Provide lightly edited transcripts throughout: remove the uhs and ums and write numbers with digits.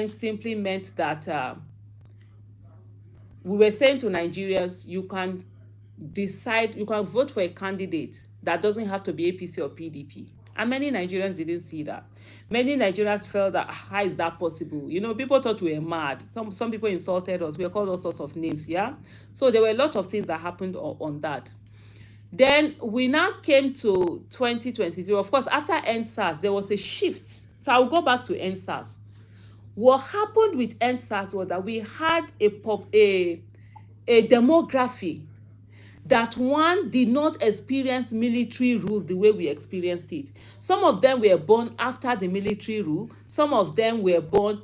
simply meant that we were saying to Nigerians, you can decide, you can vote for a candidate that doesn't have to be APC or PDP. And many Nigerians didn't see that. Many Nigerians felt that, how is that possible? You know, people thought we were mad. Some people insulted us. We were called all sorts of names, yeah? So there were a lot of things that happened on that. Then we now came to 2023. Of course, after NSAS, there was a shift. So I'll go back to NSAS. What happened with NSAS was that we had a demography that one did not experience military rule the way we experienced it. Some of them were born after the military rule. Some of them were born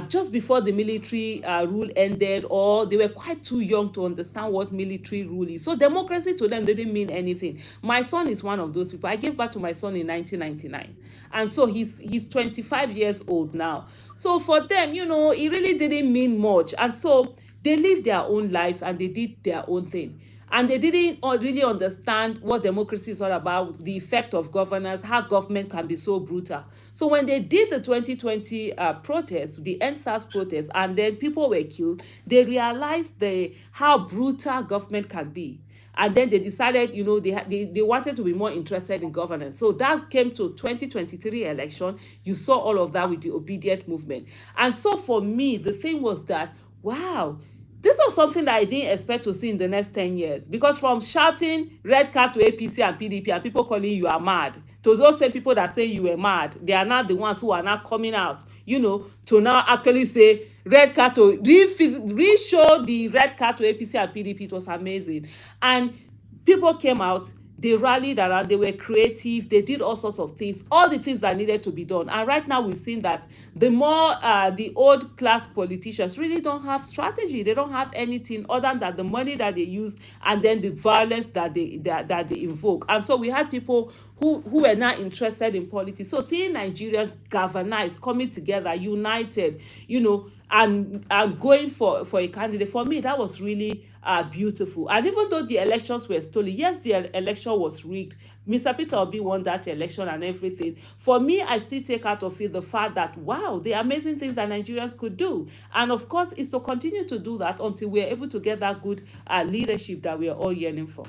just before the military rule ended, or they were quite too young to understand what military rule is. So democracy to them didn't mean anything. My son is one of those people. I gave birth to my son in 1999, and so he's 25 years old now. So for them, you know, it really didn't mean much, and so they lived their own lives and they did their own thing, and they didn't really understand what democracy is all about, the effect of governance, how government can be so brutal. So when they did the 2020 protest, the NSAS protest, and then people were killed, they realized how brutal government can be. And then they decided, you know, they wanted to be more interested in governance. So that came to 2023 election. You saw all of that with the obedient movement. And so for me, the thing was that, wow, this was something that I didn't expect to see in the next 10 years. Because from shouting red card to APC and PDP and people calling you are mad, to those same people that say you were mad, they are not the ones who are now coming out, you know, to now actually say red card to re-show the red card to APC and PDP. It was amazing. And people came out, they rallied around, they were creative, they did all sorts of things, all the things that needed to be done. And right now we've seen that the more the old class politicians really don't have strategy. They don't have anything other than the money that they use and then the violence that they invoke. And so we had people who were not interested in politics. So seeing Nigerians galvanized, coming together, united, you know, and going for a candidate, for me that was really beautiful. And even though the elections were stolen, yes, the election was rigged, Mr. Peter Obi won that election and everything. For me, I still take out of it the fact that, wow, the amazing things that Nigerians could do. And of course, it's to continue to do that until we're able to get that good leadership that we are all yearning for.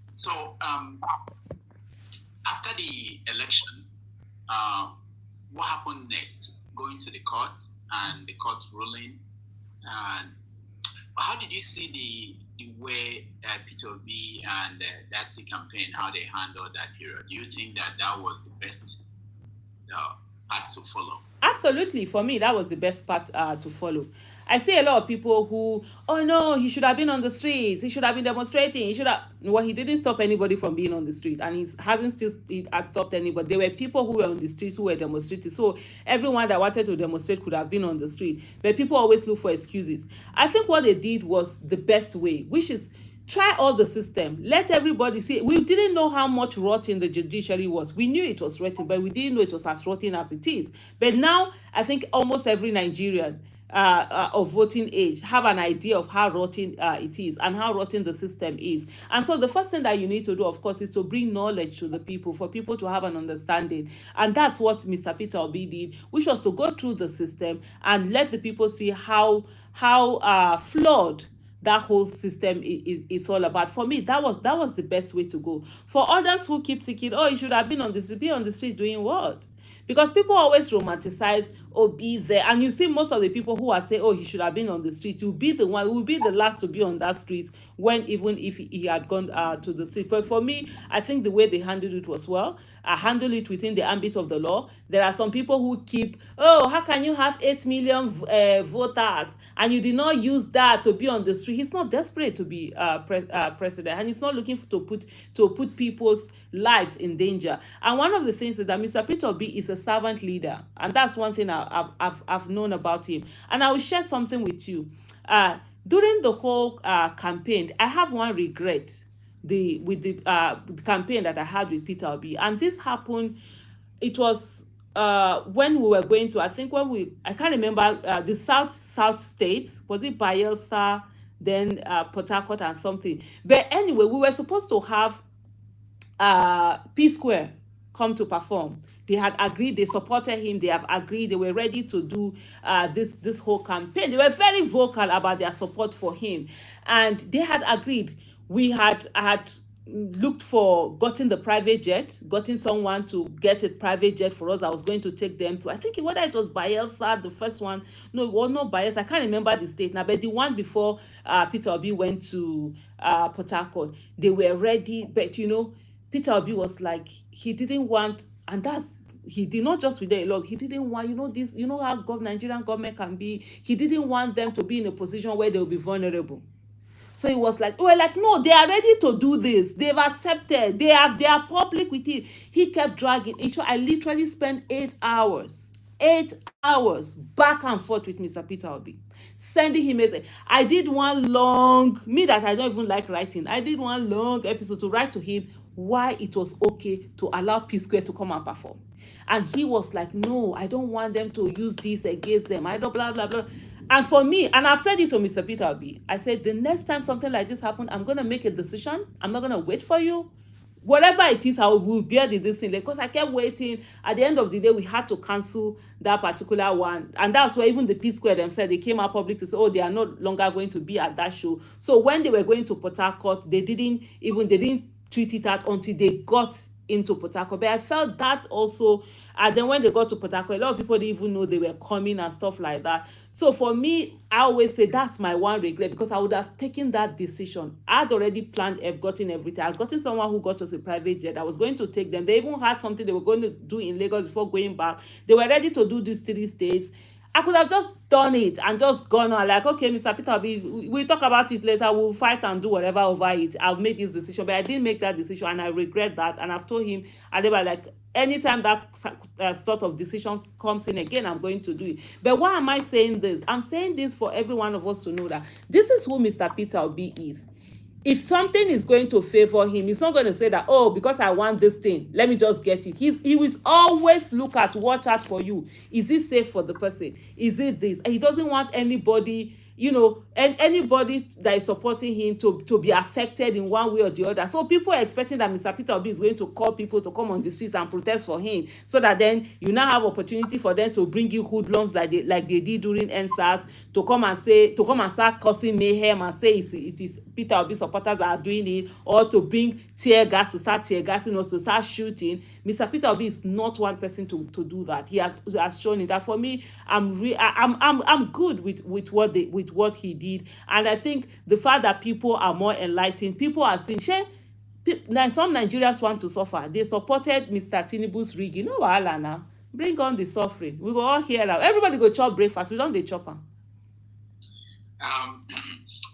So after the election, what happened next? Going to the courts and the courts ruling, and how did you see the way Peter Obi and that campaign, how they handled that period? Do you think that was the best path to follow? Absolutely. For me, that was the best part to follow. I see a lot of people who, oh no, he should have been on the streets. He should have been demonstrating. He should have. Well, he didn't stop anybody from being on the street, and he hasn't still has stopped anybody. There were people who were on the streets who were demonstrating. So everyone that wanted to demonstrate could have been on the street. But people always look for excuses. I think what they did was the best way, which is try all the system. Let everybody see. We didn't know how much rotten the judiciary was. We knew it was rotten, but we didn't know it was as rotten as it is. But now, I think almost every Nigerian of voting age have an idea of how rotten it is and how rotten the system is. And so the first thing that you need to do, of course, is to bring knowledge to the people, for people to have an understanding. And that's what Mr. Peter Obi did, which was to go through the system and let the people see how flawed that whole system is all about. For me, that was the best way to go. For others who keep thinking, oh, you should have been on the street doing what? Because people always romanticize, oh, be there. And you see most of the people who are saying, oh, he should have been on the street, you'll be the one, will be the last to be on that street, when even if he had gone to the street. But for me, I think the way they handled it was well. I handle it within the ambit of the law. There are some people who keep, oh, how can you have 8 million voters and you did not use that to be on the street? He's not desperate to be president, and he's not looking to put people's lives in danger. And one of the things is that Mr. Peter Obi is a servant leader, and that's one thing I've known about him. And I will share something with you. During the whole campaign, I have one regret with the campaign that I had with Peter Obi. And this happened, it was when we were going to, I think I can't remember, the south states, was it Bayelsa, then Port Harcourt and something. But anyway, we were supposed to have P Square come to perform. They had agreed, they supported him, they have agreed, they were ready to do this whole campaign. They were very vocal about their support for him, and they had agreed. We had looked for gotten the private jet, gotten someone to get a private jet for us that was going to take them to, I think whether it was Bayelsa, the first one. No, it was not Bayelsa. I can't remember the state now, but the one before Peter Obi went to Port Harcourt, they were ready. But Peter Obi was like, he didn't want, and that's, he did not just with the log, he didn't want, this, how Nigerian government can be. He didn't want them to be in a position where they'll be vulnerable. So it was like, we're like, no, they are ready to do this. They've accepted. They are public with it. He kept dragging. I literally spent 8 hours back and forth with Mr. Peter Obi, sending him message. I did one long, me that I don't even like writing, I did one long episode to write to him why it was okay to allow P Square to come and perform. And he was like, no, I don't want them to use this against them. I don't, blah, blah, blah. And for me, and I've said it to Mr. Peter Obi, I said, the next time something like this happens, I'm going to make a decision. I'm not going to wait for you. Whatever it is, I will bear this thing. Because I kept waiting. At the end of the day, we had to cancel that particular one. And that's where even the P Square themselves, they came out public to say, oh, they are no longer going to be at that show. So when they were going to Port Harcourt, they didn't tweet it out until they got into Port Harcourt. But I felt that also, and then when they got to Port Harcourt, a lot of people didn't even know they were coming and stuff like that. So for me, I always say that's my one regret, because I would have taken that decision. I had already planned, I've gotten everything. I've gotten someone who got us a private jet. I was going to take them. They even had something they were going to do in Lagos before going back. They were ready to do these 3 states. I could have just done it and just gone on like, okay, Mr. Peter, we'll talk about it later. We'll fight and do whatever over it. I'll make this decision. But I didn't make that decision, and I regret that. And I've told him, and they were like, anytime that sort of decision comes in again, I'm going to do it. But why am I saying this? I'm saying this for every one of us to know that this is who Mr. Peter Obi is. If something is going to favor him, he's not going to say that, oh, because I want this thing, let me just get it. He will always watch out for you. Is it safe for the person? Is it this? And he doesn't want anybody, and anybody that is supporting him to be affected in one way or the other. So people are expecting that Mr. Peter Obi is going to call people to come on the streets and protest for him, so that then you now have opportunity for them to bring you hoodlums like they did during NSAS, to come and start causing mayhem and say it is Peter Obi supporters that are doing it, or to bring tear gas, to start tear gassing us, to start shooting. Mr. Peter Obi is not one person to do that. He has shown it. That for me, I'm good with what he did. And I think the fact that people are more enlightened, people are seeing, now some Nigerians want to suffer. They supported Mr. Tinubu's rigging. No wahala now. Bring on the suffering. We go all here now. Everybody go chop breakfast. We don't dey chop am.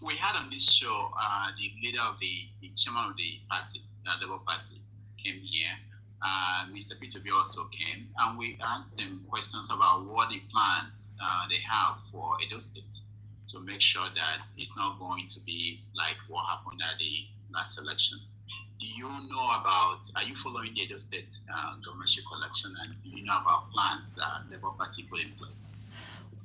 We had on this show the leader of the chairman of the party, Labour Party, came here. Mr. Peter Obi also came, and we asked them questions about what the plans they have for Edo State, to make sure that it's not going to be like what happened at the last election. Do you know about, are you following the Edo State governorship election, and do you know about plans that Labour Party put in place?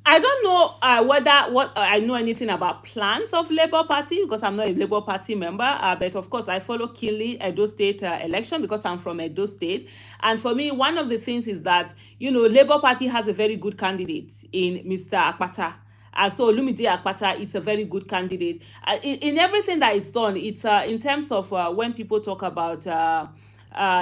I don't know whether I know anything about plans of Labour Party, because I'm not a Labour Party member. But of course, I follow keenly Edo State election, because I'm from Edo State. And for me, one of the things is that, Labour Party has a very good candidate in Mr. Akpata. And so Lumide Akpata, it's a very good candidate. In everything that it's done, it's in terms of when people talk about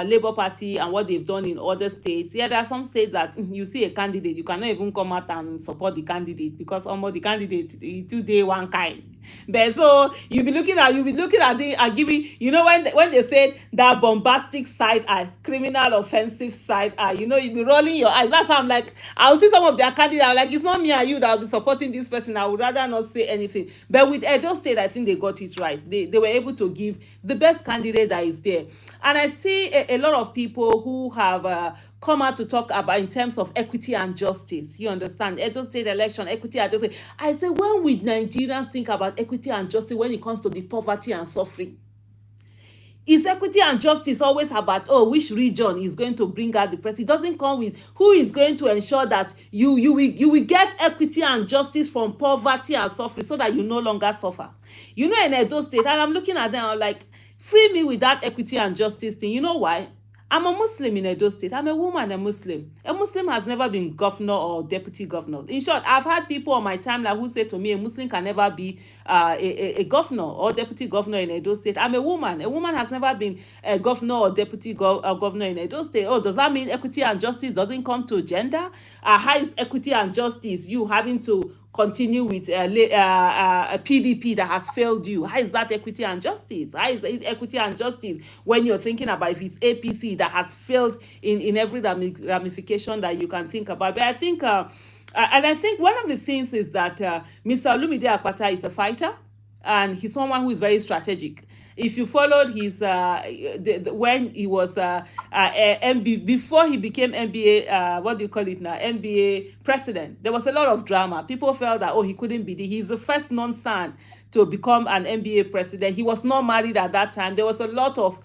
Labour Party and what they've done in other states. Yeah, there are some states that you see a candidate, you cannot even come out and support the candidate, because the candidate 2 day one kind. But so you'll be looking at it and giving, when they said that bombastic side eye, criminal offensive side eye, you'll be rolling your eyes. That's how I'm like, I'll see some of their candidates, I'm like, it's not me and you that will be supporting this person. I would rather not say anything. But with Edo State, I think they got it right. They were able to give the best candidate that is there. And I see a lot of people who have come out to talk about in terms of equity and justice. You understand? Edo State election, equity and justice. I say, when will Nigerians think about equity and justice when it comes to the poverty and suffering? Is equity and justice always about, which region is going to bring out the press? It doesn't come with who is going to ensure that you will get equity and justice from poverty and suffering, so that you no longer suffer. In Edo State, and I'm looking at them, I'm like, free me with that equity and justice thing. You know why? I'm a Muslim in Edo State. I'm a woman, a Muslim. A Muslim has never been governor or deputy governor. In short, I've had people on my timeline who say to me, a Muslim can never be a governor or deputy governor in Edo State. I'm a woman. A woman has never been a governor or deputy governor in Edo State. Oh, does that mean equity and justice doesn't come to gender? How is equity and justice you having to continue with a PDP that has failed you? How is that equity and justice? How is equity and justice when you're thinking about if it's APC that has failed in every ramification that you can think about? But I think, and I think one of the things is that Mr. Olumide Akpata is a fighter, and he's someone who is very strategic. If you followed his when he was before he became NBA, what do you call it now, NBA president, there was a lot of drama. People felt that, oh, he couldn't be he's the first non-son to become an NBA president. He was not married at that time. There was a lot of,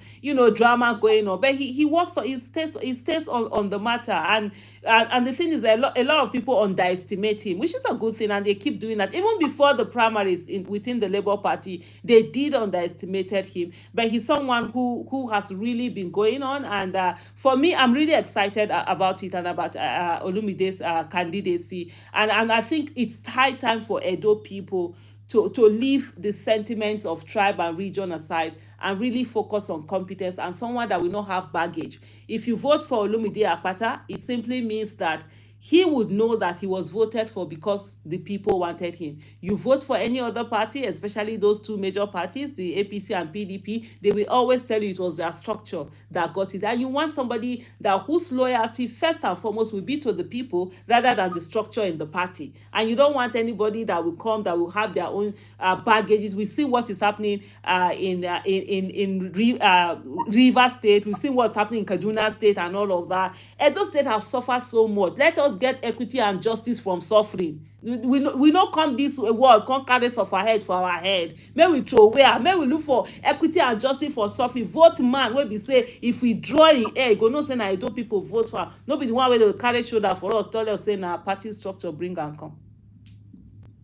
drama going on, but he works on, he stays on the matter, and the thing is, a lot of people underestimate him, which is a good thing, and they keep doing that. Even before the primaries within the Labour Party, they did underestimated him, but he's someone who has really been going on, and for me, I'm really excited about it and about Olumide's candidacy, and I think it's high time for Edo people to leave the sentiments of tribe and region aside and really focus on competence and someone that will not have baggage. If you vote for Olumide Akpata, it simply means that he would know that he was voted for because the people wanted him. You vote for any other party, especially those two major parties, the APC and PDP, they will always tell you it was their structure that got it. And you want somebody that whose loyalty first and foremost will be to the people rather than the structure in the party. And you don't want anybody that will come that will have their own baggages. We've seen what is happening in River State. We've seen what's happening in Kaduna State and all of that. Edo State have suffered so much. Let us get equity and justice from suffering. We no come this world, come carry suffer head for our head. May we throw away, may we look for equity and justice for suffering. Vote man wey be say if we draw in air, go no say na Edo people vote for. No be the one wey dey carry shoulder for us, tell us say na party structure bring am come.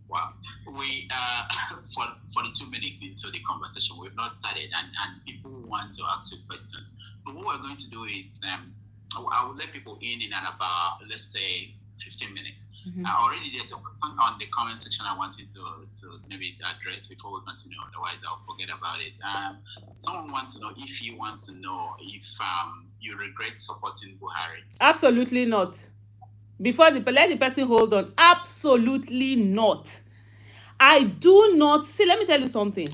Wow, we for the 2 minutes into the conversation, we've not started, and people want to ask you questions. So what we're going to do is I will let people in about, let's say, 15 minutes. Mm-hmm. Already there's a question on the comment section I wanted to maybe address before we continue, otherwise I'll forget about it. Someone wants to know if he wants to know if you regret supporting Buhari. Absolutely not. Let the person hold on. Absolutely not. I do not. See, let me tell you something.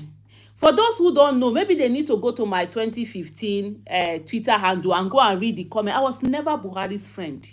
For those who don't know, maybe they need to go to my 2015 Twitter handle and go and read the comment. I was never Buhari's friend.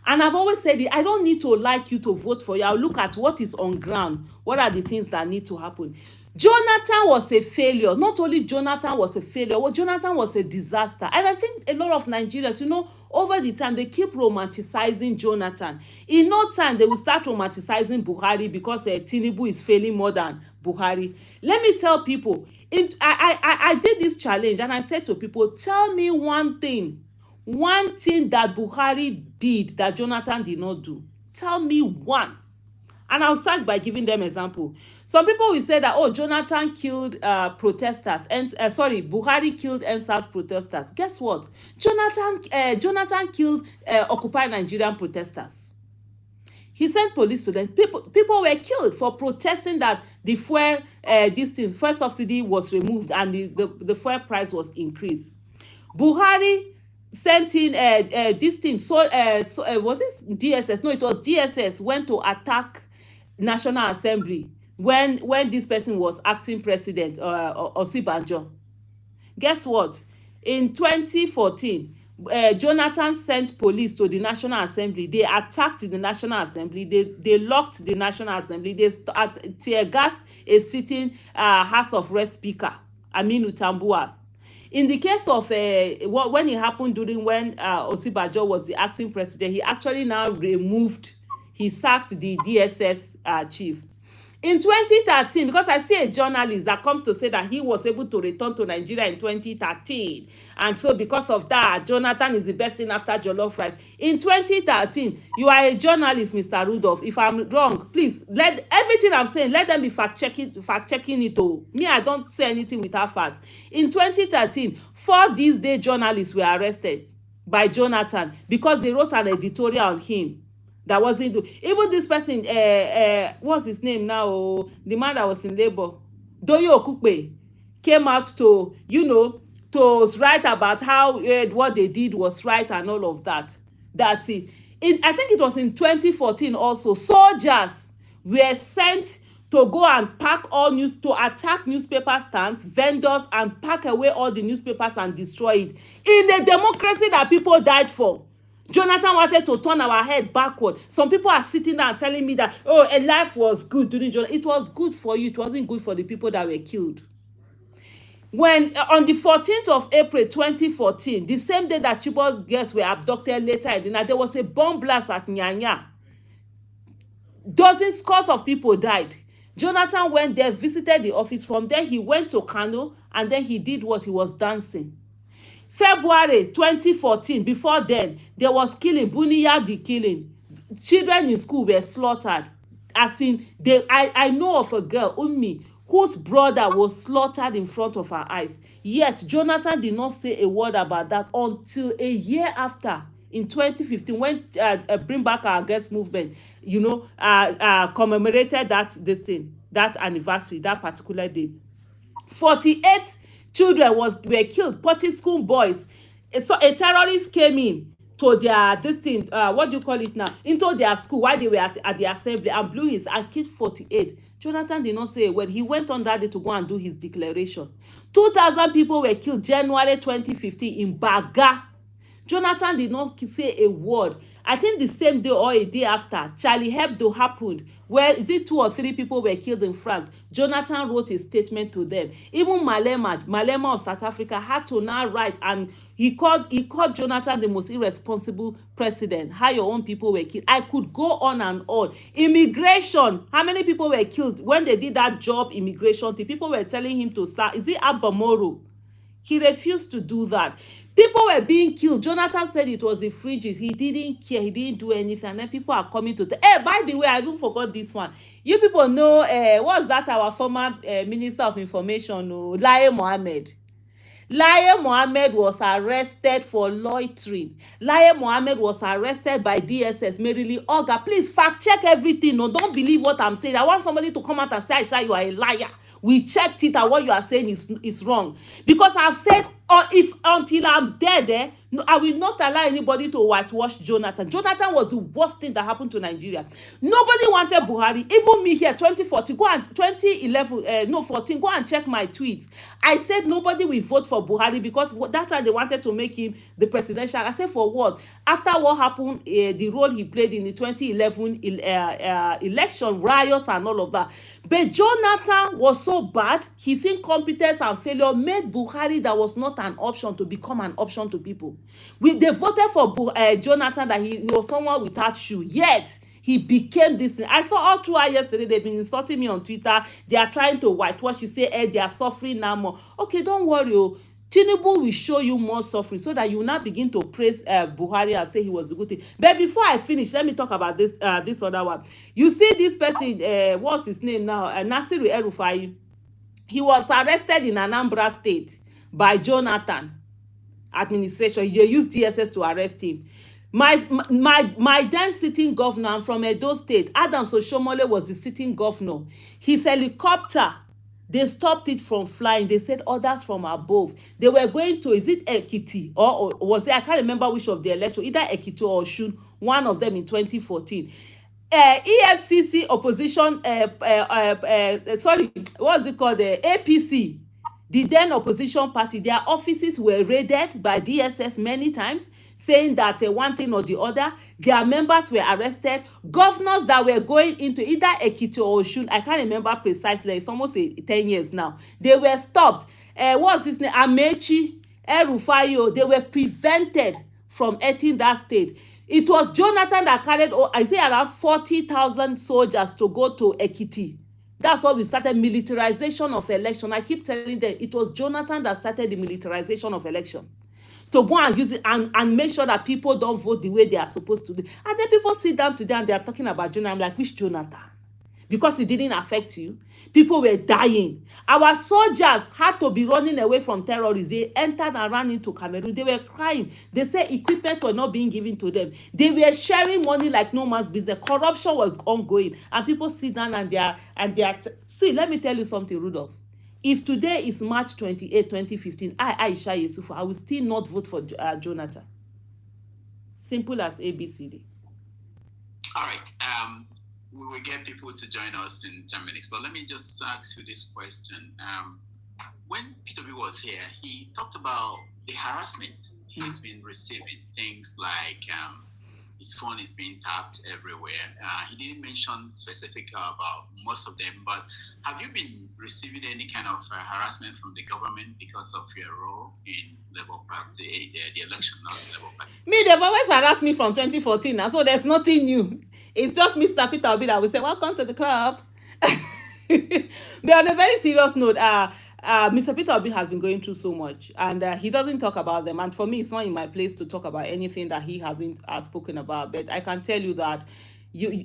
And I've always said it, I don't need to like you to vote for you. I'll look at what is on ground. What are the things that need to happen? Jonathan was a failure. Not only Jonathan was a failure, well, Jonathan was a disaster. And I think a lot of Nigerians, over the time, they keep romanticizing Jonathan. In no time, they will start romanticizing Buhari because Tinubu is failing more than Buhari. Let me tell people, I did this challenge and I said to people, tell me one thing that Buhari did that Jonathan did not do. Tell me one. And I'll start by giving them example. Some people will say that, Jonathan killed protesters. And Buhari killed NSAS protesters. Guess what? Jonathan killed Occupy Nigerian protesters. He sent police to them. People were killed for protesting that the fuel subsidy was removed and the fuel price was increased. Buhari sent in was this DSS? No, it was DSS went to attack National Assembly when this person was acting president, Osibanjo. Guess what? In 2014, Jonathan sent police to the National Assembly. They attacked the National Assembly. They locked the National Assembly. They tear gas a sitting House of Rep speaker, Aminu Tambuwal. In the case of when it happened when Osibanjo was the acting president, he actually now he sacked the DSS chief. In 2013, because I see a journalist that comes to say that he was able to return to Nigeria in 2013, and so because of that, Jonathan is the best thing after jollof rice. In 2013, you are a journalist, Mr. Rudolph. If I'm wrong, please let everything I'm saying, let them be fact checking it. Oh, me, I don't say anything without facts. In 2013, 4 these day journalists were arrested by Jonathan because they wrote an editorial on him that wasn't good. Even this person, what's his name now? Oh, the man that was in labor, Doyo Okukpe, came out to, to write about how what they did was right and all of that. That's it. I think it was in 2014 also. Soldiers were sent to go and pack to attack newspaper stands, vendors, and pack away all the newspapers and destroy it. In a democracy that people died for. Jonathan wanted to turn our head backward. Some people are sitting there and telling me that, oh, a life was good during Jonathan. It was good for you. It wasn't good for the people that were killed. When on the 14th of April 2014, the same day that Chibok girls were abducted later in the night, there was a bomb blast at Nyanya. Scores of people died. Jonathan went there, visited the office. From there, he went to Kano, and then he did what? He was dancing. February 2014, before then, there was killing, Buniyadi killing. Children in school were slaughtered. As in, I know of a girl, Ummi, whose brother was slaughtered in front of her eyes. Yet, Jonathan did not say a word about that until a year after, in 2015, when Bring Back Our Girls movement, commemorated that anniversary, that particular day. 48 children were killed, 40 school boys. So a terrorist came in to their what do you call it now, into their school while they were at the assembly and blew his and killed 48. Jonathan did not say a word. He went on that day to go and do his declaration. 2,000 people were killed January 2015 in Baga. Jonathan did not say a word. I think the same day or a day after, Charlie Hebdo happened, where 2 or 3 people were killed in France. Jonathan wrote a statement to them. Even Malema of South Africa had to now write, and he called Jonathan the most irresponsible president. How your own people were killed. I could go on and on. Immigration. How many people were killed when they did that job immigration? The people were telling him to start. Is it Abamoro? He refused to do that. People were being killed. Jonathan said it was the fringes. He didn't care. He didn't do anything. And then people are coming to hey, by the way, I even forgot this one. You people know, what's that, our former Minister of Information, Lai Mohammed. Lai Mohammed was arrested for loitering. Lai Mohammed was arrested by DSS. Merely Oga, please fact check everything. No, don't believe what I'm saying. I want somebody to come out and say, Aisha, you are a liar. We checked it and what you are saying is wrong. Because I've said, until I'm dead, no, I will not allow anybody to whitewash Jonathan. Jonathan was the worst thing that happened to Nigeria. Nobody wanted Buhari. Even me here, 2014, 14, go and check my tweets. I said nobody will vote for Buhari because that time they wanted to make him the presidential. I said for what? After what happened, the role he played in the 2011 election, riots and all of that. But Jonathan was so bad, his incompetence and failure made Buhari that was not an option to become an option to people. They voted for Jonathan that he was someone without shoe. Yet, he became this thing. I saw all throughout yesterday, they've been insulting me on Twitter. They are trying to whitewash. He say, they are suffering now more. Okay, don't worry. Tinubu will show you more suffering so that you will not begin to praise Buhari and say he was a good thing. But before I finish, let me talk about this other one. You see this person, what's his name now? Nasiru El-Rufai. He was arrested in Anambra State by Jonathan administration. They used DSS to arrest him. My then sitting governor from Edo State, Adams Oshomole, was the sitting governor. His helicopter, they stopped it from flying. They said orders from above. They were going to, is it Ekiti or was it, I can't remember which of the election, either Ekiti or Osun, one of them in 2014. EFCC opposition, sorry, what's it called? APC, the then opposition party, their offices were raided by DSS many times, saying that one thing or the other. Their members were arrested. Governors that were going into either Ekiti or Osun, I can't remember precisely, it's almost 10 years now, they were stopped. What's his name? Amechi, El-Rufai, they were prevented from entering that state. It was Jonathan that carried, I say, around 40,000 soldiers to go to Ekiti. That's why we started militarization of election. I keep telling them it was Jonathan that started the militarization of election, to go and use it and make sure that people don't vote the way they are supposed to do. And then people sit down today and they are talking about Jonathan. I'm like, which Jonathan? Because it didn't affect you. People were dying. Our soldiers had to be running away from terrorists. They entered and ran into Cameroon. They were crying. They said equipment were not being given to them. They were sharing money like no man's business. Corruption was ongoing. And people sit down and they are see, let me tell you something, Rudolph. If today is March 28, 2015, Aisha Yesufu, I will still not vote for Jonathan. Simple as ABCD. All right. We will get people to join us in 10 minutes, but let me just ask you this question. When Peter Obi was here, he talked about the harassment he's been receiving, things like his phone is being tapped everywhere. He didn't mention specifically about most of them, but have you been receiving any kind of harassment from the government because of your role in Labour Party, the election of the Labour Party? Me, they've always harassed me from 2014 now, so there's nothing new. It's just Mr. Peter Obi that will say, welcome to the club. But on a very serious note, Mr. Peter Obi has been going through so much, and he doesn't talk about them. And for me, it's not in my place to talk about anything that he hasn't spoken about. But I can tell you that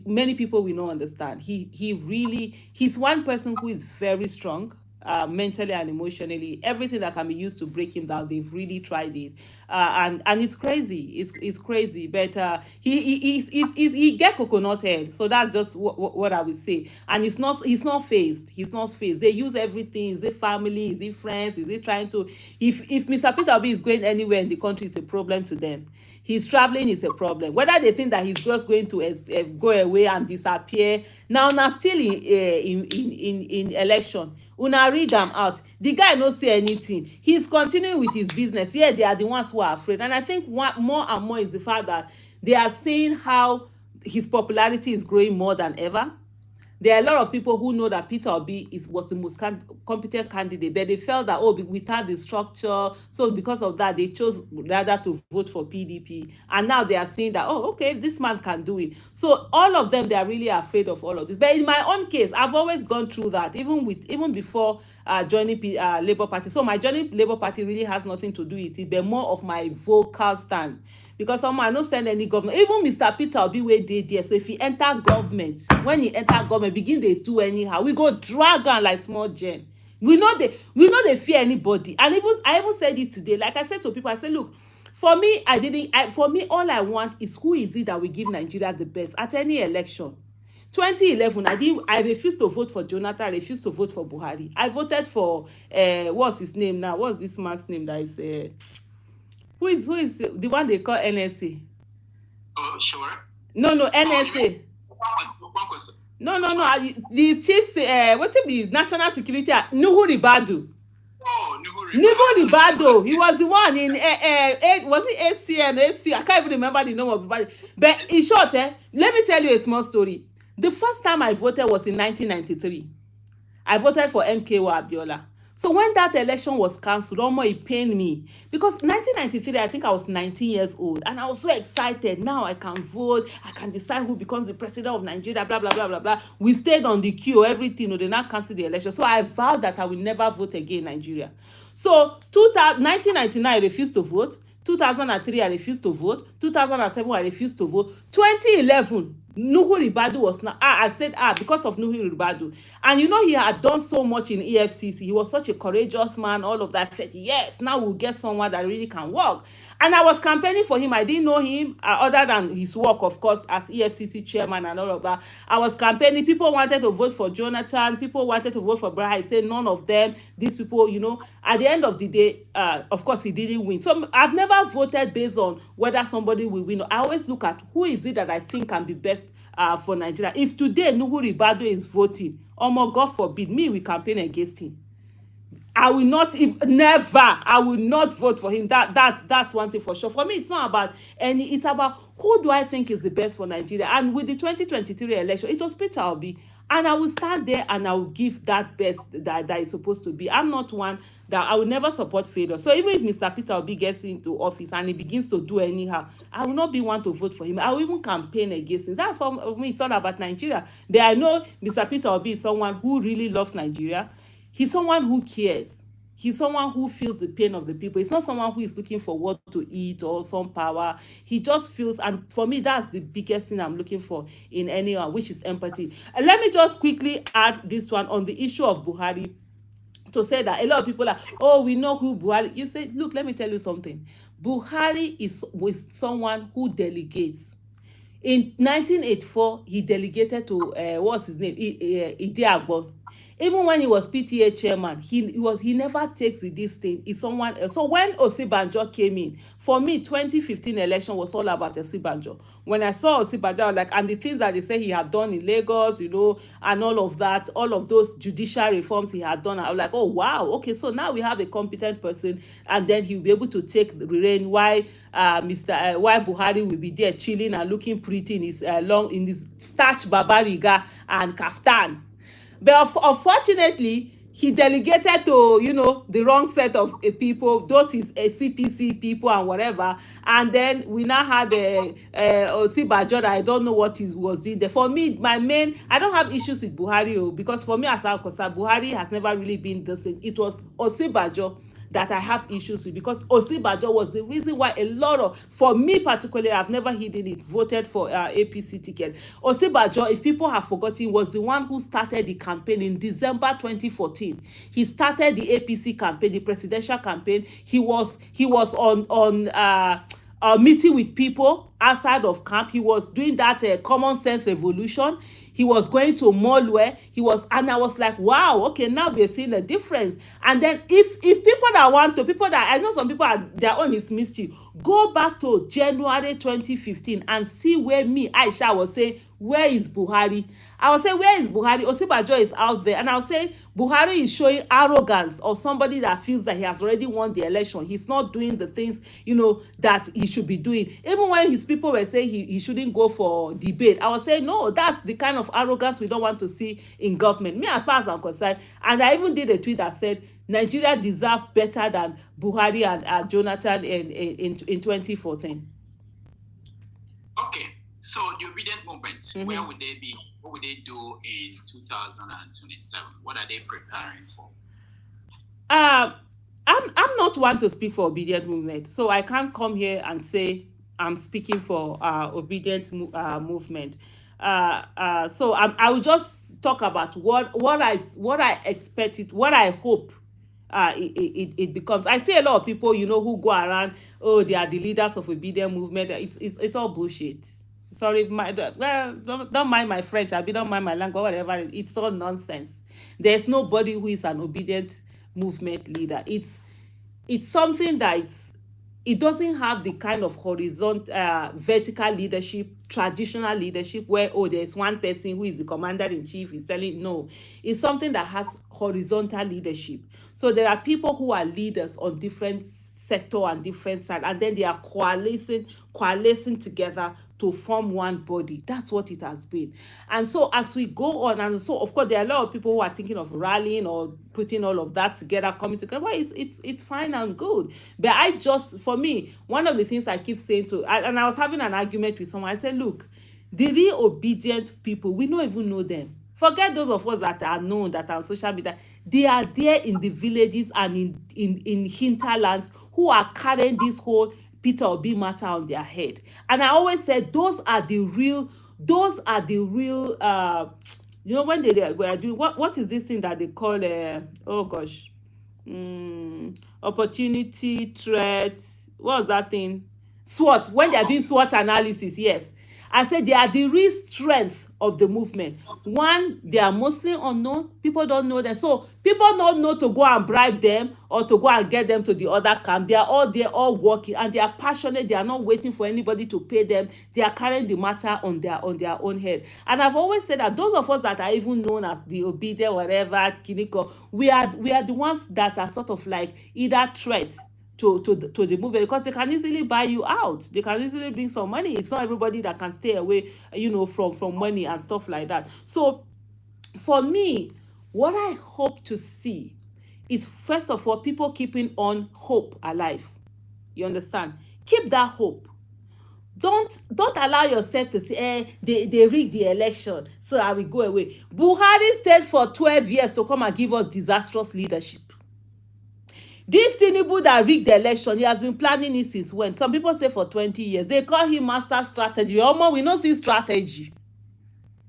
many people will not understand. He's one person who is very strong. Mentally and emotionally, everything that can be used to break him down, they've really tried it, and it's crazy. It's crazy, but he get coconut head, so that's just what I would say. And he's not phased. He's not phased. They use everything. Is it family? Is it friends? Is it trying to? If Mr. Peter Obi is going anywhere in the country, it's a problem to them. He's traveling is a problem. Whether they think that he's just going to go away and disappear, now still in election. Una read them out. The guy no say anything. He's continuing with his business. Yeah, they are the ones who are afraid. And I think more and more is the fact that they are seeing how his popularity is growing more than ever. There are a lot of people who know that Peter Obi was the most competent candidate, but they felt that, without the structure, so because of that, they chose rather to vote for PDP. And now they are saying that, okay, this man can do it. So all of them, they are really afraid of all of this. But in my own case, I've always gone through that, even before joining Labour Party. So my joining Labour Party really has nothing to do with it, but more of my vocal stand. Because I no send any government. Even Mr. Peter Obi wey dey there. So if he enter government, when he enter government, begin dey do anyhow, we go drag am like small gen. We no dey fear anybody. And I even said it today. Like I said to people, I said, look, for me, for me, all I want is who is it that will give Nigeria the best at any election. 2011, I refused to vote for Jonathan. I refused to vote for Buhari. I voted for what's his name now? What's this man's name that is who is the one they call NSA? Oh, sure. No, NSA. No. The chief, what be national security? Nuhu Ribadu. Oh, Nuhu Ribadu. He was the one in was it AC? I can't even remember the name of Ribadu. But in short, let me tell you a small story. The first time I voted was in 1993. I voted for MKO Abiola. So when that election was cancelled, it pained me. Because 1993, I think I was 19 years old. And I was so excited. Now I can vote. I can decide who becomes the president of Nigeria, blah, blah, blah, blah, blah. We stayed on the queue, everything. They now cancelled the election. So I vowed that I will never vote again in Nigeria. So 1999, I refused to vote. 2003, I refused to vote. 2007, I refused to vote. 2011, Nuhu Ribadu was not. I said because of Nuhu Ribadu. And he had done so much in EFCC. He was such a courageous man, all of that. I said, yes, now we'll get someone that really can work. And I was campaigning for him. I didn't know him other than his work, of course, as EFCC chairman and all of that. I was campaigning. People wanted to vote for Jonathan. People wanted to vote for Brian. I said, none of them. These people, at the end of the day, of course, he didn't win. So I've never voted based on whether somebody will win. I always look at who is it that I think can be best for Nigeria. If today Nuhu Ribadu is voting, God forbid, me, we campaign against him. I will not never, I will not vote for him. That's one thing for sure. For me, it's not about any, it's about who do I think is the best for Nigeria. And with the 2023 election, it was Peter Obi. And I will stand there and I will give that best that is supposed to be. I'm not one that I will never support failure. So even if Mr. Peter Obi gets into office and he begins to do anyhow, I will not be one to vote for him. I will even campaign against him. That's for me, it's all about Nigeria. But I know Mr. Peter Obi is someone who really loves Nigeria. He's someone who cares. He's someone who feels the pain of the people. He's not someone who is looking for what to eat or some power. He just feels, and for me, that's the biggest thing I'm looking for in anyone, which is empathy. And let me just quickly add this one on the issue of Buhari, to say that a lot of people are, oh, we know who Buhari. You say, look, let me tell you something. Buhari is with someone who delegates. In 1984, he delegated to what's his name, Idi Agbon. Even when he was PTA chairman, he never takes this thing. It's someone else. So when Osibanjo came in, for me, 2015 election was all about Osibanjo. When I saw Osibanjo, I was like, and the things that they say he had done in Lagos, and all of that, all of those judicial reforms he had done, I was like, oh wow, okay, so now we have a competent person, and then he'll be able to take the reign. Why why Buhari will be there chilling and looking pretty in his in his starch babariga and kaftan. But unfortunately, he delegated to, the wrong set of people, those his CPC people and whatever. And then we now had Osibajo. I don't know what he was doing there. For me, I don't have issues with Buhari, because for me, as Alkosa, Buhari has never really been the same. It was Osibajo that I have issues with, because Osibajo was the reason why a lot of, for me particularly, I've never hidden it, voted for APC ticket. Osibajo, if people have forgotten, was the one who started the campaign in December 2014. He started the APC campaign, the presidential campaign. He was on meeting with people outside of camp. He was doing that common sense revolution. He was going to Molwe. And I was like, wow, okay, now we're seeing a difference. And then if people that I know, some people are, their own is mischief, go back to January 2015 and see where me, Aisha, was saying, where is Buhari? I was saying, where is Buhari? Osibajo is out there. And I was saying, Buhari is showing arrogance of somebody that feels that he has already won the election. He's not doing the things, that he should be doing. Even when his people were saying he shouldn't go for debate, I was saying, no, that's the kind of arrogance we don't want to see in government. Me, as far as I'm concerned, and I even did a tweet that said, Nigeria deserves better than Buhari and Jonathan in 2014. Okay. So the obedient movement, where would they be? What would they do in 2027? What are they preparing for? I'm not one to speak for obedient movement, so I can't come here and say I'm speaking for obedient movement. So I will just talk about what I expect what I hope it becomes. I see a lot of people, who go around, oh, they are the leaders of obedient movement. It's all bullshit. Sorry, don't mind my French. Don't mind my language, whatever. It's all nonsense. There's nobody who is an obedient movement leader. It's something that it doesn't have the kind of horizontal, vertical leadership, traditional leadership, where, oh, there's one person who is the commander-in-chief is telling. No, it's something that has horizontal leadership. So there are people who are leaders on different sector and different side, and then they are coalescing together to form one body. That's what it has been. And so as we go on, and so of course there are a lot of people who are thinking of rallying or putting all of that together, coming together. Well, it's fine and good. But for me, one of the things I keep saying and I was having an argument with someone. I said, look, the real obedient people, we don't even know them. Forget those of us that are known, that are on social media. They are there in the villages and in hinterlands, who are carrying this whole Peter Obi matter on their head. And I always said those are the real when they were doing what is this thing that they call opportunity, threat, what was that thing? SWOT. When they are doing SWOT analysis, yes. I said they are the real strength of the movement. One, they are mostly unknown. People don't know them. So people don't know to go and bribe them or to go and get them to the other camp. They are all there, all working, and they are passionate. They are not waiting for anybody to pay them. They are carrying the matter on their own head. And I've always said that those of us that are even known as the obedient, whatever, Kiniko, we are the ones that are sort of like either threats to the movement, because they can easily buy you out. They can easily bring some money. It's not everybody that can stay away, from money and stuff like that. So for me, what I hope to see is, first of all, people keeping on hope alive. You understand? Keep that hope. Don't allow yourself to say, they rigged the election, so I will go away. Buhari stayed for 12 years to come and give us disastrous leadership. This Tinubu that rigged the election, he has been planning it since when? Some people say for 20 years. They call him master strategy. Omo, we no see strategy.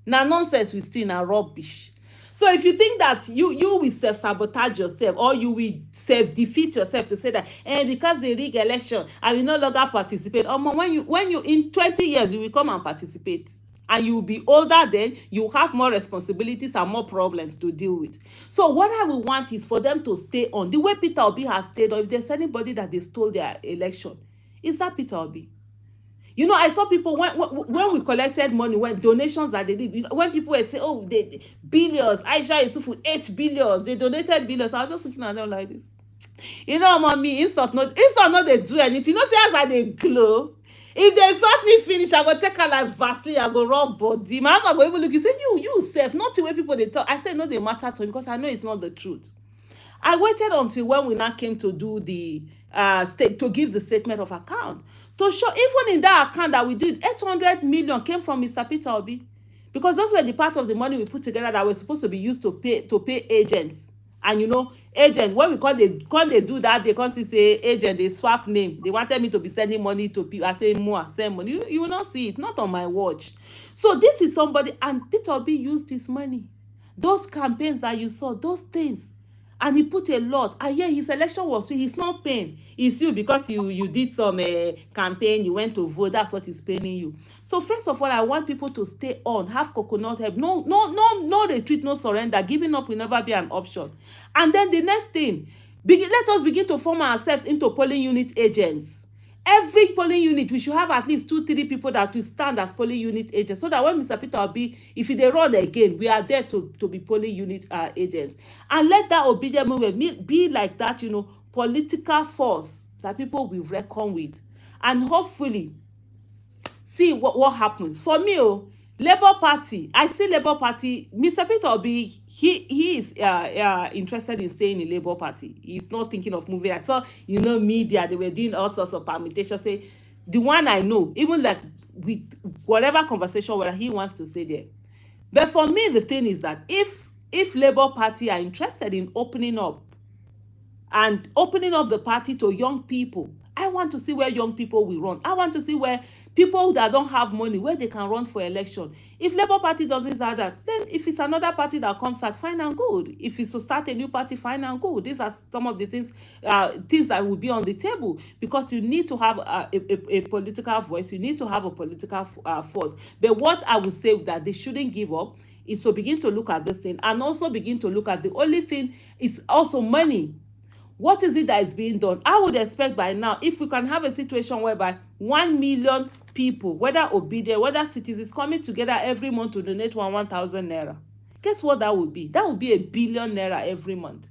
Na nonsense we still, na rubbish. So if you think that you will self-sabotage yourself, or you will self-defeat yourself to say that, because they rig election, I will no longer participate. Omo, when you in 20 years, you will come and participate. And you will be older then, you have more responsibilities and more problems to deal with. So what I will want is for them to stay on. The way Peter Obi has stayed on, if there's anybody that they stole their election, is that Peter Obi. I saw people when we collected money, when donations that they did, when people would say, oh, they billions, Aisha Yesufu, 8 billion, they donated billions. I was just looking at them like this. Mommy, insult not they do anything. See how they glow. If they insult me finish, I go take her like Vaseline, I go rub body. My husband go even look, he say, you self, not the way people they talk. I said, no, they matter to me, because I know it's not the truth. I waited until when we now came to do the to give the statement of account, to show even in that account that we did, 800 million came from Mr. Peter Obi, because those were the part of the money we put together that were supposed to be used to pay agents. And agent, when they do that, they can't say agent, they swap name. They wanted me to be sending money to people. I say more, send money. You will not see it, not on my watch. So this is somebody, and Peter Obi used his money. Those campaigns that you saw, those things, and he put a lot. And yeah, his election was free. He's not paying. It's you, because you did some campaign, you went to vote. That's what he's paying you. So first of all, I want people to stay on, have coconut head. No retreat, no surrender. Giving up will never be an option. And then the next thing, let us begin to form ourselves into polling unit agents. Every polling unit, we should have at least 2-3 people that will stand as polling unit agents, so that when Mr. Peter Obi, if they run again, we are there to be polling unit agents. And let that obedient movement be like that, political force that people will reckon with. And hopefully, see what happens. For me, Labour Party, I see Labour Party, Mr. Peter Obi, he is interested in staying in Labour Party. He's not thinking of moving. I saw, media, they were doing all sorts of permutations. Say, the one I know, even like with whatever conversation, whether he wants to say there. But for me, the thing is that if Labour Party are interested in opening up the party to young people, I want to see where young people will run. I want to see where people that don't have money, where they can run for election. If Labour Party doesn't start that, then if it's another party that comes out, fine and good. If it's to start a new party, fine and good. These are some of the things that will be on the table, because you need to have a political voice. You need to have a political force. But what I would say that they shouldn't give up is to begin to look at this thing, and also begin to look at the only thing, it's also money. What is it that is being done? I would expect by now, if we can have a situation whereby 1 million people, whether obedient, whether citizens, coming together every month to donate 1,000 naira. Guess what that would be? That would be 1 billion naira every month.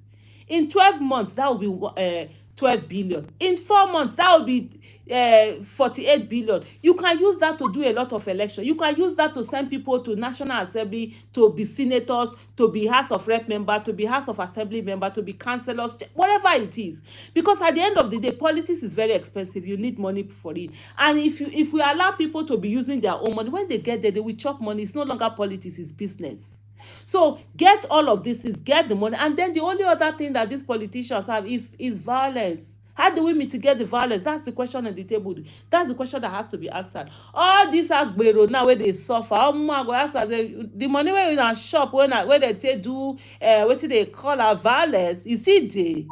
In 12 months, that would be 12 billion. In 4 months, that would be 48 billion. You can use that to do a lot of election. You can use that to send people to National Assembly, to be senators, to be House of Rep member, to be House of Assembly member, to be councillors, whatever it is. Because at the end of the day, politics is very expensive. You need money for it. And if we allow people to be using their own money, when they get there, they will chop money. It's no longer politics, it's business. So get all of this, is get the money. And then the only other thing that these politicians have is violence. How do we mitigate the violence? That's the question on the table. That's the question that has to be answered. All these agbero now where they suffer, the money where in a shop, where they do what they call a violence, is it there?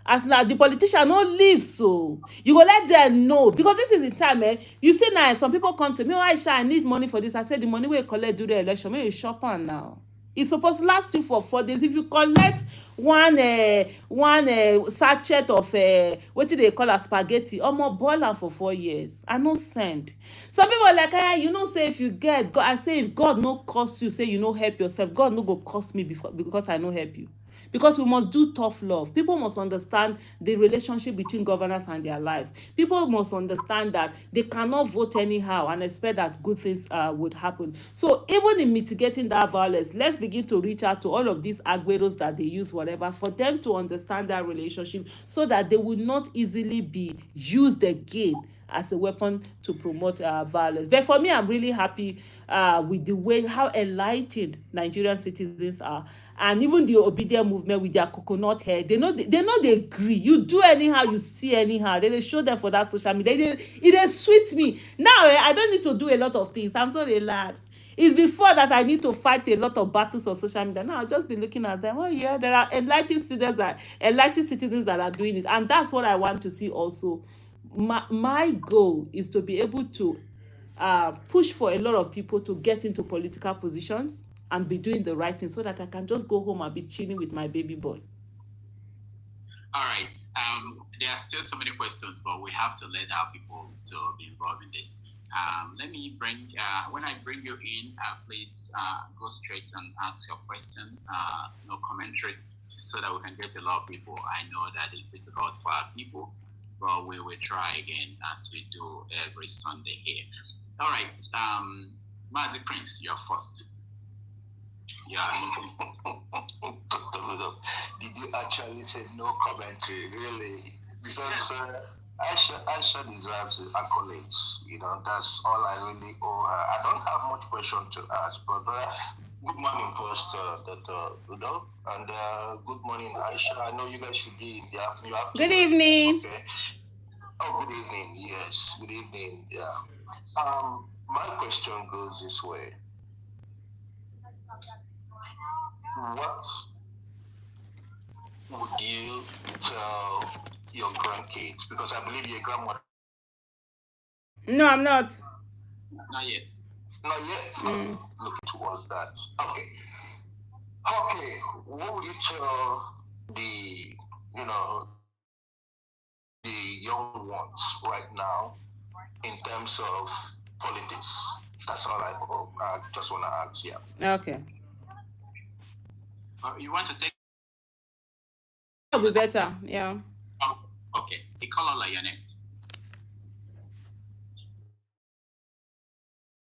As now the politician no leave, so you go let them know, because this is the time. You see now some people come to me, oh Aisha, I need money for this. I say the money wey you collect during the election, make you shop am now. E suppose last you for 4 days. If you collect one sachet of wetin dey call am spaghetti, omo boil am for 4 years. I no send. Some people like, you know say if you get God, I say if God no curse you, say you no help yourself, God no go curse me because I no help you. Because we must do tough love. People must understand the relationship between governors and their lives. People must understand that they cannot vote anyhow and expect that good things would happen. So even in mitigating that violence, let's begin to reach out to all of these agberos that they use, whatever, for them to understand that relationship so that they will not easily be used again as a weapon to promote violence. But for me, I'm really happy with the way how enlightened Nigerian citizens are, and even the obedient movement with their coconut hair. They know they agree. You do anyhow, you see anyhow. They show them for that social media. It sweet me now. I don't need to do a lot of things. I'm so relaxed. It's before that I need to fight a lot of battles on social media. Now I'll just be looking at them. Oh yeah, there are enlightened citizens that are doing it, and that's what I want to see also. My goal is to be able to push for a lot of people to get into political positions and be doing the right thing so that I can just go home and be chilling with my baby boy. All right. There are still so many questions, but we have to let our people to be involved in this. Let me when I bring you in, please go straight and ask your question. No commentary, so that we can get a lot of people. I know that it's difficult for our people, but we will try again as we do every Sunday here. All right. Mazi Prince, you're first. Yeah. Did you actually say no commentary, really? Because Aisha deserves accolades. That's all I really owe her. I don't have much question to ask, but good morning first, Udo, and good morning, Aisha. I know you guys should be in the afternoon. Good evening. Okay. Oh, good evening. Yes, good evening. Yeah. My question goes this way. What would you tell your grandkids? Because I believe your grandmother. No, I'm not. Not yet. Not yet? Looking towards that. Okay. What would you tell the young ones right now in terms of politics? That's all I just want to ask. Yeah. Okay. You want to take? That'll be better. Yeah. Oh, okay. The caller, you're next.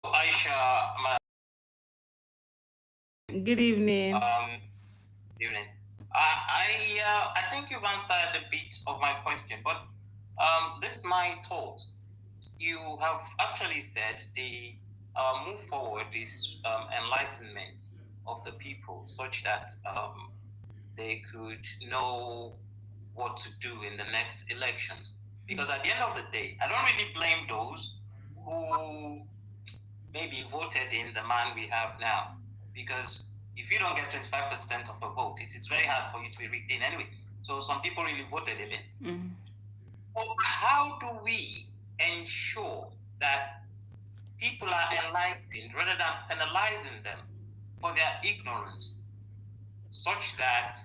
Aisha, Good evening. Evening. I think you've answered a bit of my question, but this is my thought. You have actually said the move forward is enlightenment of the people, such that they could know what to do in the next elections. Because at the end of the day, I don't really blame those who maybe voted in the man we have now. Because if you don't get 25% of a vote, it's very hard for you to be rigged in anyway. So some people really voted him in. Mm-hmm. But how do we ensure that people are enlightened rather than penalizing them for their ignorance, such that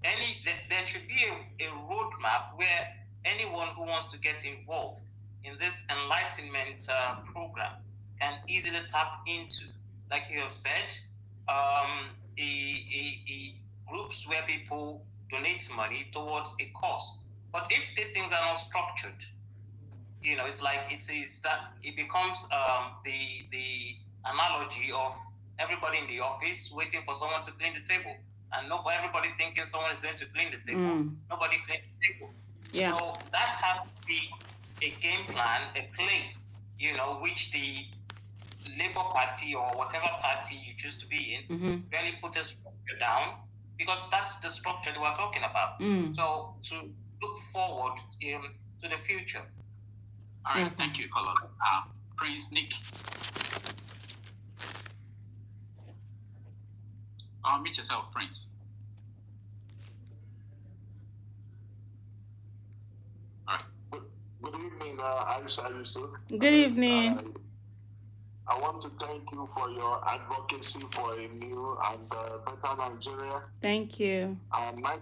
there should be a roadmap where anyone who wants to get involved in this enlightenment program can easily tap into, like you have said, groups where people donate money towards a cause. But if these things are not structured, it's like it becomes the analogy of everybody in the office waiting for someone to clean the table, and everybody thinking someone is going to clean the table. Nobody cleans the table. Yeah. So that has to be a game plan, a play, which the Labour Party or whatever party you choose to be in really put a structure down, because that's the structure that we're talking about. So to look forward to the future. All right, thank you, caller. Prince Nick. Meet yourself, Prince. Aisha Yesufu. Good evening. I want to thank you for your advocacy for a new and better Nigeria. Thank you. And my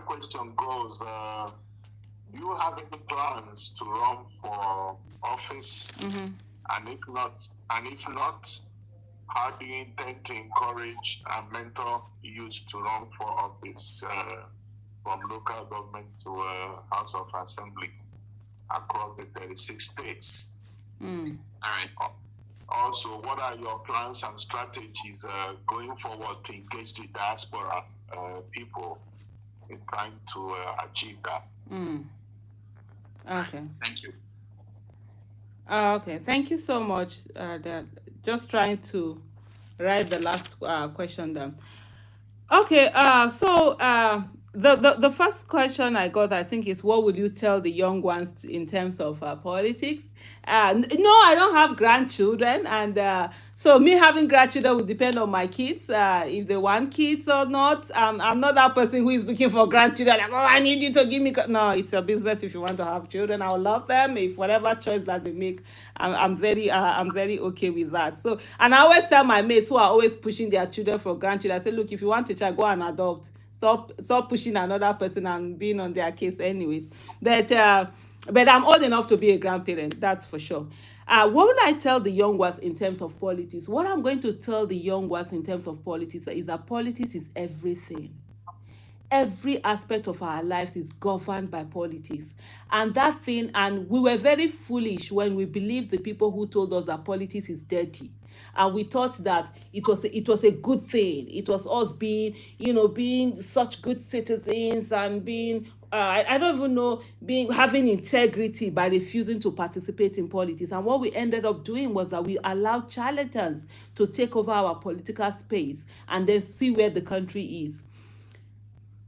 question goes, do you have any plans to run for office? Mm-hmm. And if not, how do you intend to encourage and mentor youth to run for office from local government to House of Assembly across the 36 states? Mm. All right. Also, what are your plans and strategies going forward to engage the diaspora people in trying to achieve that? Mm. Okay. Thank you. Okay. Thank you so much. Just trying to write the last question down. Okay, the first question I got, I think, is what would you tell the young ones in terms of politics? No, I don't have grandchildren, and so me having grandchildren will depend on my kids, if they want kids or not. I'm not that person who is looking for grandchildren. Like, oh, I need you to give me. No, it's your business. If you want to have children, I will love them. If whatever choice that they make, I'm very okay with that. So, and I always tell my mates who are always pushing their children for grandchildren, I say, look, if you want a child, go and adopt. Stop pushing another person and being on their case anyways. But I'm old enough to be a grandparent, that's for sure. What will I tell the young ones in terms of politics? What I'm going to tell the young ones in terms of politics is that politics is everything. Every aspect of our lives is governed by politics, and we were very foolish when we believed the people who told us that politics is dirty, and we thought that it was a good thing. It was us being such good citizens and being I don't even know, having integrity by refusing to participate in politics. And what we ended up doing was that we allowed charlatans to take over our political space and then see where the country is.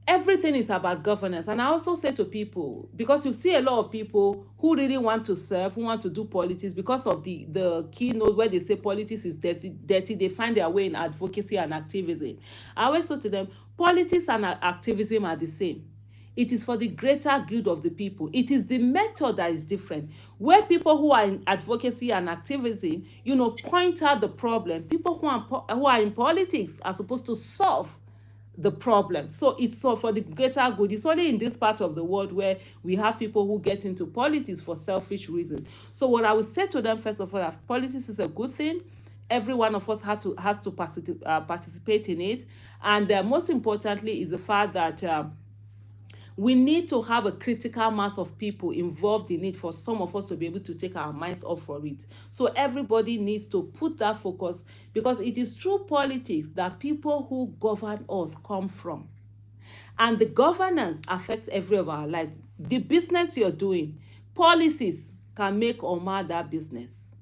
Everything is about governance. And I also say to people, because you see a lot of people who really want to serve, who want to do politics, because of the keynote where they say politics is dirty, they find their way in advocacy and activism. I always say to them, politics and activism are the same. It is for the greater good of the people. It is the method that is different. Where people who are in advocacy and activism, point out the problem, people who are in politics are supposed to solve the problem. So it's so for the greater good. It's only in this part of the world where we have people who get into politics for selfish reasons. So what I would say to them, first of all, that politics is a good thing. Every one of us has to participate in it. And most importantly is the fact that we need to have a critical mass of people involved in it for some of us to be able to take our minds off for it. So everybody needs to put that focus, because it is through politics that people who govern us come from. And the governance affects every of our lives. The business you're doing, policies can make or mar that business.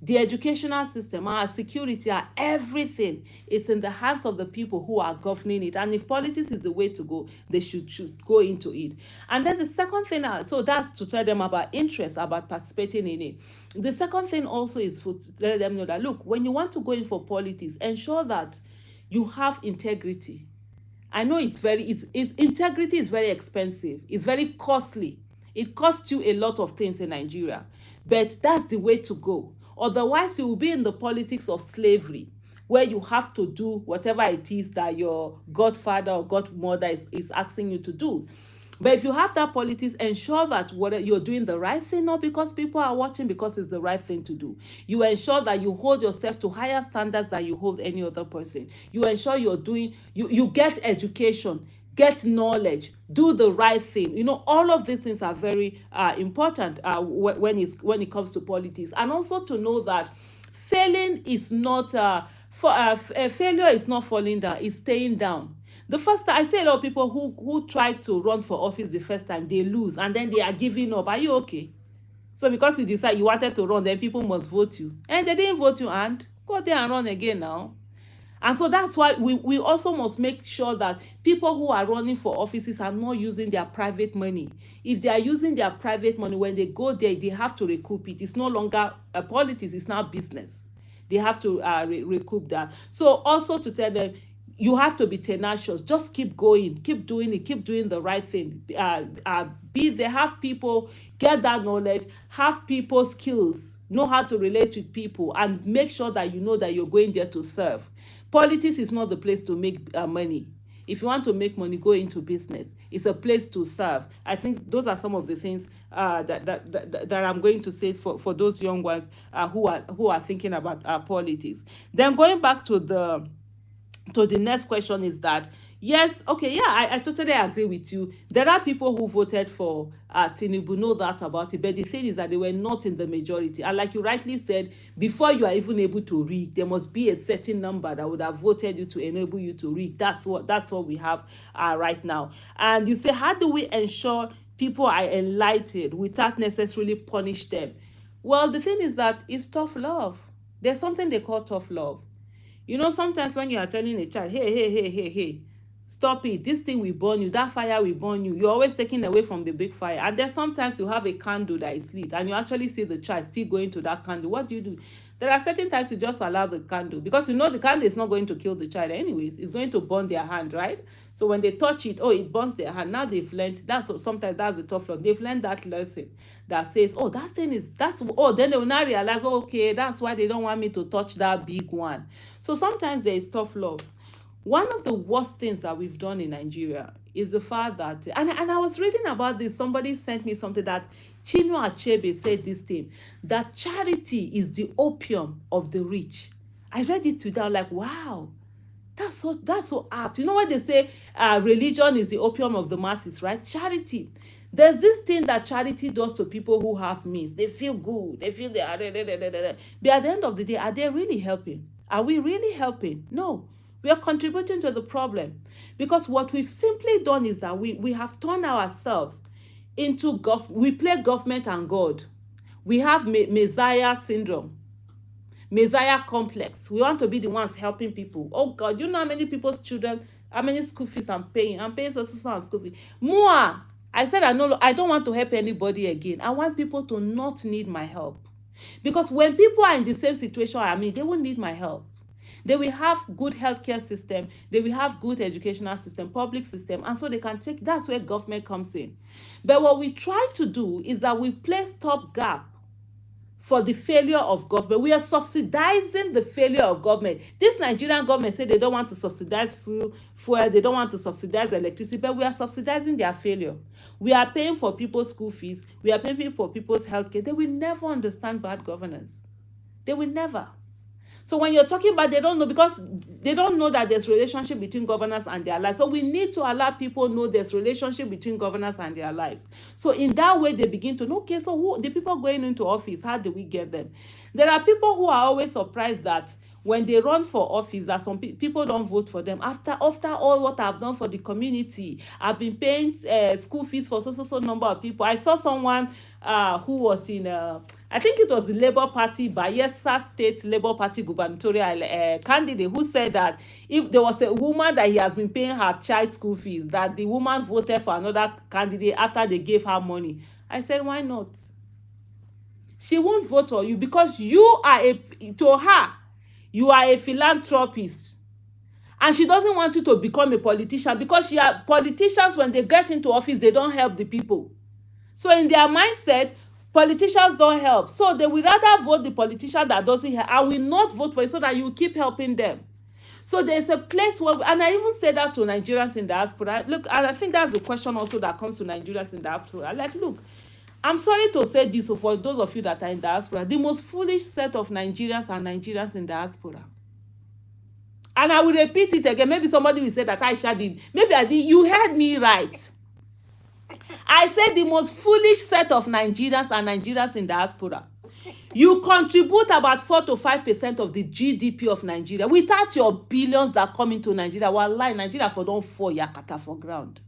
The educational system, our security, our everything, it's in the hands of the people who are governing it. And if politics is the way to go, they should go into it. And then the second thing, so that's to tell them about interest, about participating in it. The second thing also is to let them know that, look, when you want to go in for politics, ensure that you have integrity. I know integrity is very expensive. It's very costly. It costs you a lot of things in Nigeria. But that's the way to go. Otherwise, you will be in the politics of slavery, where you have to do whatever it is that your godfather or godmother is asking you to do. But if you have that politics, ensure that you're doing the right thing, not because people are watching, because it's the right thing to do. You ensure that you hold yourself to higher standards than you hold any other person. You ensure you get education, get knowledge, do the right thing. All of these things are very important when it comes to politics. And also to know that failing is not failure is not falling down, it's staying down. The first time I see a lot of people who try to run for office the first time, they lose and then they are giving up. Are you okay? So because you decide you wanted to run, then people must vote you, and they didn't vote you, and go there and run again now. And so that's why we also must make sure that people who are running for offices are not using their private money. If they are using their private money, when they go there, they have to recoup it. It's no longer politics, it's now business. They have to recoup that. So also to tell them, you have to be tenacious. Just keep going, keep doing it, keep doing the right thing. Be there, have people, get that knowledge, have people skills, know how to relate with people, and make sure that you know that you're going there to serve. Politics is not the place to make money. If you want to make money, go into business. It's a place to serve. I think those are some of the things that I'm going to say for those young ones who are thinking about politics. Then going back to the next question is that, yes, okay, yeah, I totally agree with you. There are people who voted for Tinubu, know that about it, but the thing is that they were not in the majority. And like you rightly said, before you are even able to read, there must be a certain number that would have voted you to enable you to read. That's what we have right now. And you say, how do we ensure people are enlightened without necessarily punish them? Well, the thing is that it's tough love. There's something they call tough love. You know, sometimes when you are telling a child, hey, stop it, this thing will burn you, that fire will burn you, you're always taking away from the big fire. And then sometimes you have a candle that is lit and you actually see the child still going to that candle. What do? There are certain times you just allow the candle, because you know the candle is not going to kill the child anyways. It's going to burn their hand, right? So when they touch it, oh, it burns their hand. Now they've learned, sometimes that's the tough love. They've learned that lesson that says, oh, that thing is, then they will now realize, oh, okay, that's why they don't want me to touch that big one. So sometimes there is tough love. One of the worst things that we've done in Nigeria is the fact that, and I was reading about this, somebody sent me something that Chinua Achebe said this thing, that charity is the opium of the rich. I read it today, I'm like, wow, that's so apt. You know what they say, religion is the opium of the masses, right? Charity. There's this thing that charity does to people who have means. They feel good. They feel they are. But at the end of the day, are they really helping? Are we really helping? No. We are contributing to the problem. Because what we've simply done is that we have turned ourselves into we play government and God. We have Messiah syndrome. Messiah complex. We want to be the ones helping people. Oh God, you know how many people's children, how many school fees I'm paying? I'm paying so school fees. More. I said I don't want to help anybody again. I want people to not need my help. Because when people are in the same situation I mean, they won't need my help. They will have good healthcare system, they will have good educational system, public system, and so they can take, that's where government comes in. But what we try to do is that we play stopgap for the failure of government. We are subsidizing the failure of government. This Nigerian government say they don't want to subsidize fuel, they don't want to subsidize electricity, but we are subsidizing their failure. We are paying for people's school fees, we are paying for people's healthcare. They will never understand bad governance. They will never. So when you're talking about, they don't know, because they don't know that there's relationship between governance and their lives. So we need to allow people know there's relationship between governance and their lives. So in that way, they begin to know, okay, so who the people going into office, how do we get them? There are people who are always surprised that when they run for office, that some people don't vote for them. After all what I've done for the community, I've been paying school fees for so number of people. I saw someone who was in, I think it was the Labour Party, Bayelsa State Labour Party gubernatorial candidate, who said that if there was a woman that he has been paying her child school fees, that the woman voted for another candidate after they gave her money. I said, why not? She won't vote for you because you are to her, you are a philanthropist, and she doesn't want you to become a politician, because politicians, when they get into office, they don't help the people. So in their mindset, politicians don't help. So they will rather vote the politician that doesn't help. I will not vote for it so that you keep helping them. So there's a place where, and I even say that to Nigerians in diaspora. Look, and I think that's the question also that comes to Nigerians in diaspora. Like, look, I'm sorry to say this, so for those of you that are in diaspora, the most foolish set of Nigerians are Nigerians in diaspora. And I will repeat it again. Maybe somebody will say that Aisha did. Maybe I did. You heard me right. I said the most foolish set of Nigerians are Nigerians in diaspora. You contribute about 4 to 5% of the GDP of Nigeria. Without your billions that come into Nigeria, wallahi, Nigeria for don't fall yakata for ground.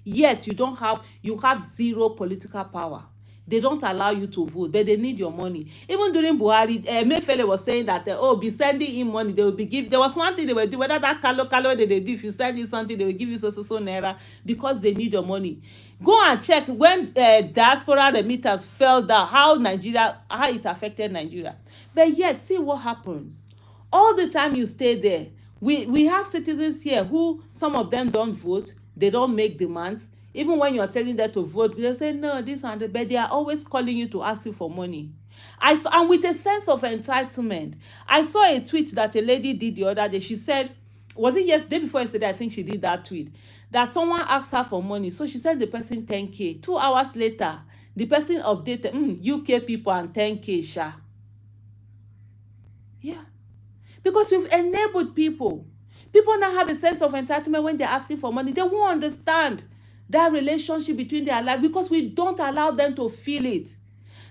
Yet you have zero political power. They don't allow you to vote, but they need your money. Even during Buhari, Mayfele was saying that, be sending him money, they will be giving. There was one thing they were doing, whether that kalo they do, if you send in something, they will give you so naira, because they need your money. Go and check when diaspora remittance fell down, how it affected Nigeria. But yet, see what happens. All the time you stay there, We have citizens here who, some of them don't vote, they don't make demands. Even when you're telling them to vote, they say no, this and that, but they are always calling you to ask you for money. And with a sense of entitlement. I saw a tweet that a lady did the other day. She said, was it yesterday, before yesterday, I think she did that tweet, that someone asked her for money, so she sent the person 10K. 2 hours later, the person updated, UK people and 10K sha. Yeah, because you've enabled people. People now have a sense of entitlement when they're asking for money. They won't understand that relationship between their life because we don't allow them to feel it.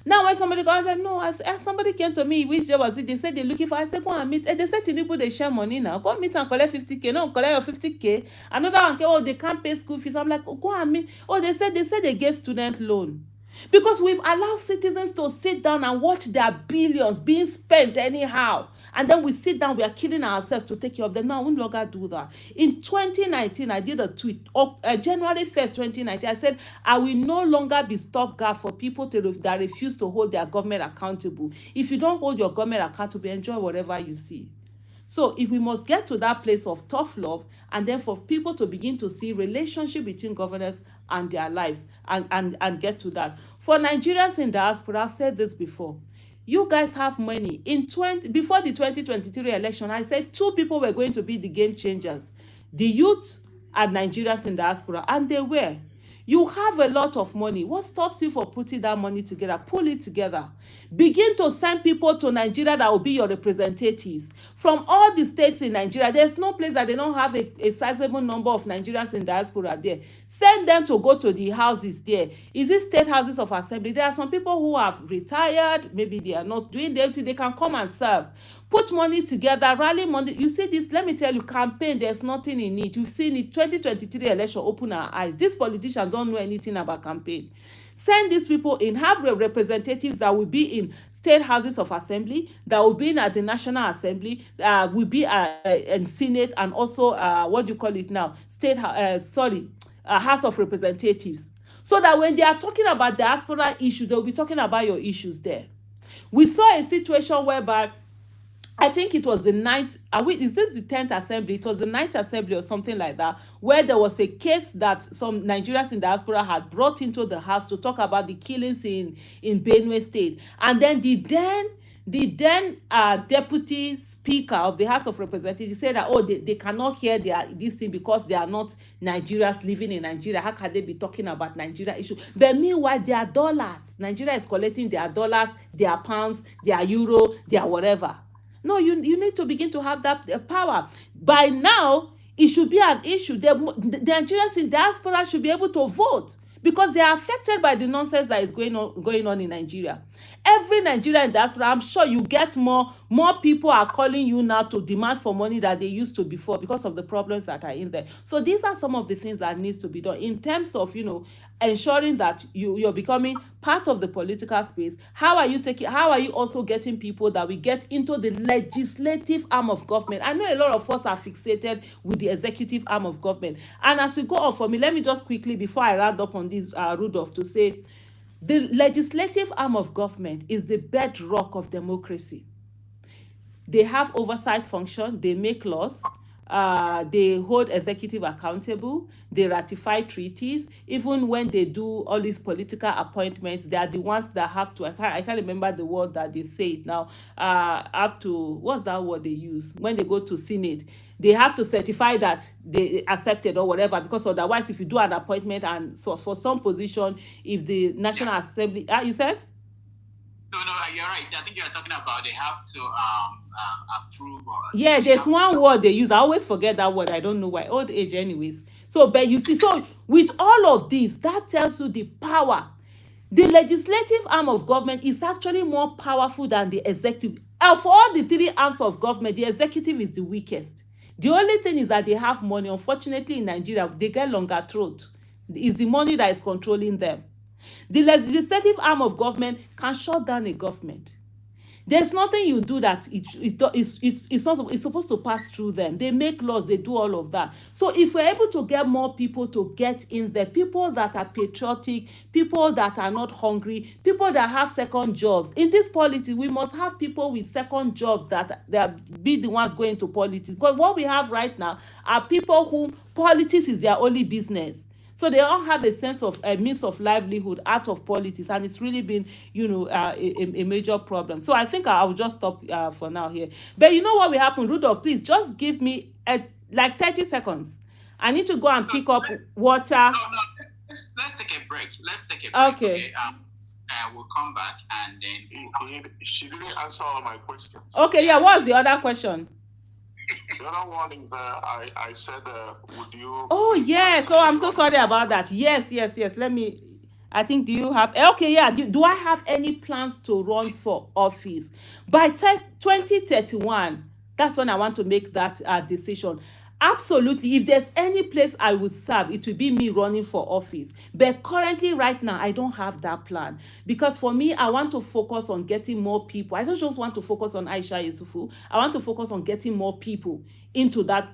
Now, when somebody goes, like, no, as somebody came to me, which day was it? They said they're looking for. I said, go and meet. And they said Tinubu, they share money now. Go meet and collect 50K. No, collect your 50K. Another one, oh, they can't pay school fees. I'm like, oh, go and meet. Oh, they said they get student loan. Because we've allowed citizens to sit down and watch their billions being spent anyhow. And then we sit down, we are killing ourselves to take care of them. Now, we no longer do that. In 2019, I did a tweet, January 1st, 2019, I said, I will no longer be stopgap for people that refuse to hold their government accountable. If you don't hold your government accountable, enjoy whatever you see. So if we must get to that place of tough love, and then for people to begin to see relationship between governors and their lives, and get to that. For Nigerians in diaspora, I've said this before. You guys have money. Before the 2023 election, I said 2 people were going to be the game changers. The youth and Nigerians in diaspora, and they were. You have a lot of money. What stops you from putting that money together? Pull it together. Begin to send people to Nigeria that will be your representatives. From all the states in Nigeria, there's no place that they don't have a sizable number of Nigerians in diaspora there. Send them to go to the houses there. Is it state houses of assembly? There are some people who have retired. Maybe they are not doing them. They can come and serve. Put money together, rally money. You see this, let me tell you, campaign, there's nothing in it. You've seen it. 2023 election, open our eyes. These politicians don't know anything about campaign. Send these people in, have representatives that will be in state houses of assembly, that will be in at the National Assembly, will be in Senate, and also, what do you call it now? House of Representatives. So that when they are talking about diaspora issue, they'll be talking about your issues there. We saw a situation whereby, I think it was the 9th, is this the 10th assembly? It was the 9th assembly or something like that, where there was a case that some Nigerians in diaspora had brought into the house to talk about the killings in Benue State. And then the then deputy speaker of the House of Representatives said that, oh, they cannot hear this thing because they are not Nigerians living in Nigeria. How can they be talking about Nigeria issue? But meanwhile, their dollars, Nigeria is collecting their dollars, their pounds, their euro, their whatever. No, you need to begin to have that power. By now, it should be an issue. The Nigerians in diaspora should be able to vote because they are affected by the nonsense that is going on in Nigeria. Every Nigerian in diaspora, I'm sure you get more people are calling you now to demand for money than they used to before because of the problems that are in there. So these are some of the things that needs to be done in terms of, ensuring that you're becoming part of the political space. How are you also getting people that we get into the legislative arm of government? I know a lot of us are fixated with the executive arm of government. And as we go on, for me, let me just quickly, before I round up on this, Rudolph, to say the legislative arm of government is the bedrock of democracy. They have oversight function, they make laws, they hold executive accountable, they ratify treaties. Even when they do all these political appointments, they are the ones that have to, I can't remember the word that they say it now, have to, what's that word they use? When they go to Senate, they have to certify that they accepted or whatever, because otherwise if you do an appointment and so for some position, if the National Assembly, you said? No, you're right. I think you're talking about they have to approve. Yeah, there's one word they use. I always forget that word. I don't know why. Old age, anyways. So, but you see, so with all of this, that tells you the power. The legislative arm of government is actually more powerful than the executive. Of all the 3 arms of government, the executive is the weakest. The only thing is that they have money. Unfortunately, in Nigeria, they get longer throat. It's the money that is controlling them. The legislative arm of government can shut down a government. There's nothing you do that it's supposed to pass through them. They make laws, they do all of that. So if we're able to get more people to get in there, people that are patriotic, people that are not hungry, people that have second jobs in this politics, we must have people with second jobs that be the ones going to politics. Because what we have right now are people who politics is their only business. So they all have a sense of a means of livelihood out of politics, and it's really been, a major problem. So I think I'll just stop for now here. But you know what will happen, Rudolph? Please just give me like 30 seconds. I need to go and pick up water. No, let's take a break. Let's take a break. Okay. We'll come back and then. She didn't answer all my questions. Okay, yeah. What's the other question? The other one is I said, would you? Oh yeah. So I'm so sorry about that. Yes. Let me. I think, do you have, okay, yeah, do I have any plans to run for office by 2031? That's when I want to make that decision. Absolutely. If there's any place I would serve, it will be me running for office. But currently, right now, I don't have that plan. Because for me, I want to focus on getting more people. I don't just want to focus on Aisha Yesufu. I want to focus on getting more people into that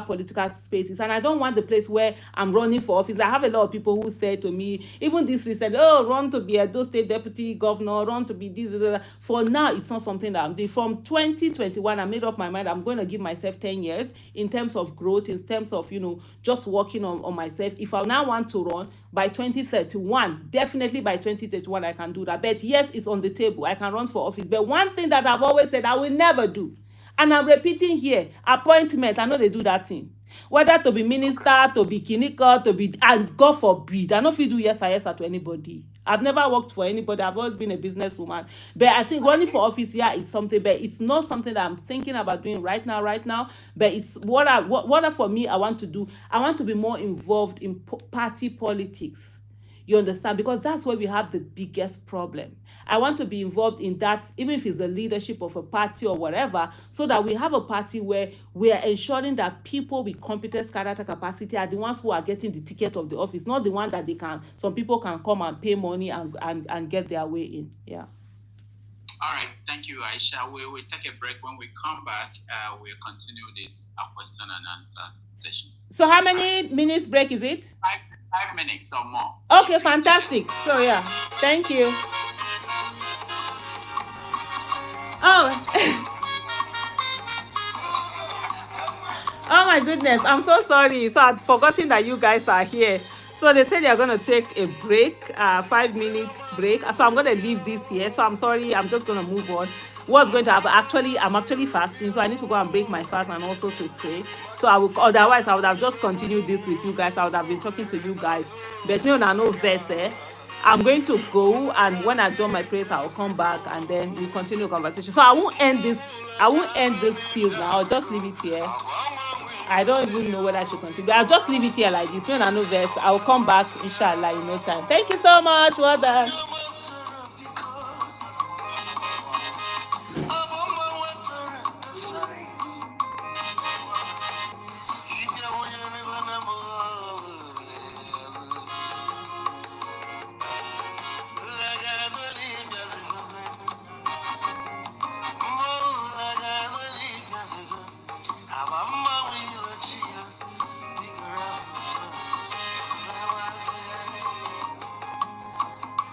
political spaces. And I don't want the place where I'm running for office. I have a lot of people who say to me, even this recent, oh, run to be a Edo State deputy governor, run to be this. For now, it's not something that I'm doing. From 2021, I made up my mind. I'm going to give myself 10 years in terms of growth, in terms of, just working on myself. If I now want to run by 2031, definitely by 2031, I can do that. But yes, it's on the table. I can run for office. But one thing that I've always said I will never do, and I'm repeating here, appointment, I know they do that thing. Whether to be minister, to be clinical, to be, and God forbid, I know if you do yes to anybody. I've never worked for anybody. I've always been a businesswoman. But I think running for office, yeah, it's something, but it's not something that I'm thinking about doing right now. But it's what for me, I want to do. I want to be more involved in party politics. You understand? Because that's where we have the biggest problem. I want to be involved in that, even if it's the leadership of a party or whatever, so that we have a party where we are ensuring that people with competence, character, capacity are the ones who are getting the ticket of the office, not the one that some people can come and pay money and get their way in. Yeah. All right. Thank you, Aisha. We will take a break. When we come back, we'll continue this question and answer session. So how many minutes break is it? 5 minutes or more. Okay, fantastic. So yeah, thank you. Oh. Oh my goodness, I'm so sorry. So I'd forgotten that you guys are here. So they said they're going to take a break, 5 minutes break. So I'm going to leave this here. So I'm sorry, I'm just going to move on. What's going to happen? Actually, I'm actually fasting, so I need to go and break my fast and also to pray. So otherwise I would have just continued this with you guys. I would have been talking to you guys. But no verse. I'm going to go, and when I do my prayers, I'll come back and then we continue conversation. So I won't end this field now. I'll just leave it here. I don't even know whether I should continue. I'll just leave it here like this. When I know verse, I'll come back, inshallah, in no time. Thank you so much. Well done.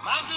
Mazi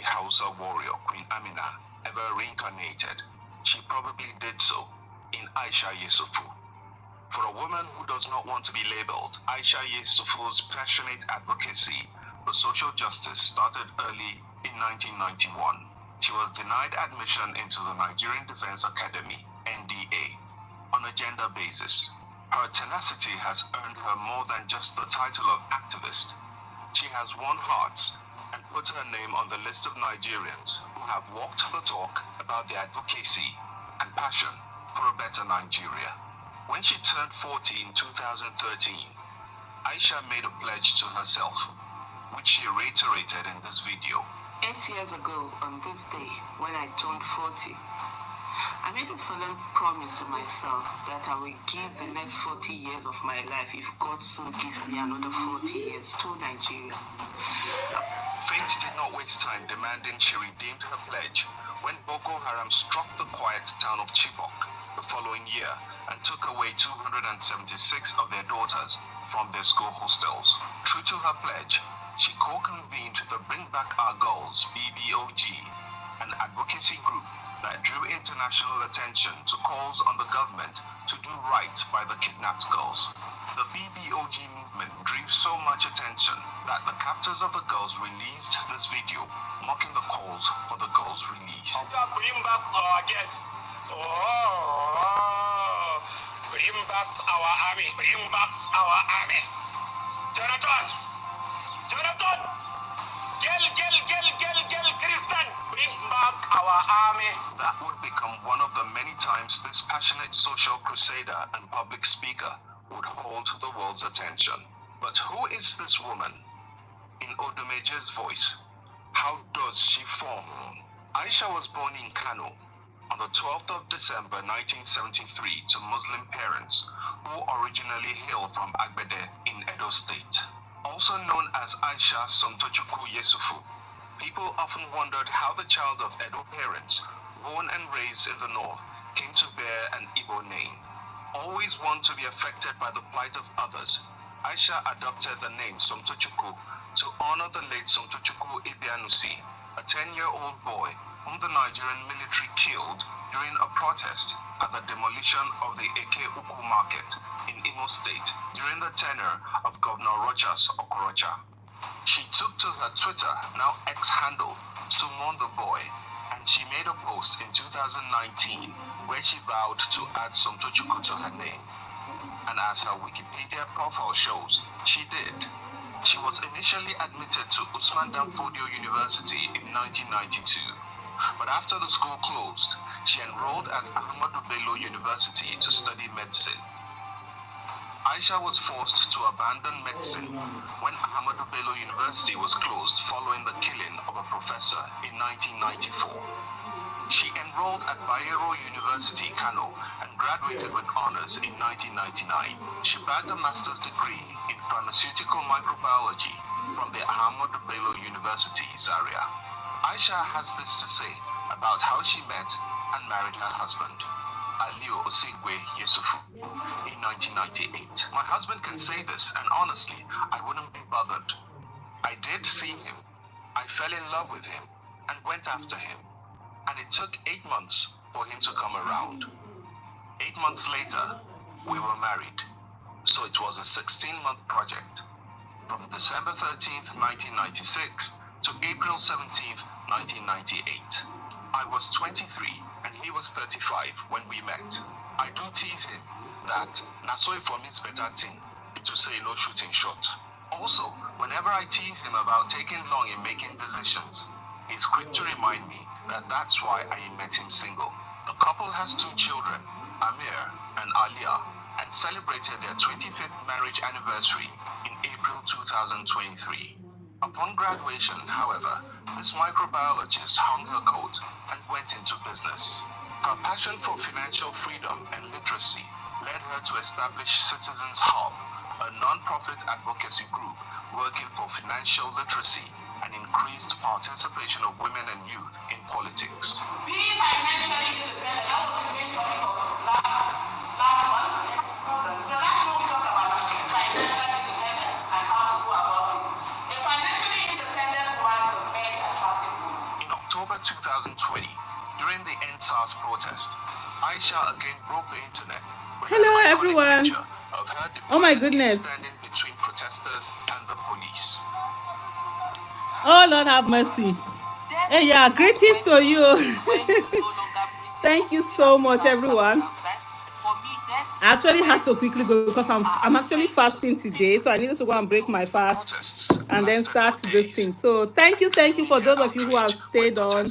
Hausa warrior Queen Amina ever reincarnated, she probably did so in Aisha Yesufu. For a woman who does not want to be labeled, Aisha Yesufu's passionate advocacy for social justice started early in 1991. She was denied admission into the Nigerian Defense Academy, NDA, on a gender basis. Her tenacity has earned her more than just the title of activist. She has won hearts and put her name on the list of Nigerians who have walked the talk about their advocacy and passion for a better Nigeria. When she turned 40 in 2013, Aisha made a pledge to herself, which she reiterated in this video. 8 years ago, on this day, when I turned 40, I made a solemn promise to myself that I will give the next 40 years of my life, if God so gives me another 40 years, to Nigeria. Fate did not waste time demanding she redeemed her pledge when Boko Haram struck the quiet town of Chibok the following year and took away 276 of their daughters from their school hostels. True to her pledge, she co-convened the Bring Back Our Girls (BBOG), an advocacy group that drew international attention to calls on the government to do right by the kidnapped girls. The BBOG movement drew so much attention that the captors of the girls released this video mocking the calls for the girls' release. Bring back our girls. Oh, bring back our army. Bring back our army. Jonathan! Girl, Christian, bring back our army. That would become one of the many times this passionate social crusader and public speaker would hold the world's attention. But who is this woman? In Odumeje's voice, how does she form? Aisha was born in Kano on the 12th of December 1973 to Muslim parents who originally hail from Agbede in Edo State. Also known as Aisha Yesufu, people often wondered how the child of Edo parents, born and raised in the north, came to bear an Igbo name. Always one to be affected by the plight of others, Aisha adopted the name Somtochukwu to honor the late Somtochukwu Ibianusi, a 10-year-old boy whom the Nigerian military killed during a protest at the demolition of the Eke Uku market in Imo State during the tenure of Governor Rochas Okorocha. She took to her Twitter, now X handle, to mourn the boy, and she made a post in 2019 where she vowed to add Somtochukwu to her name. And as her Wikipedia profile shows, she did. She was initially admitted to Usman Danfodio University in 1992. But after the school closed, she enrolled at Ahmadu Bello University to study medicine. Aisha was forced to abandon medicine when Ahmadu Bello University was closed following the killing of a professor in 1994. She enrolled at Bayero University, Kano, and graduated with honors in 1999. She bagged a master's degree in pharmaceutical microbiology from the Ahmadu Bello University, Zaria. Aisha has this to say about how she met and married her husband, Aliu Osigwe Yesufu, in 1998. My husband can say this, and honestly, I wouldn't be bothered. I did see him, I fell in love with him, and went after him, and it took 8 months for him to come around. 8 months later, we were married, so it was a 16-month project. From December 13th, 1996 to April 17th, 1998. I was 23 and he was 35 when we met. I do tease him that Nasoy for me is better thing to say no shooting shot. Also, whenever I tease him about taking long in making decisions, he's quick to remind me that that's why I met him single. The couple has 2 children, Amir and Alia, and celebrated their 25th marriage anniversary in April 2023. Upon graduation, however, this microbiologist hung her coat and went into business. Her passion for financial freedom and literacy led her to establish Citizens Hub, a non-profit advocacy group working for financial literacy and increased participation of women and youth in politics. Being financially independent, that was the main topic of last month. So last month we talked about financial independence and how to go about it. A financially independent woman is a very attractive woman. 2020, during the NSAS protest, Aisha again broke the internet with an Hello, iconic everyone. picture of her Oh my defiantly goodness. standing between protesters and the police. Oh, Lord have mercy. Hey, yeah, greetings to you. Thank you so much, everyone. I actually had to quickly go because I'm actually fasting today, so I needed to go and break my fast and then start this thing. So thank you for those of you who have stayed on.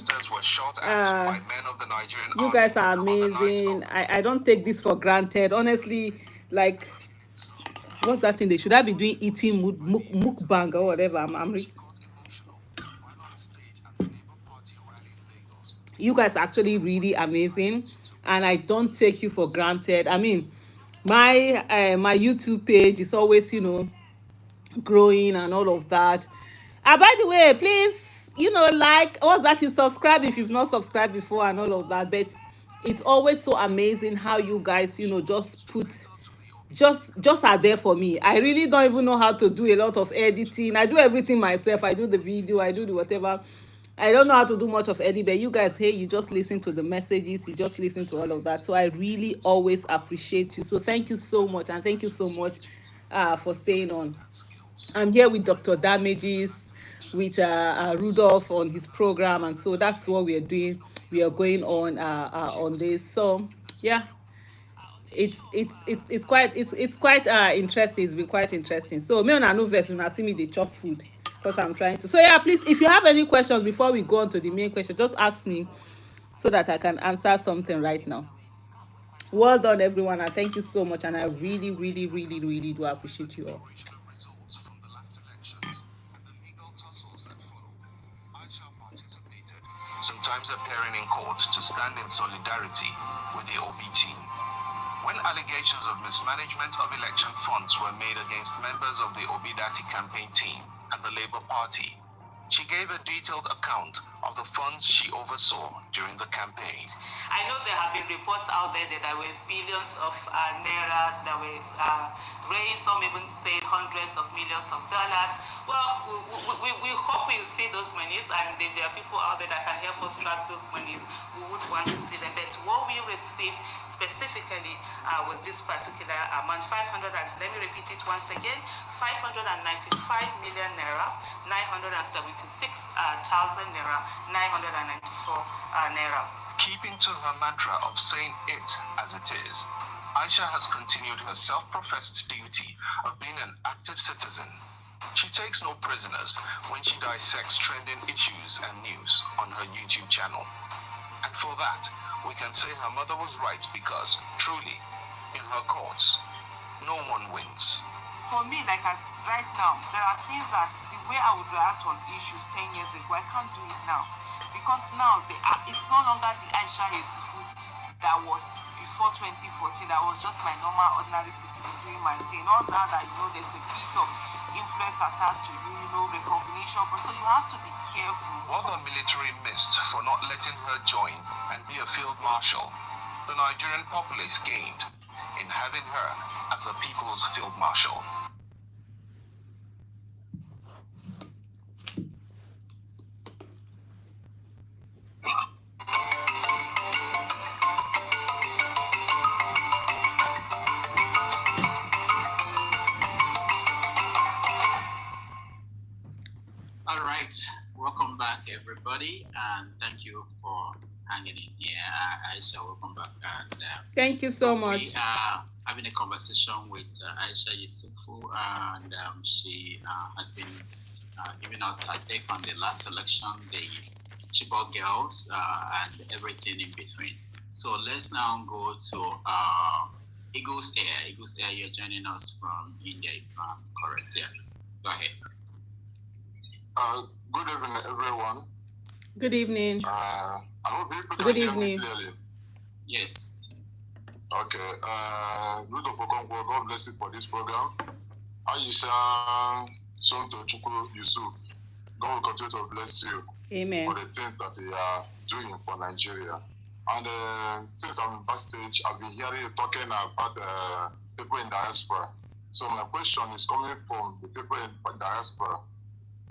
You guys are amazing. I don't take this for granted. Honestly, like, what's that thing they should I be doing? Eating mukbang or whatever. You guys are actually really amazing, and I don't take you for granted. I mean, my YouTube page is always, growing and all of that. By the way, please, like, what's that, you subscribe if you've not subscribed before and all of that. But it's always so amazing how you guys, just are there for me. I really don't even know how to do a lot of editing. I do everything myself. I do the video, I do the whatever. I don't know how to do much of editing, but you guys, hey, you just listen to the messages, you just listen to all of that. So I really always appreciate you. So thank you so much, and thank you so much for staying on. I'm here with Dr. Damages, with Rudolph on his program, and so that's what we are doing. We are going on this. So yeah, it's quite interesting. It's been quite interesting. So me on a new verse, when I see me they chop food because I'm trying to. So yeah, please, if you have any questions before we go on to the main question, just ask me so that I can answer something right now. Well done, everyone, and thank you so much. And I really, really, really, really do appreciate you all. Sometimes appearing in court to stand in solidarity with the Obi team. When allegations of mismanagement of election funds were made against members of the Obi Dati campaign team and the Labour Party, she gave a detailed account of the funds she oversaw during the campaign. I know there have been reports out there that there were billions of naira that were raised, some even say hundreds of millions of dollars. Well, we hope we'll see those monies, and if there are people out there that can help us track those monies, we would want to see them. But what we received specifically was this particular amount, 500, let me repeat it once again, 595 million naira, 976,000 naira, 994 naira. Keeping to her mantra of saying it as it is, Aisha has continued her self-professed duty of being an active citizen. She takes no prisoners when she dissects trending issues and news on her YouTube channel. And for that, we can say her mother was right, because, truly, in her courts, no one wins. For me, like right now, there are things that the way I would react on issues 10 years ago, I can't do it now. Because now, it's no longer the Aisha Yesufu that was before 2014, that was just my normal, ordinary citizen doing my thing. All now that, there's a bit of influence attached to you, recognition. So you have to be careful. What the military missed for not letting her join and be a field marshal, the Nigerian populace gained in having her as the people's field marshal. Welcome back, everybody, and thank you for hanging in here. Aisha, welcome back. And thank you so much. We are having a conversation with Aisha Yesufu, and she has been giving us her take on the last election, the Chibok girls, and everything in between. So let's now go to Eagles Air. Eagles Air, you're joining us from India, if I'm correct. Yeah, go ahead. Good evening, everyone. Good evening. I hope you can hear me clearly. Yes. Okay. Rudolph Okonkwo, God bless you for this program. Aisha Yesufu, God will continue to bless you. Amen. For the things that you are doing for Nigeria. And since I'm in backstage, I've been hearing you talking about people in diaspora. So my question is coming from the people in diaspora.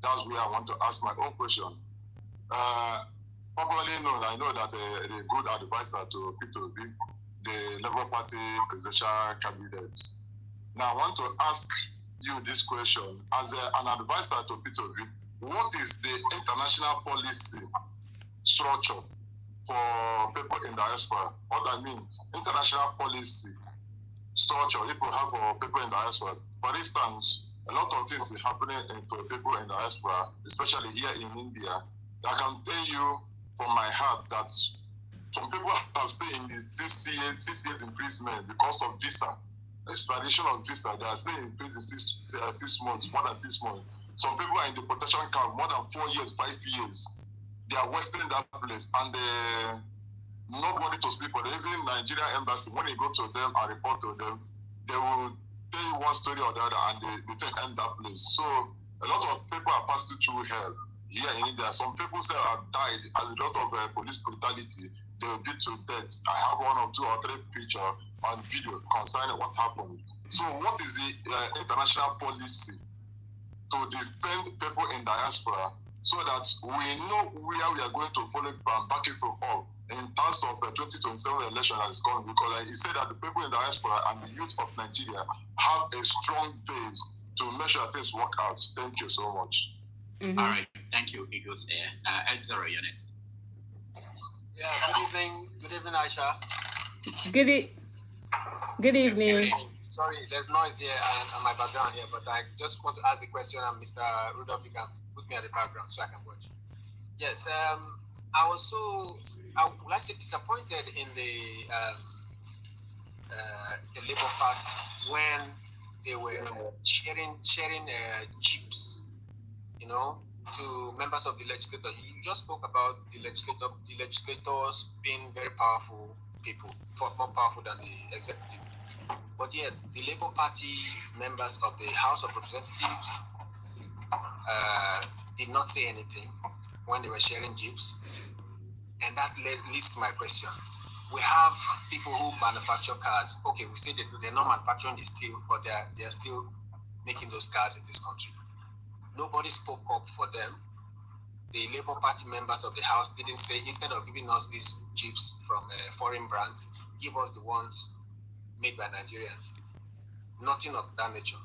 That's where I want to ask my own question. popularly known, I know that a good advisor to Peter Obi, the Labour Party presidential candidate. Now, I want to ask you this question. As an advisor to Peter Obi, what is the international policy structure for people in diaspora? What I mean, international policy structure people have for people in diaspora. For instance, a lot of things is happening to people in diaspora, especially here in India. I can tell you from my heart that some people have stayed in the 6 years imprisonment because of visa, expiration of visa. They are staying in prison 6 months, more than 6 months. Some people are in the protection camp more than 4 years, 5 years. They are wasting that place, and nobody to speak for them. Even Nigeria embassy, when you go to them and report to them, they will tell you one story or the other, and they take end that place. So a lot of people are passing through hell here in India. Some people say have died as a result of police brutality. They will be to death. I have 1 or 2 or 3 pictures on video concerning what happened. So what is the international policy to defend people in diaspora so that we know where we are going to follow and back people up in terms of the 2027 election that is coming? Because like you said that the people in diaspora and the youth of Nigeria have a strong base to make sure things work out. Thank you so much. All right, thank you, Eagles Air. Exero, Eunice. Yeah, good evening, Aisha. Good evening. Sorry, there's noise here on my background here, but I just want to ask a question, and Mr. Rudolph, you can put me at the background so I can watch. Yes, I was would I say disappointed in the Labour Party when they were sharing chips, to members of the legislature. You just spoke about the legislators being very powerful people, more powerful than the executive. But yet, the Labour Party members of the House of Representatives did not say anything when they were sharing jeeps. And that leads to my question. We have people who manufacture cars. Okay, we say they're not manufacturing the steel, but they're still making those cars in this country. Nobody spoke up for them. The Labour Party members of the House didn't say, instead of giving us these jeeps from foreign brands, give us the ones made by Nigerians. Nothing of that nature.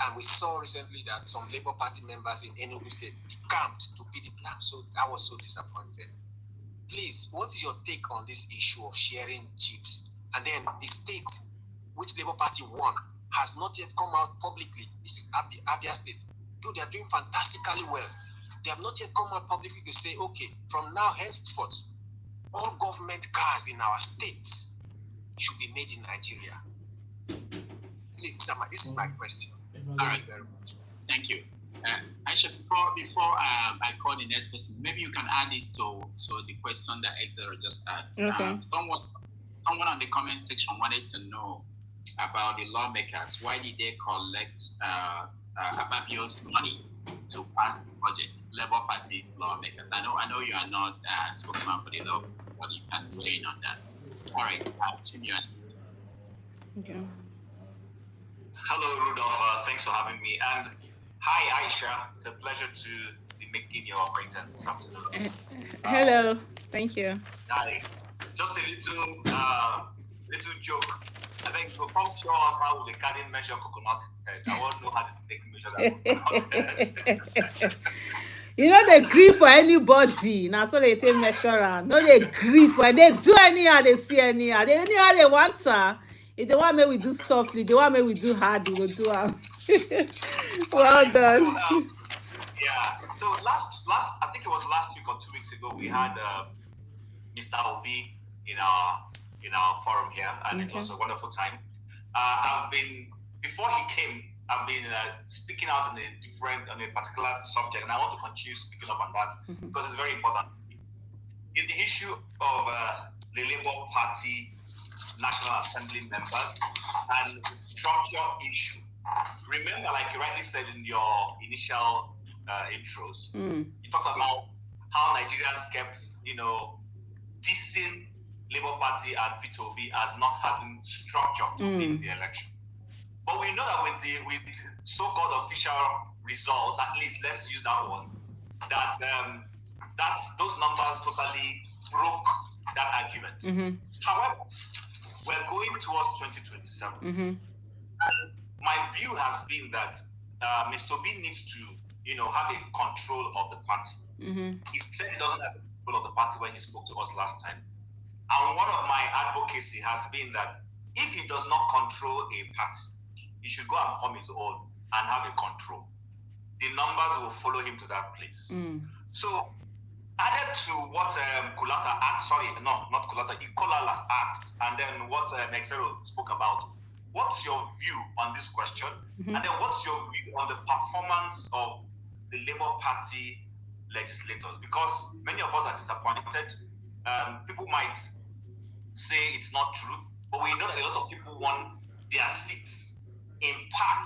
And we saw recently that some Labour Party members in Enugu State camped to PDP. So I was so disappointed. Please, what is your take on this issue of sharing jeeps? And then the state which Labour Party won has not yet come out publicly. This is Abia State. Dude, they are doing fantastically well. They have not yet come out publicly to say, okay, from now henceforth, all government cars in our states should be made in Nigeria. Please, this is my question. Thank you very much. Thank you. Aisha, before I call the next person, maybe you can add this to the question that Exeter just asked. Okay. Someone on the comment section wanted to know about the lawmakers. Why did they collect Ababio's money to pass the budget? Labour Party's lawmakers. I know you are not a spokesman for the law, but you can weigh in on that. All right, continue. Okay. Hello, Rudolph. Thanks for having me. And hi, Aisha. It's a pleasure to be making your acquaintance this afternoon. Hello. Thank you. Hi. Just a little joke. I think to come show us how they can measure coconut head. I want to know how to take measure that coconut head. You know they grieve for anybody. Now so they take measure. No, they grieve for. They do anyhow. They see anyhow. They anyhow they want her. If they want me, we do softly. They want me, we do hard. We will do her. Well done. So last, I think it was last week or 2 weeks ago, we had Mr. Obi in our forum here, and It was a wonderful time. Before he came, I've been speaking out on a particular subject, and I want to continue speaking up on that because it's very important. In the issue of the Labour Party National Assembly members and the structure issue. Remember, like you rightly said in your initial intros, you talked about how Nigerians kept, dissing Labour Party and Peter Obi as not having structure to win the election. But we know that with the so-called official results, at least let's use that one, that those numbers totally broke that argument. However, we're going towards 2027. My view has been that Mr. Obi needs to, have a control of the party. He said he doesn't have control of the party when he spoke to us last time. And one of my advocacy has been that if he does not control a party, he should go and form his own and have a control. The numbers will follow him to that place. So, added to what Kulata asked, Ikolala asked, and then what Mexero spoke about, what's your view on this question? And then what's your view on the performance of the Labour Party legislators? Because many of us are disappointed. People might say it's not true, but we know that a lot of people want their seats in part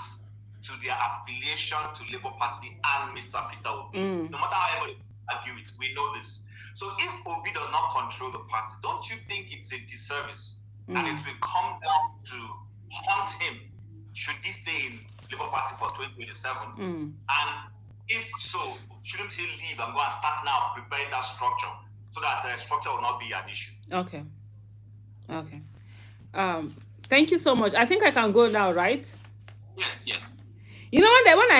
to their affiliation to Labour Party and Mr. Peter Obi. No matter how everybody argue it, we know this. So if Obi does not control the party, don't you think it's a disservice? And it will come down to haunt him should he stay in Labour Party for 2027? And if so, shouldn't he leave and go and start now preparing that structure so that the structure will not be an issue? Okay. Thank you so much. I think I can go now, right? Yes. You know, when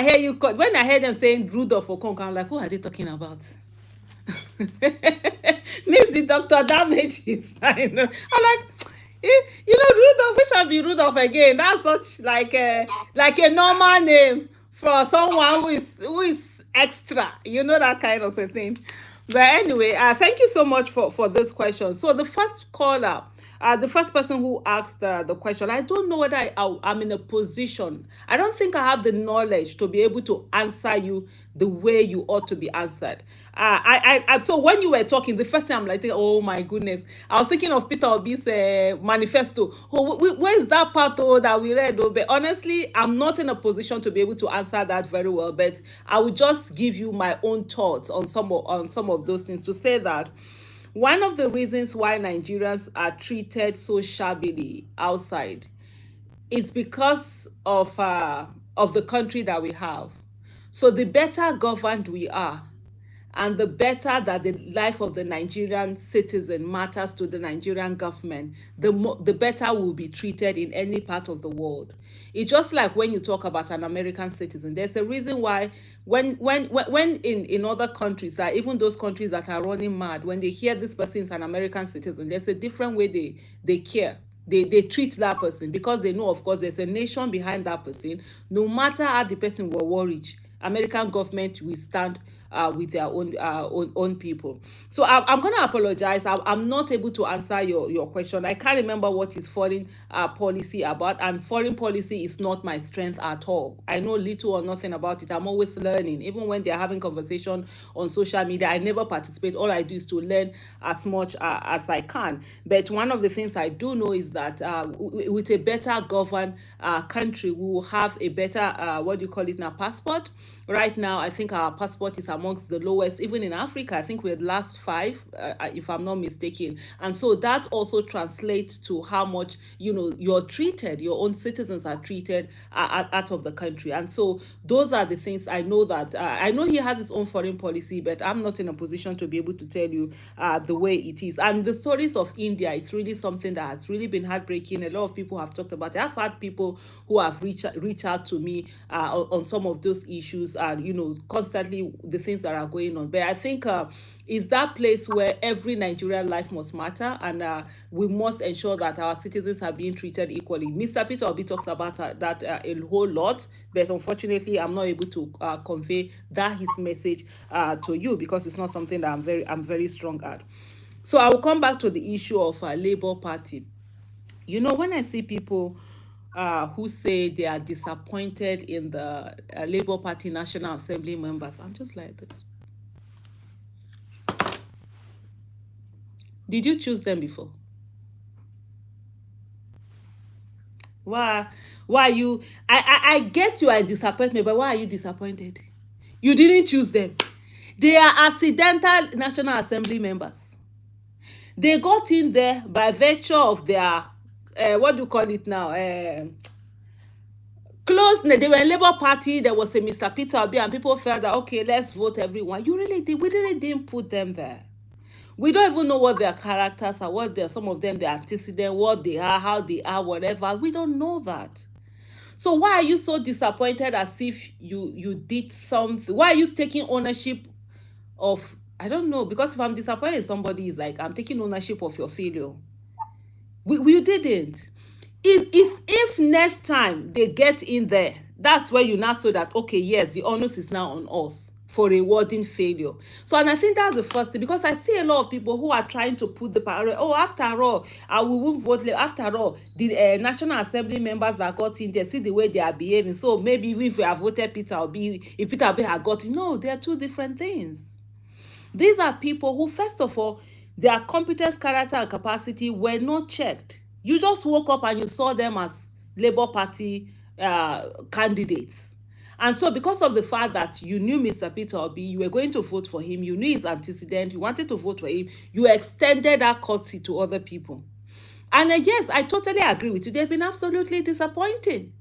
I hear them saying Rudolph Okonkwo, I'm like, who are they talking about? Means the doctor damages. I know. I'm like, Rudolph, we shall be Rudolph again. That's such like a normal name for someone who is extra. That kind of a thing. But anyway, thank you so much for this question. So the first caller, the first person who asked the question, I don't know whether I'm in a position. I don't think I have the knowledge to be able to answer you the way you ought to be answered. So when you were talking, the first thing I'm like, oh my goodness, I was thinking of Peter Obi's manifesto. Where is that part that we read? But honestly, I'm not in a position to be able to answer that very well. But I will just give you my own thoughts on some of those things to say that one of the reasons why Nigerians are treated so shabbily outside is because of the country that we have. So the better governed we are, and the better that the life of the Nigerian citizen matters to the Nigerian government, the better we'll be treated in any part of the world. It's just like when you talk about an American citizen. There's a reason why when in other countries, like even those countries that are running mad, when they hear this person is an American citizen, there's a different way they care. They treat that person because they know, of course, there's a nation behind that person. No matter how the person will worry, American government will stand with their own people. So I'm going to apologize. I'm not able to answer your question. I can't remember what is foreign policy about, and foreign policy is not my strength at all. I know little or nothing about it. I'm always learning. Even when they're having conversation on social media, I never participate. All I do is to learn as much as I can. But one of the things I do know is that with a better governed country, we will have a better, passport. Right now, I think our passport is amongst the lowest, even in Africa. I think we're the last 5, if I'm not mistaken. And so that also translates to how much, you're treated, your own citizens are treated out of the country. And so those are the things I know that, I know he has his own foreign policy, but I'm not in a position to be able to tell you the way it is. And the stories of India, it's really something that has really been heartbreaking. A lot of people have talked about it. I've had people who have reached out to me on some of those issues, and constantly the things that are going on. But I think is that place where every Nigerian life must matter, and we must ensure that our citizens are being treated equally. Mr. Peter Obi talks about that a whole lot, but unfortunately I'm not able to convey his message to you, because it's not something that I'm very strong at. So I will come back to the issue of Labour Party. When I see people who say they are disappointed in the Labour Party National Assembly members, I'm just like this. Did you choose them before? Why you? I get you are disappointed, but why are you disappointed? You didn't choose them. They are accidental National Assembly members. They got in there by virtue of their Close, they were in Labour Party, there was a Mr. Peter Obi, and people felt that, okay, let's vote everyone. You really did. We really didn't put them there. We don't even know what their characters are, what they're, some of them, their antecedent, what they are, how they are, whatever. We don't know that. So why are you so disappointed as if you did something? Why are you taking ownership of, I don't know, because if I'm disappointed in somebody, is like, I'm taking ownership of your failure. We didn't. If next time they get in there, that's where you now say that, okay, yes, the onus is now on us for rewarding failure. So, and I think that's the first thing, because I see a lot of people who are trying to put the parallel, oh, after all, we won't vote. After all, the National Assembly members that got in there, see the way they are behaving. So maybe even if we have voted Peter Obi, if Peter Obi had got in, no, they are two different things. These are people who, first of all, their competence, character, and capacity were not checked. You just woke up and you saw them as Labour Party candidates. And so because of the fact that you knew Mr. Peter Obi, you were going to vote for him, you knew his antecedent, you wanted to vote for him, you extended that courtesy to other people. And yes, I totally agree with you. They've been absolutely disappointing.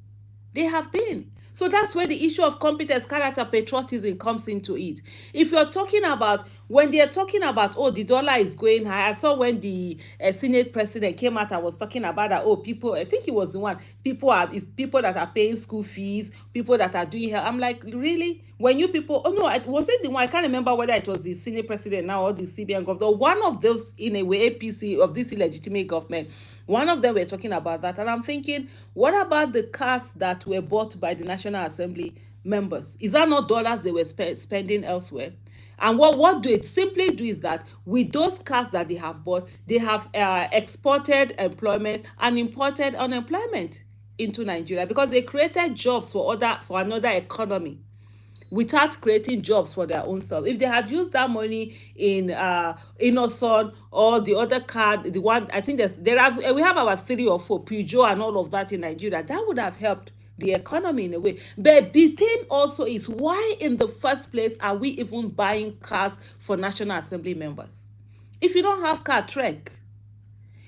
They have been. So that's where the issue of competence, character, patriotism comes into it. If you're talking about, when they're talking about, oh, the dollar is going high. I saw when the Senate president came out and was talking about that, oh, people, I think he was the one, people that are paying school fees, people that are doing health. I'm like, really? When you people, oh no, was it the one, I can't remember whether it was the Senate president now or the CBN governor, one of those, in a way, APC of this illegitimate government. One of them were talking about that, and I'm thinking, what about the cars that were bought by the National Assembly members? Is that not dollars they were spending elsewhere? And what do it simply do is that with those cars that they have bought, they have exported employment and imported unemployment into Nigeria, because they created jobs for another economy, without creating jobs for their own self. If they had used that money in Innoson or the other card, the one, I think we have about 3 or 4 Peugeot and all of that in Nigeria, that would have helped the economy in a way. But the thing also is, why in the first place are we even buying cars for National Assembly members? If you don't have car, trek.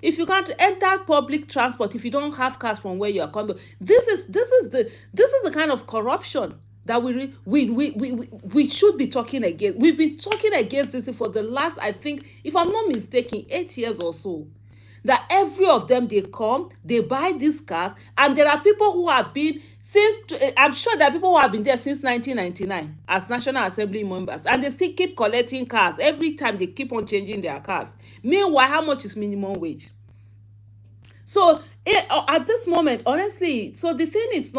If you can't enter public transport, if you don't have cars from where you are coming, this is the kind of corruption that we should be talking against. We've been talking against this for the last, I think, if I'm not mistaken, 8 years or so. That every of them, they come, they buy these cars, and there are people who have been I'm sure there are people who have been there since 1999 as National Assembly members, and they still keep collecting cars. Every time they keep on changing their cars. Meanwhile, how much is minimum wage? So at this moment, honestly, so the thing is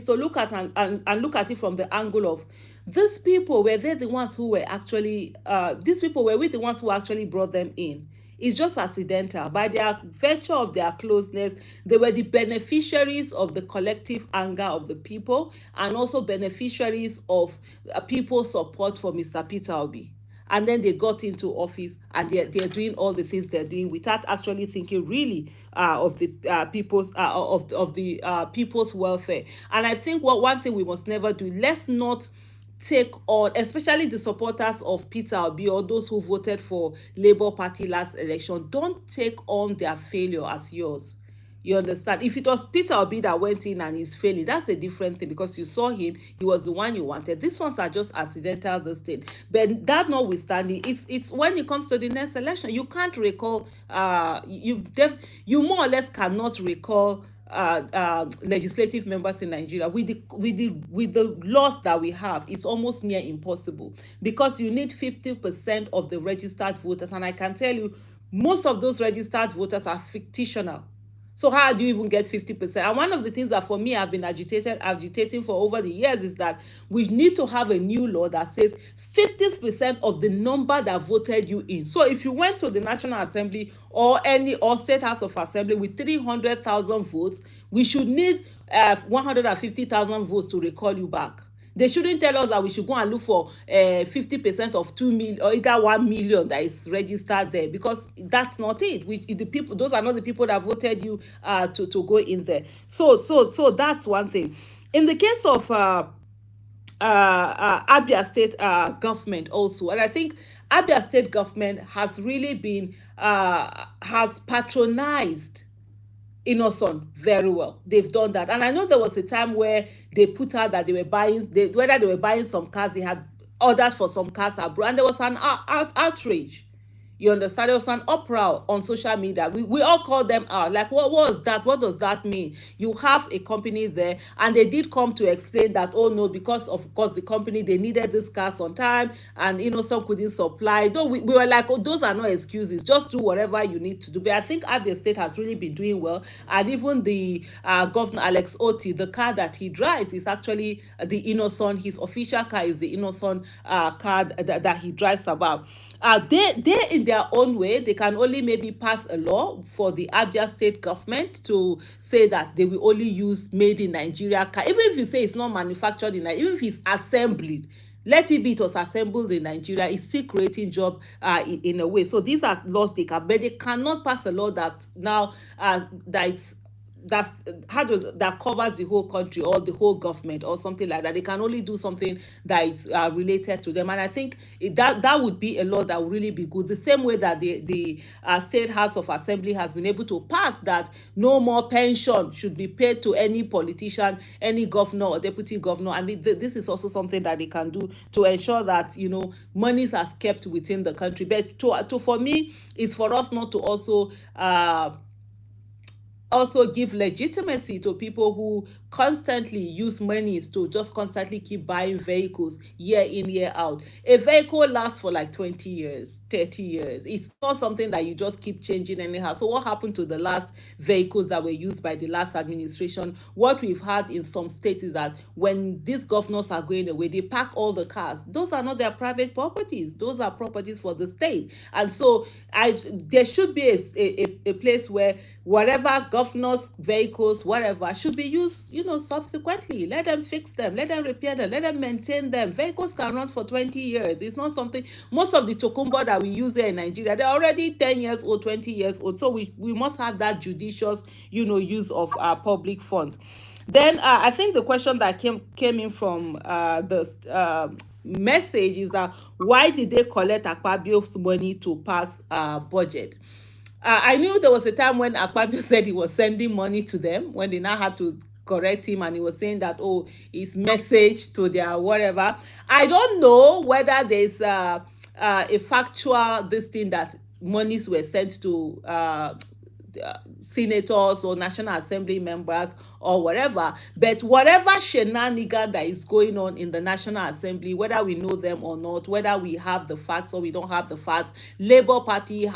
to look at and look at it from the angle of, these people, were they the ones who were actually these people, were we the ones who actually brought them in? It's just accidental. By their virtue of their closeness, they were the beneficiaries of the collective anger of the people, and also beneficiaries of people's support for Mr. Peter Obi. And then they got into office, and they're doing all the things they're doing without actually thinking really of the people's people's welfare. And I think one thing we must never do, let's not take on, especially the supporters of Peter Obi or those who voted for Labour Party last election, don't take on their failure as yours. You understand? If it was Peter Obi that went in and he's failing, that's a different thing, because you saw him, he was the one you wanted. These ones are just accidental, this thing. But that notwithstanding, it's when it comes to the next election, you can't recall, you more or less cannot recall legislative members in Nigeria with the laws that we have. It's almost near impossible, because you need 50% of the registered voters, and I can tell you, most of those registered voters are fictional. So how do you even get 50%? And one of the things that for me I've been agitating for over the years is that we need to have a new law that says 50% of the number that voted you in. So if you went to the National Assembly or State House of Assembly with 300,000 votes, we should need 150,000 votes to recall you back. They shouldn't tell us that we should go and look for 50% of 2 million or either 1 million that is registered there, because that's not it. Those are not the people that voted you to go in there. So that's one thing. In the case of Abia State government also, and I think Abia State government has really been has patronized innocent very well. They've done that. And I know there was a time where they put out that they were buying, whether they were buying some cars, they had orders for some cars abroad, and there was an outrage. You understand? There was an uproar on social media. We all called them out. Like, what was that? What does that mean? You have a company there, and they did come to explain that, oh no, because of course the company, they needed this cars on time, and some couldn't supply. Though we were like, oh, those are no excuses. Just do whatever you need to do. But I think Abia State has really been doing well, and even the Governor Alex Oti, the car that he drives is actually the Innocent. His official car is the Innocent car that he drives about. They in their own way, they can only maybe pass a law for the Abia State government to say that they will only use made in Nigeria car. Even if you say it's not manufactured in Nigeria, even if it's assembled, let it be it was assembled in Nigeria, it's still creating job in a way. So these are laws they can, but they cannot pass a law that now that covers the whole country or the whole government or something like that. They can only do something that is related to them, and I think that would be a law that would really be good. The same way that the State House of Assembly has been able to pass that no more pension should be paid to any politician, any governor or deputy governor. I mean, this is also something that they can do to ensure that monies are kept within the country. But for me, it's for us not to also give legitimacy to people who constantly use monies to just constantly keep buying vehicles year in, year out. A vehicle lasts for like 20 years, 30 years. It's not something that you just keep changing anyhow. So what happened to the last vehicles that were used by the last administration? What we've had in some states is that when these governors are going away, they pack all the cars. Those are not their private properties. Those are properties for the state. And so there should be a place where whatever governors' vehicles, whatever, should be used, subsequently. Let them fix them, let them repair them, let them maintain them. Vehicles can run for 20 years. It's not something, most of the tokumbo that we use here in Nigeria, they're already 10 years old, 20 years old. So we must have that judicious, use of our public funds. Then I think the question that came in from the message is that why did they collect Akpabio's money to pass budget? I knew there was a time when Akpabio said he was sending money to them, when they now had to correct him, and he was saying that, oh, his message to their whatever. I don't know whether there's a factual this thing that monies were sent to senators or National Assembly members or whatever, but whatever shenanigan that is going on in the National Assembly, whether we know them or not, whether we have the facts or we don't have the facts, Labour Party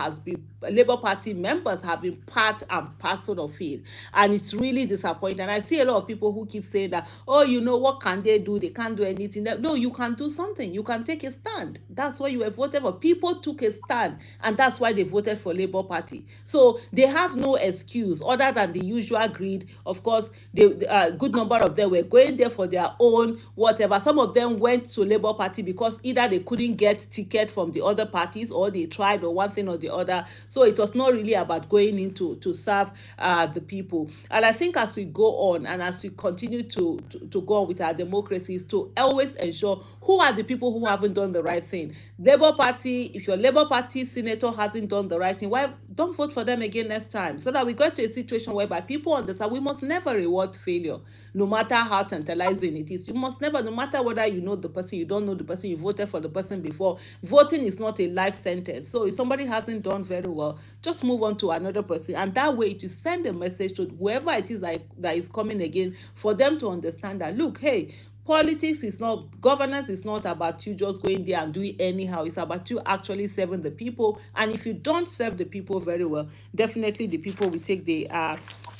members have been part and parcel of it, and it's really disappointing. And I see a lot of people who keep saying that, oh, what can they do? They can't do anything. No, you can do something. You can take a stand. That's why you were voted for. People took a stand, and that's why they voted for Labour Party. So they have no excuse other than the usual greed. Of course, a good number of them were going there for their own whatever. Some of them went to Labour Party because either they couldn't get ticket from the other parties, or they tried, or one thing or the other. So it was not really about going in to serve the people. And I think as we go on and as we continue to go on with our democracies, to always ensure who are the people who haven't done the right thing. Labour Party, if your Labour Party senator hasn't done the right thing, why don't vote for them again next time? So that we get to a situation whereby people understand we must never reward failure, no matter how tantalizing it is. You must never, no matter whether you know the person, you don't know the person, you voted for the person before. Voting is not a life sentence. So if somebody hasn't done very well, just move on to another person. And that way to send a message to whoever it is that is coming again, for them to understand that, look, hey, politics is not, governance is not about you just going there and doing anyhow. It's about you actually serving the people. And if you don't serve the people very well, definitely the people will take the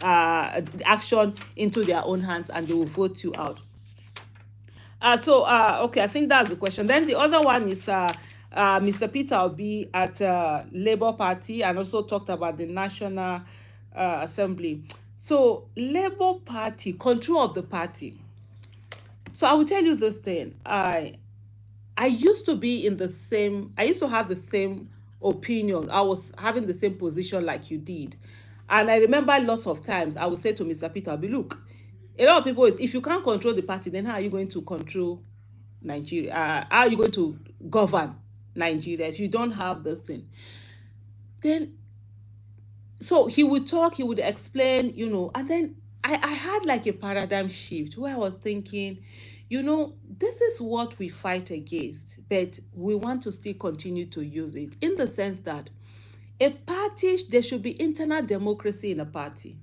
action into their own hands, and they will vote you out. Okay, I think that's the question. Then the other one is Mr. Peter Obi at Labour Party, and also talked about the National Assembly. So Labour Party, control of the party. So I will tell you this thing. I used to be in the same, I used to have the same opinion. I was having the same position like you did. And I remember lots of times I would say to Mr. Peter Obi, look, a lot of people, if you can't control the party, then how are you going to control Nigeria? How are you going to govern Nigeria if you don't have this thing? Then So he would talk, he would explain, and then I had like a paradigm shift where I was thinking, this is what we fight against, but we want to still continue to use it in the sense that a party, there should be internal democracy in a party.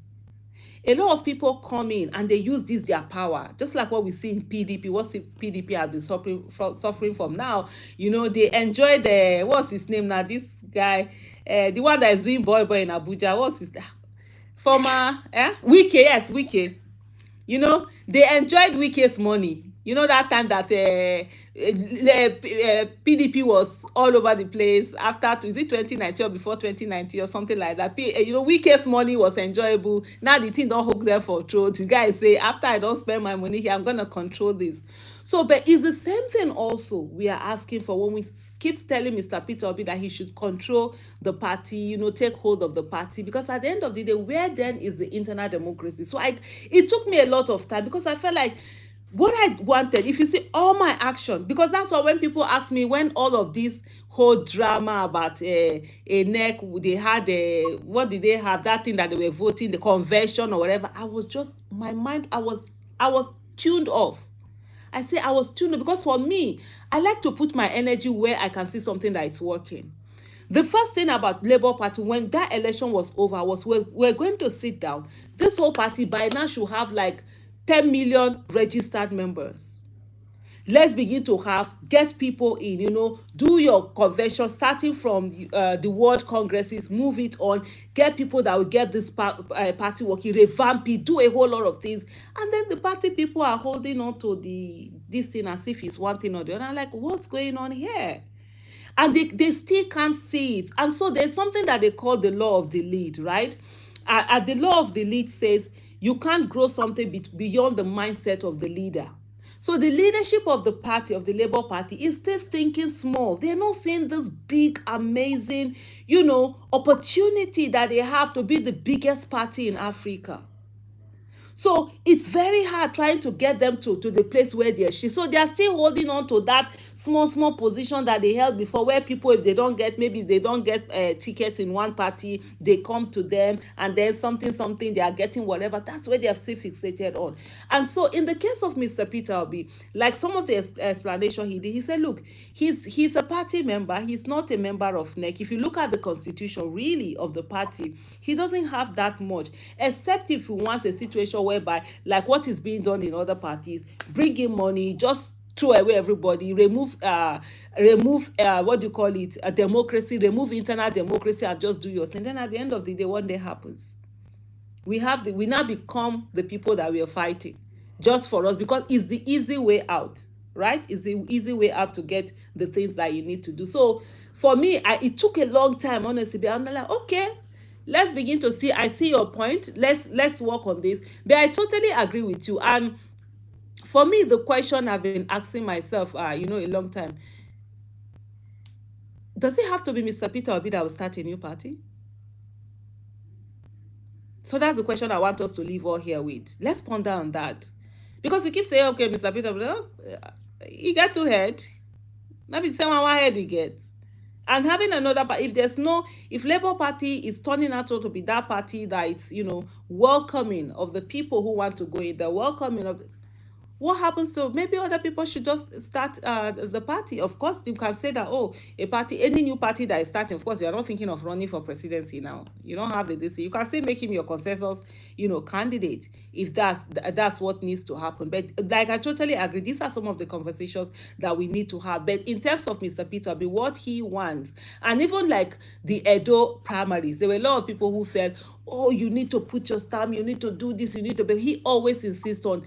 A lot of people come in and they use this their power, just like what we see in PDP. What PDP has been suffering from now. They enjoy what's his name now? This guy, the one that is doing boy in Abuja. What's his former Wike? Yes, Wike. They enjoyed Wike's money. That time that PDP was all over the place after, is it 2019 or before 2019 or something like that? Wike's money was enjoyable. Now the thing don't hook them for throat. The guy say, after I don't spend my money here, I'm going to control this. So, but it's the same thing also we are asking for when we keep telling Mr. Peter Obi that he should control the party, take hold of the party, because at the end of the day, where then is the internal democracy? So it took me a lot of time, because I felt like what I wanted, if you see all my action, because that's why when people ask me, when all of this whole drama about a neck, they had what did they have, that thing that they were voting, the convention or whatever, I was just, my mind, I was tuned off. I say I was tuned off, because for me, I like to put my energy where I can see something that is working. The first thing about Labour Party, when that election was over, was we're going to sit down. This whole party by now should have like 10 million registered members. Let's begin to get people in, do your convention, starting from the world congresses, move it on, get people that will get this party working, revamp it, do a whole lot of things. And then the party people are holding on to this thing as if it's one thing or the other. I'm like, what's going on here? And they still can't see it. And so there's something that they call the law of the lead, right? The law of the lead says you can't grow something beyond the mindset of the leader. So the leadership of the party, of the Labour Party, is still thinking small. They're not seeing this big, amazing, opportunity that they have to be the biggest party in Africa. So it's very hard trying to get them to the place where they're. So they are still holding on to that small position that they held before, where people, if they don't get tickets in one party, they come to them, and then something they are getting whatever. That's where they are still fixated on. And so in the case of Mr. Peter Obi, like some of the explanation he did, he said, look, he's a party member. He's not a member of NEC. If you look at the constitution really of the party, he doesn't have that much, except if you want a situation whereby, like what is being done in other parties, bring in money, just throw away everybody, remove what do you call it, a democracy, remove internal democracy, and just do your thing. Then at the end of the day, one day happens, we now become the people that we are fighting just for us, because it's the easy way out, right? It's the easy way out to get the things that you need to do. So for me, it took a long time, honestly, but I'm like, okay, let's begin to see. I see your point. Let's work on this. But I totally agree with you. And for me, the question I've been asking myself, a long time, does it have to be Mr. Peter Obi that will start a new party? So that's the question I want us to leave all here with. Let's ponder on that. Because we keep saying, okay, Mr. Peter Obi, you get two head. Maybe the same one head we get. And having another, if Labour Party is turning out to be that party that it's, welcoming of the people who want to go in, the welcoming of, what happens to, maybe other people should just start the party. Of course, you can say that, any new party that is starting, of course, you are not thinking of running for presidency now. You don't have the DC. You can still make him your consensus, candidate, if that's what needs to happen. But like, I totally agree. These are some of the conversations that we need to have. But in terms of Mr. Peter Obi, what he wants, and even like the Edo primaries, there were a lot of people who felt, you need to put your stamp, you need to do this, you need to, but he always insists on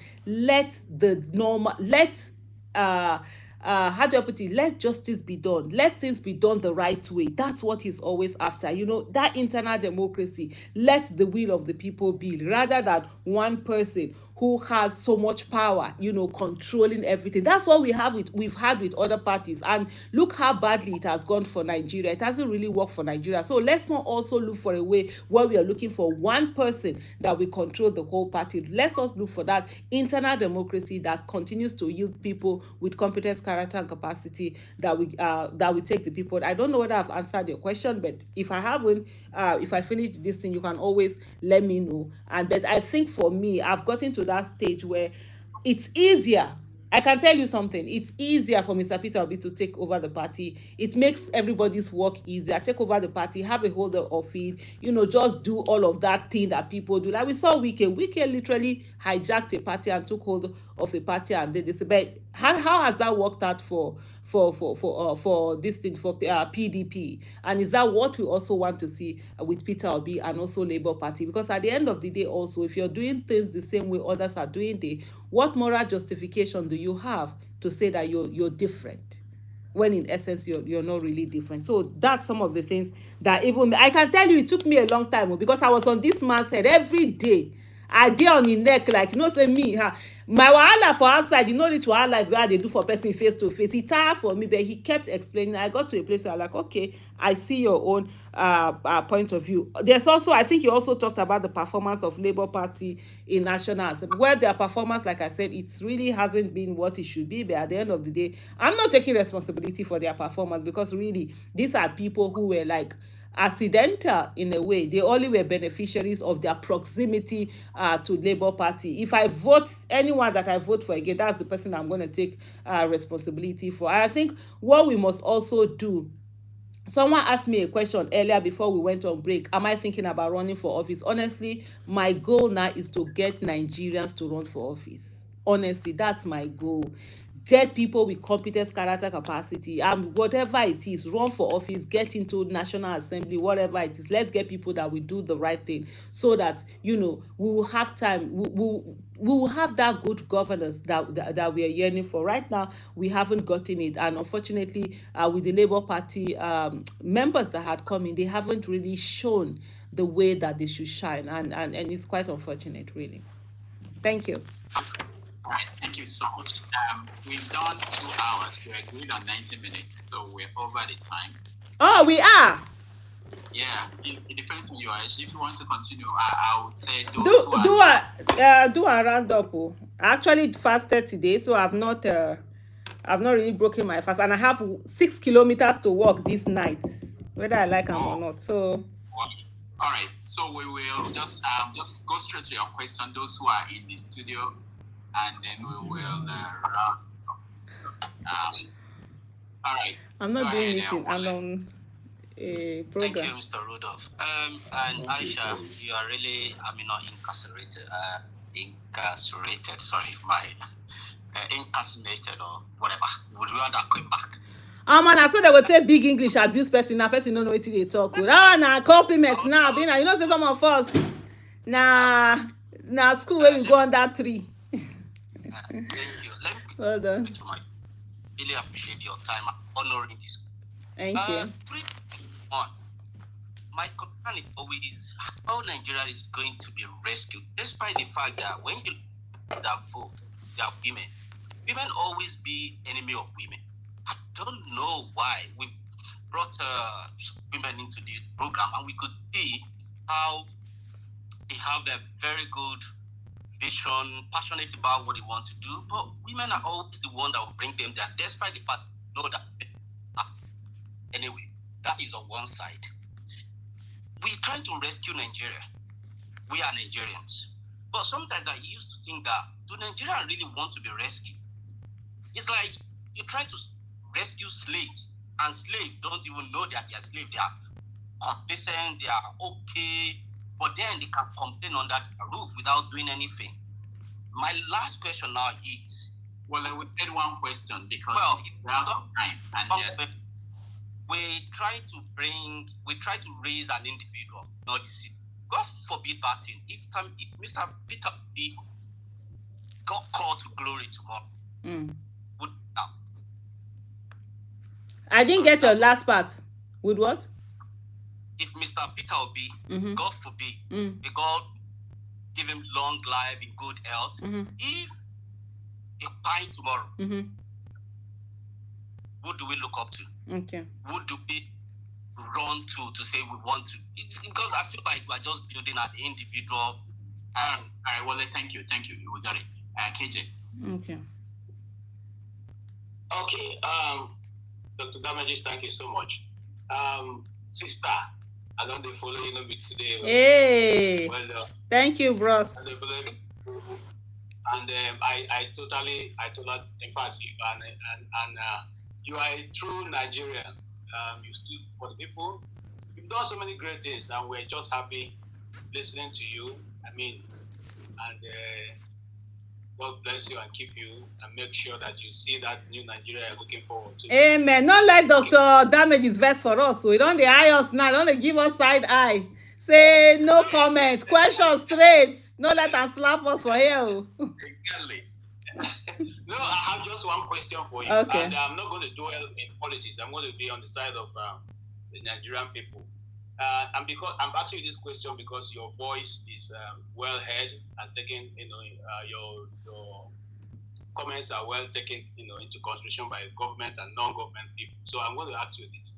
how do I put it? Let justice be done. Let things be done the right way. That's what he's always after. That internal democracy. Let the will of the people be, rather than one person who has so much power, controlling everything. That's what we've had with other parties. And look how badly it has gone for Nigeria. It hasn't really worked for Nigeria. So let's not also look for a way where we are looking for one person that will control the whole party. Let's also look for that internal democracy that continues to yield people with competence, character, and capacity that we take the people. I don't know whether I've answered your question, but if I haven't, if I finish this thing, you can always let me know. But I think for me, I've gotten to that stage where it's easier. I can tell you something. It's easier for Mr. Peter Obi to take over the party. It makes everybody's work easier. Take over the party, have a hold of it, just do all of that thing that people do. Like we saw Wike. Wike literally hijacked a party and took hold of a party and did this. But how has that worked out for this thing, for PDP? And is that what we also want to see with Peter Obi and also Labour Party? Because at the end of the day also, if you're doing things the same way others are doing them, what moral justification do you have to say that you're different, when in essence you're not really different? So that's some of the things that even I can tell you, it took me a long time, because I was on this man's head every day. I dey on him neck, like, say me, my wahala for outside, reach wahala where they do for person face to face. He tired for me, but he kept explaining. I got to a place where I'm like, okay, I see your own point of view. There's also, I think you also talked about the performance of Labour Party in National Assembly, where their performance, like I said, it really hasn't been what it should be. But at the end of the day, I'm not taking responsibility for their performance, because really, these are people who were like accidental in a way. They only were beneficiaries of their proximity to Labour Party. If I vote anyone that I vote for again, that's the person I'm going to take responsibility for. I think what we must also do, someone asked me a question earlier before we went on break, am I thinking about running for office? Honestly, my goal now is to get Nigerians to run for office. Honestly, that's my goal. Get people with competence, character, capacity, and whatever it is, run for office, get into National Assembly, whatever it is. Let's get people that will do the right thing, so that we will have time. We will have that good governance that we are yearning for. Right now, we haven't gotten it, and unfortunately, with the Labour Party members that had come in, they haven't really shown the way that they should shine, and it's quite unfortunate, really. Thank you. All right, thank you so much. We've done 2 hours. We agreed on 90 minutes, so we're over the time. Oh, we are? Yeah, it depends on you, Aisha. If you want to continue, I would say do a round up. I actually fasted today, so I've not really broken my fast, and I have 6 kilometers to walk this night, whether I like them or not. So. All right, so we will just go straight to your question. Those who are in the studio. And then we will all right. I'm not doing anything. I'm on a program. Thank you, Mr. Rudolph. And Aisha, you are really, not incarcerated. Sorry, my incarcerated or whatever. Would rather come back. Man, I saw they will take big English abuse person. Now person don't know what they talk. Nah, compliments now. Say some of us. Nah, school where we go on that tree. Thank you. Well done. Really appreciate your time honoring this. Thank you. My concern is always how Nigeria is going to be rescued, despite the fact that when you that vote, they are women. Women always be enemy of women. I don't know why we brought women into this program, and we could see how they have a very good vision, passionate about what they want to do, but women are always the one that will bring them there, despite the fact they know that. Anyway, that is on one side. We're trying to rescue Nigeria. We are Nigerians. But sometimes I used to think that, do Nigerians really want to be rescued? It's like you try to rescue slaves, and slaves don't even know that they are slaves. They are complacent, they are okay, but then they can complain under the roof without doing anything. My last question now is... Well, I would say one question, because we have time. And we try to raise an individual, not the city. God forbid that thing. If Mr. Peter Obi got called to glory tomorrow, would have. I didn't get your last part. Would what? If Mr. Peter Obi, God forbid, God give him long life in good health. If he dies tomorrow, who do we look up to? Okay. Who do we run to say we want to? Because I feel like we're just building an individual. All right. Well, thank you. We got it. KJ. Okay. Okay. Dr. Damages, thank you so much. Sister, I don't know follow you today. Hey. Well done. Thank you, bros. And I totally, in fact, you are a true Nigerian. You stood for the people. You've done so many great things, and we're just happy listening to you. I mean, and God bless you and keep you, and make sure that you see that new Nigeria you're looking forward to. Amen. Not let Dr. Damages vex for us. So we don't eye us now. Don't give us side eye. Say no comment. Question straight. No let us slap us for here. Exactly. No, I have just one question for you. Okay. And I'm not going to dwell in politics. I'm going to be on the side of the Nigerian people. And because I'm asking you this question because your voice is well heard and taken, your comments are well taken, into consideration by government and non-government people. So I'm going to ask you this.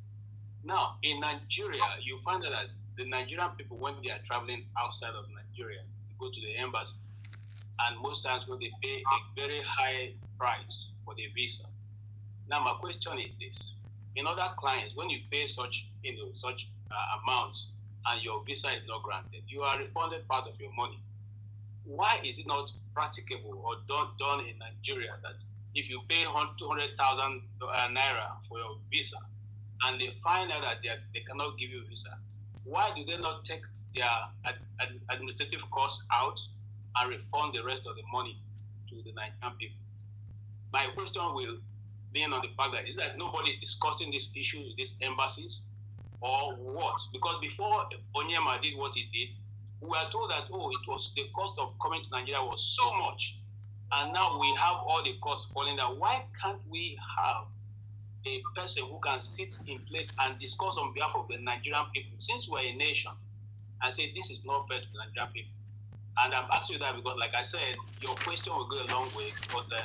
Now, in Nigeria, you find that the Nigerian people, when they are traveling outside of Nigeria, they go to the embassy, and most times when they pay a very high price for the visa. Now, my question is this: in other clients, when you pay such amounts and your visa is not granted, you are refunded part of your money. Why is it not practicable or done in Nigeria that if you pay 200,000 naira for your visa and they find out that they cannot give you a visa, why do they not take their administrative costs out and refund the rest of the money to the Nigerian people? My question will be on the fact that is that nobody is discussing this issue with these embassies or what? Because before Onyema did what he did, we were told that, it was the cost of coming to Nigeria was so much. And now we have all the costs falling down. Why can't we have a person who can sit in place and discuss on behalf of the Nigerian people, since we're a nation, and say this is not fair to the Nigerian people? And I'm asking you that because, like I said, your question will go a long way because I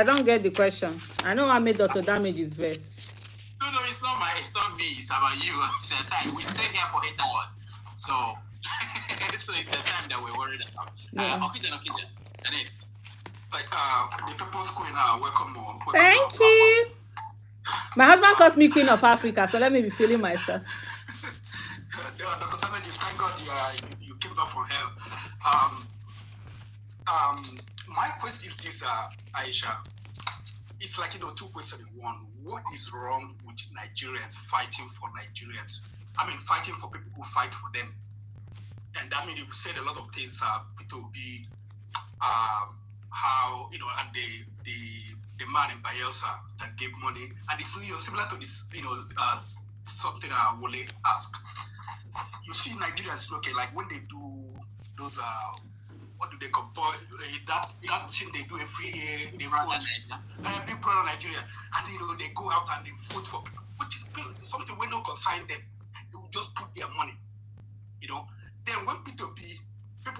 don't get the question. I know I made Dr. Damages verse. No, it's not me. It's about you. It's a time. We stay here for 8 hours, so so it's a time that we're worried about. Okija, Denise. Like the People's Queen, welcome on. Thank you. My husband calls me Queen of Africa, so let me be feeling myself. Dr. Damages, thank God you came back from hell. My question is this, Aisha. It's like, two questions in one. What is wrong with Nigerians fighting for Nigerians? I mean, fighting for people who fight for them. And I mean, you've said a lot of things, Peter Obi, how, and the man in Bayelsa that gave money. And it's, similar to this, something Wole asked. You see Nigerians, okay, like when they do those, what do they call that thing they do every year? They vote. Big brother Nigeria, and they go out and they vote for people. Something we don't consign them. They will just put their money. Then when people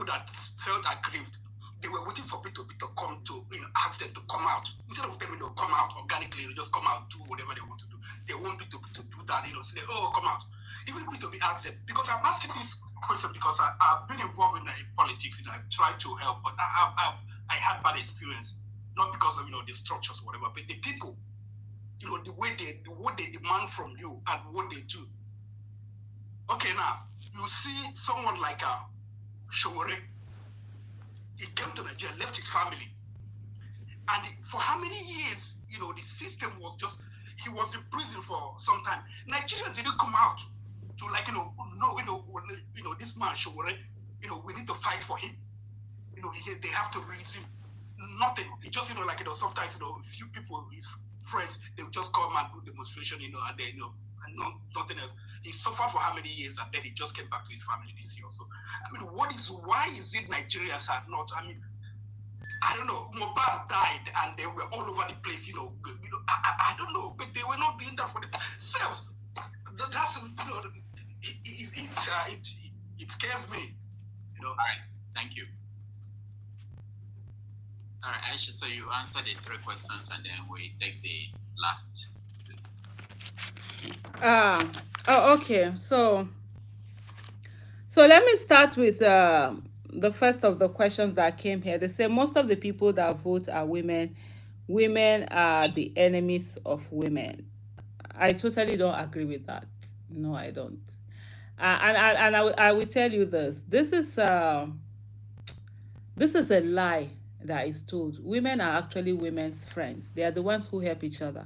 that felt aggrieved, they were waiting for Peter Obi to come to ask them to come out. Instead of them come out organically, just come out, do whatever they want to do. They want Peter to do that, say, come out. Even Peter Obi asked them, because I'm asking this question because I've been involved in politics and I've tried to help, but I had bad experience, not because of the structures or whatever, but the people, what they demand from you and what they do. Okay, now you see someone like Showore. He came to Nigeria, left his family, and for how many years, the system was just, he was in prison for some time. Nigerians didn't come out to this man Showore, we need to fight for him. They have to release him. Nothing. He just, sometimes, a few people, his friends, they would just come and do demonstration, and then, and nothing else. He suffered for how many years, and then he just came back to his family this year. So, why is it Nigerians are not, I don't know, Mohbad died, and they were all over the place, I don't know, but they were not doing that for themselves. That's, it scares me. All right, thank you. All right, Aisha, so you answered the 3 questions and then we take the last. Okay. So let me start with the first of the questions that came here. They say most of the people that vote are women. Women are the enemies of women. I totally don't agree with that. No, I don't. I will tell you this. This is a lie that is told. Women are actually women's friends. They are the ones who help each other.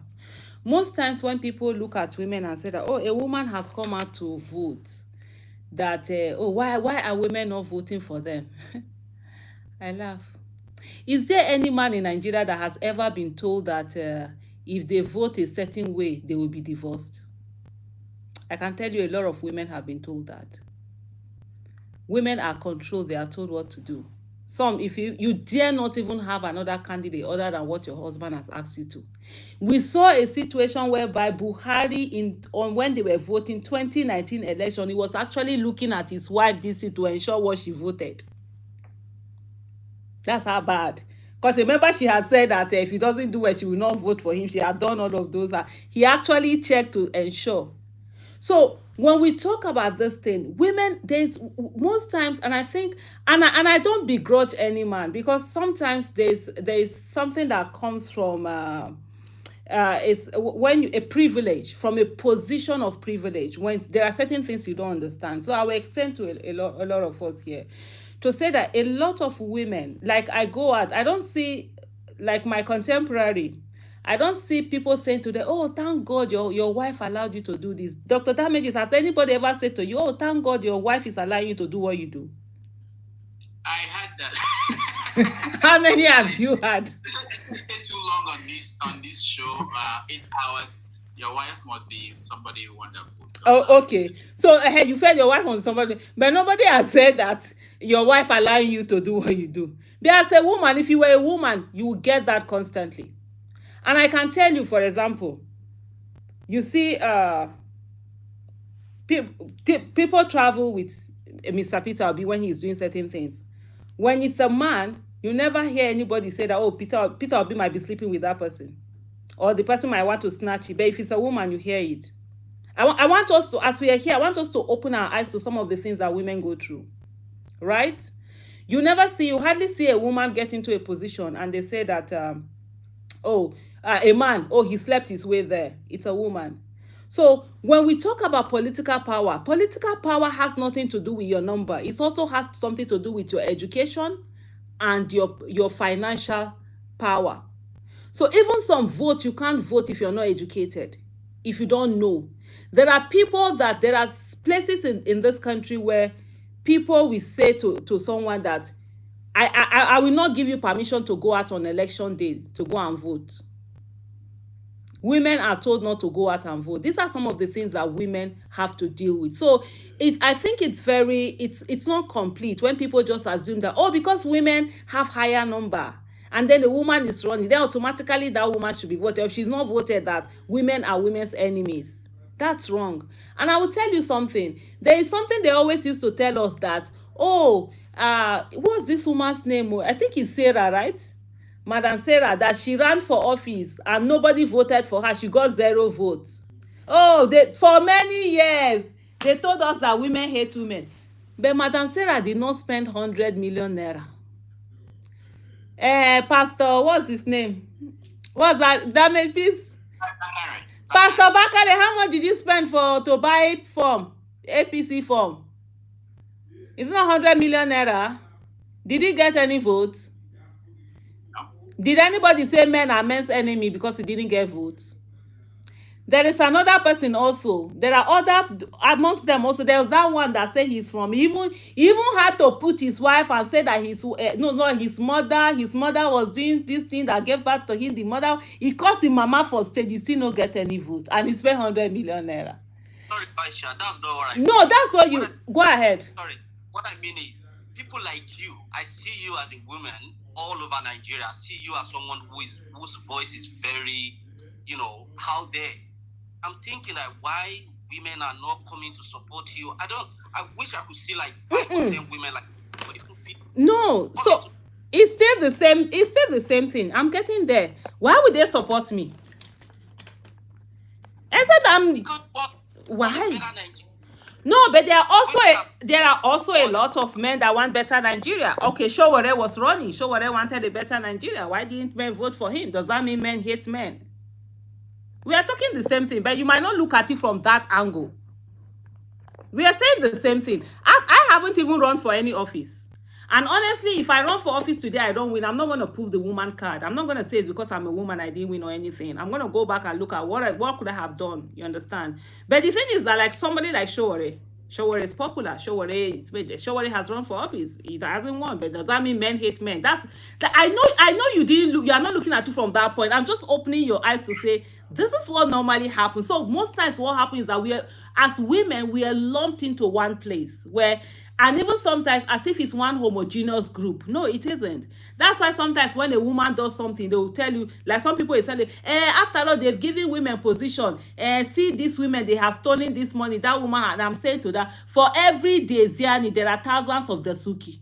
Most times when people look at women and say that, oh, a woman has come out to vote, that, why are women not voting for them? I laugh. Is there any man in Nigeria that has ever been told that if they vote a certain way, they will be divorced? I can tell you a lot of women have been told that. Women are controlled. They are told what to do. Some, if you dare not even have another candidate other than what your husband has asked you to. We saw a situation whereby Buhari, when they were voting 2019 election, he was actually looking at his wife DC to ensure what she voted. That's how bad. Because remember, she had said that if he doesn't do it, she will not vote for him. She had done all of those. He actually checked to ensure. So when we talk about this thing, women, there's most times, and I think, and I don't begrudge any man, because sometimes there's something that comes from is when a privilege, from a position of privilege, when there are certain things you don't understand. So I will explain to a lot of us here, to say that a lot of women, like I go out, I don't see, like my contemporary, I don't see people saying to them, oh, thank God your wife allowed you to do this. Dr. Damages, has anybody ever said to you, oh, thank God your wife is allowing you to do what you do? I had that. How many have you had? Stay too long on this show. 8 hours. Your wife must be somebody wonderful. Oh, okay. So you felt your wife was somebody, but nobody has said that your wife allowing you to do what you do. But as a woman, if you were a woman, you will get that constantly. And I can tell you, for example, you see, people travel with Mr. Peter Obi when he's doing certain things. When it's a man, you never hear anybody say that, oh, Peter Obi might be sleeping with that person, or the person might want to snatch it. But if it's a woman, you hear it. I want us to, as we are here, I want us to open our eyes to some of the things that women go through, right? You hardly see a woman get into a position and they say that, a man, he slept his way there. It's a woman. So when we talk about political power has nothing to do with your number. It also has something to do with your education and your financial power. So even some votes, you can't vote if you're not educated, if you don't know. There are places in this country where people will say to someone that, I will not give you permission to go out on election day to go and vote. Women are told not to go out and vote. These are some of the things that women have to deal with. So I think it's not complete when people just assume that, because women have higher number and then the woman is running, then automatically that woman should be voted. If she's not voted, that women are women's enemies. That's wrong. And I will tell you something. There is something they always used to tell us that, what's this woman's name? I think it's Sarah, right? Madam Sarah, that she ran for office and nobody voted for her. She got 0 votes. For many years, they told us that women hate women. But Madam Sarah did not spend 100 million naira. Pastor, what's his name? What's that? Damage piece? Pastor Bakale, how much did you spend to buy form? APC form? It's not 100 million naira. Did he get any votes? Did anybody say men are men's enemy because he didn't get votes? There is another person also. There are other amongst them also. There was that one that said he's from. He even had to put his wife and say that his mother was doing this thing that gave birth to him. The mother, he caused his mama for stage. He still not get any vote, and he spent 100 million naira. Sorry, Aisha, that's not what I mean. No, that's what you go ahead. Sorry, what I mean is people like you. I see you as a woman all over Nigeria. I see you as someone whose voice is very, out there. I'm thinking like why women are not coming to support you. I wish I could see like 5 or 10 women like for the 2 people. No, so it's still the same. It's still the same thing. I'm getting there. Why would they support me? I said Because why? No, but there are also a lot of men that want better Nigeria. Okay, Showore was running. Showore wanted a better Nigeria. Why didn't men vote for him? Does that mean men hate men? We are talking the same thing, but you might not look at it from that angle. We are saying the same thing. I haven't even run for any office. And honestly, if I run for office today, I don't win, I'm not going to pull the woman card. I'm not going to say it's because I'm a woman, I didn't win or anything. I'm going to go back and look at what could I have done, you understand? But the thing is that, like, somebody like Showore is popular. Showore has run for office. He hasn't won, but does that mean men hate men? I know you didn't look, you are not looking at it from that point. I'm just opening your eyes to say this is what normally happens. So most times what happens is that as women, we are lumped into one place where, and even sometimes as if it's one homogeneous group. No, it isn't. That's why sometimes when a woman does something, they will tell you, like some people will tell you, after all, they've given women position. See these women, they have stolen this money. That woman, and I'm saying to that, for every day, Ziani, there are thousands of Dasuki.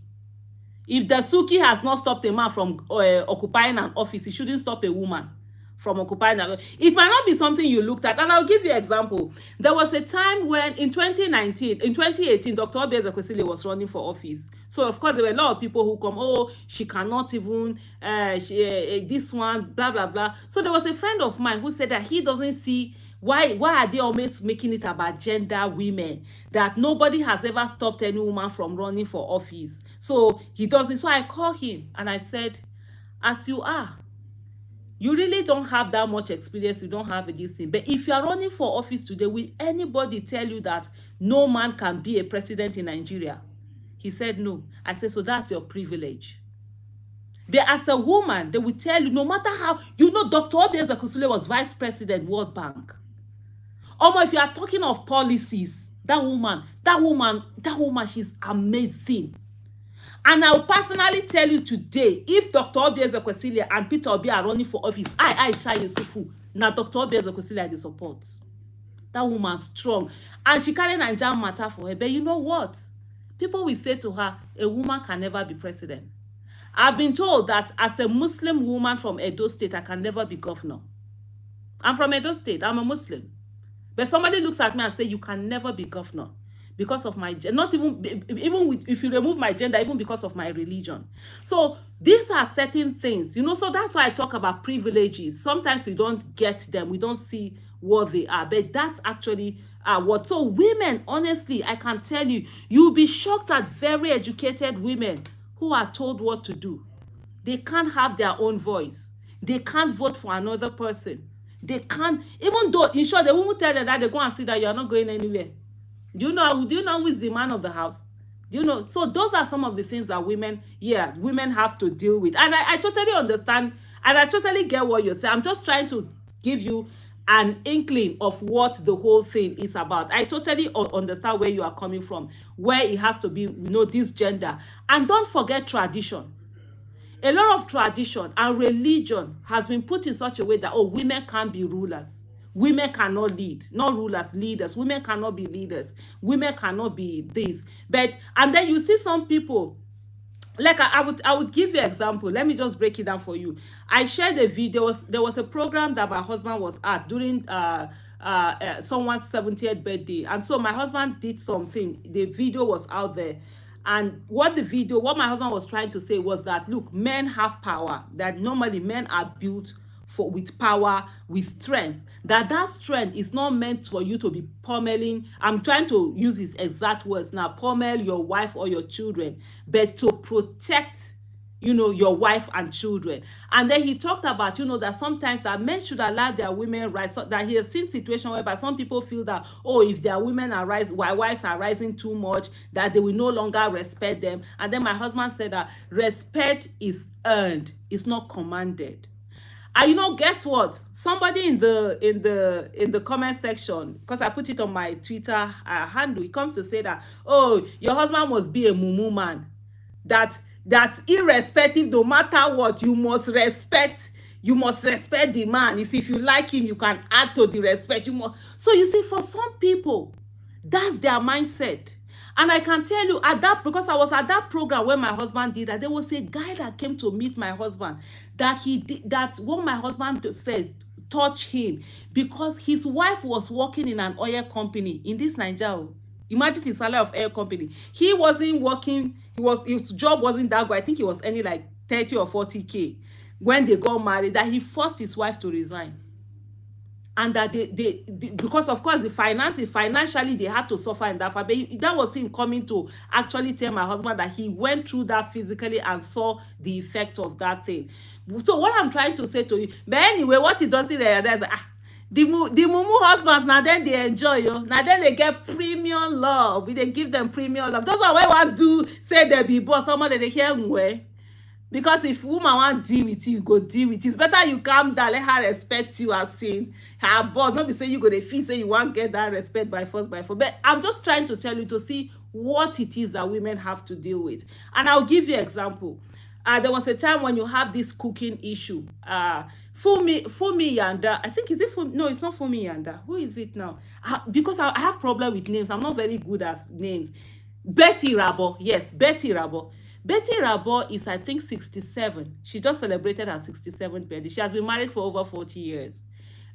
If Dasuki has not stopped a man from occupying an office, he shouldn't stop a woman from occupying that. It might not be something you looked at. And I'll give you an example. There was a time when in 2018, Dr. Obi Ezekwesili was running for office. So, of course, there were a lot of people who come, oh, she cannot even, this one, blah, blah, blah. So there was a friend of mine who said that he doesn't see why are they always making it about gender, women, that nobody has ever stopped any woman from running for office. So he doesn't. So I called him and I said, as you are, you really don't have that much experience, you don't have this thing. But if you are running for office today, will anybody tell you that no man can be a president in Nigeria? He said no. I said, so that's your privilege. But as a woman, they will tell you, no matter how, Dr. Obi Ezekwesili was vice president, World Bank. If you are talking of policies, that woman, she's amazing. And I will personally tell you today, if Dr. Obi Ezekwesili and Peter Obi are running for office, Aisha Yesufu, now Dr. Obi Ezekwesili are the support. That woman's strong. And she carry Nigerian matter for her. But you know what? People will say to her, a woman can never be president. I've been told that as a Muslim woman from Edo State, I can never be governor. I'm from Edo State. I'm a Muslim. But somebody looks at me and say, you can never be governor. Because of my gender, not even if you remove my gender, even because of my religion. So these are certain things, so that's why I talk about privileges. Sometimes we don't get them, we don't see what they are, but that's actually what. So women, honestly, I can tell you, you'll be shocked at very educated women who are told what to do. They can't have their own voice. They can't vote for another person. They can't, even though, in short, they won't tell them that they go and see that you are not going anywhere. Do you know who is the man of the house? Do you know? So those are some of the things that women have to deal with. And I totally understand, and I totally get what you're saying. I'm just trying to give you an inkling of what the whole thing is about. I totally understand where you are coming from, where it has to be, this gender. And don't forget tradition. A lot of tradition and religion has been put in such a way that, women can't be rulers. Women cannot lead, not rulers, leaders. Women cannot be leaders. Women cannot be this. And then you see some people, like I would give you an example. Let me just break it down for you. I shared a video. There was a program that my husband was at during someone's 70th birthday. And so my husband did something. The video was out there. And what my husband was trying to say was that, look, men have power. That normally men are built with power, with strength, that strength is not meant for you to be pummeling. I'm trying to use his exact words now, pummel your wife or your children, but to protect, your wife and children. And then he talked about, that sometimes that men should allow their women rights. So that he has seen situations whereby some people feel that, if their women are rising, while wives are rising too much, that they will no longer respect them. And then my husband said that respect is earned, it's not commanded. And guess what? Somebody in the comment section, because I put it on my Twitter handle, he comes to say that, your husband must be a mumu man. That irrespective, no matter what, you must respect the man. If you like him, you can add to the respect. So you see, for some people, that's their mindset. And I can tell you at that, because I was at that program when my husband did that, there was a guy that came to meet my husband that he did, that what my husband said touched him, because his wife was working in an oil company in this Nigeria. Imagine the salary of oil company. He wasn't working, his job wasn't that good. I think he was earning like 30 or 40K when they got married, that he forced his wife to resign. And that they because of course financially they had to suffer in that fact. But that was him coming to actually tell my husband that he went through that physically and saw the effect of that thing. So what I'm trying to say to you, but anyway, what he doesn't realize, the mumu husbands, now then they enjoy you, now then they get premium love. They give them premium love. Those are why one do say they be boss, somebody they hear way. Because if woman want deal with you, go deal with you. It's better you calm down, let her respect you as saying her boss. Not be saying you go to feel say you want get that respect by force. But I'm just trying to tell you to see what it is that women have to deal with. And I'll give you an example. There was a time when you have this cooking issue. Fumi Yanda, I think, is it Fumi? No, it's not Fumi Yanda. Who is it now? Because I have problem with names. I'm not very good at names. Betty Rabo. Yes, Betty Rabo. Betty Rabo is, I think, 67. She just celebrated her 67th birthday. She has been married for over 40 years.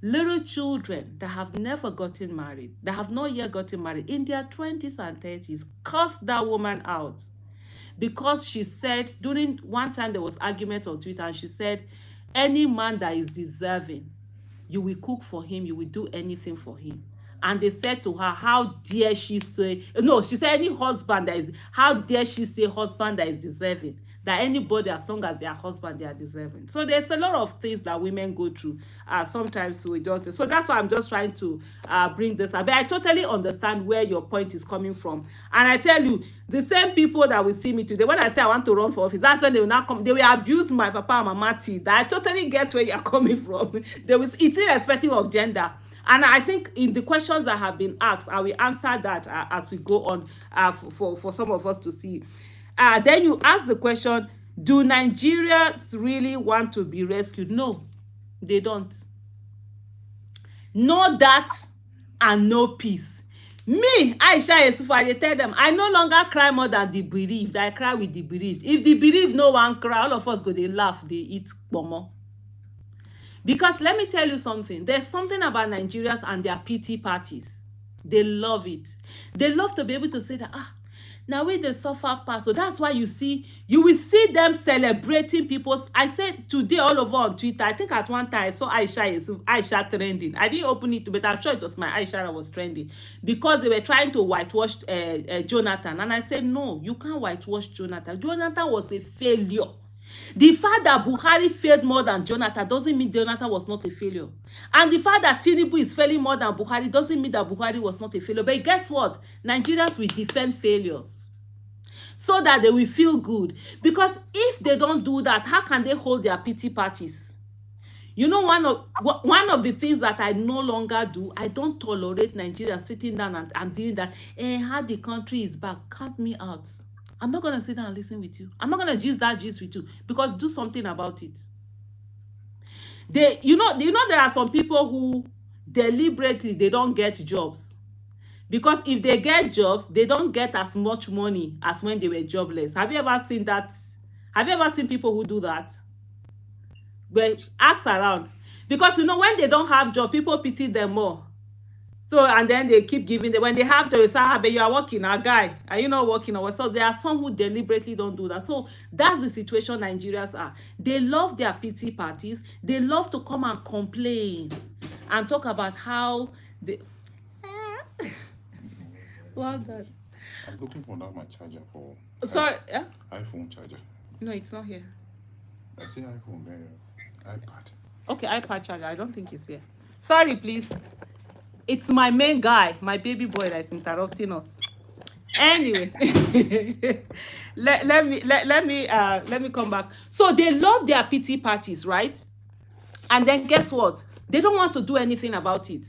Little children that have never gotten married, that have not yet gotten married, in their 20s and 30s, cursed that woman out. Because she said, during one time there was argument on Twitter, and she said, any man that is deserving, you will cook for him, you will do anything for him. And they said to her, how dare she say, no, she said any husband that is, how dare she say husband that is deserving, that anybody, as long as they are husband, they are deserving. So there's a lot of things that women go through. Sometimes we don't. So that's why I'm just trying to bring this up. But I totally understand where your point is coming from. And I tell you, the same people that will see me today, when I say I want to run for office, that's when they will not come. They will abuse my papa and mama tea. I totally get where you're coming from. It's irrespective of gender. And I think in the questions that have been asked, I will answer that as we go on for some of us to see. Then you ask the question, do Nigerians really want to be rescued? No, they don't. No that and no peace. Me, Aisha Yesufu, I tell them, I no longer cry more than the bereaved. I cry with the bereaved. If the bereaved no one cry, all of us go, they laugh, they eat pomo. Because let me tell you something. There's something about Nigerians and their pity parties. They love it. They love to be able to say that, now we the suffer pass. So that's why you will see them celebrating people's. I said today all over on Twitter, I think at one time I saw Aisha trending. I didn't open it, but I'm sure it was my Aisha that was trending. Because they were trying to whitewash Jonathan. And I said, no, you can't whitewash Jonathan. Jonathan was a failure. The fact that Buhari failed more than Jonathan doesn't mean Jonathan was not a failure. And the fact that Tinubu is failing more than Buhari doesn't mean that Buhari was not a failure. But guess what? Nigerians will defend failures so that they will feel good. Because if they don't do that, how can they hold their pity parties? You know, one of the things that I no longer do, I don't tolerate Nigerians sitting down and doing that. How the country is back, count me out. I'm not going to sit down and listen with you. I'm not going to gist with you, because do something about it. You know there are some people who deliberately, they don't get jobs. Because if they get jobs, they don't get as much money as when they were jobless. Have you ever seen that? Have you ever seen people who do that? But ask around. Because when they don't have job, people pity them more. So, and then they keep giving them. When they have to say, but you are working, a guy, are you not working? So there are some who deliberately don't do that. So that's the situation Nigerians are. They love their pity parties. They love to come and complain and talk about how they... Well done. I'm looking for that my charger for... Sorry, yeah? iPhone charger. No, it's not here. I see iPhone there. iPad. Okay, iPad charger. I don't think it's here. Sorry, please. It's my main guy, my baby boy, that's interrupting us. Anyway, let me come back. So they love their pity parties, right? And then guess what? They don't want to do anything about it.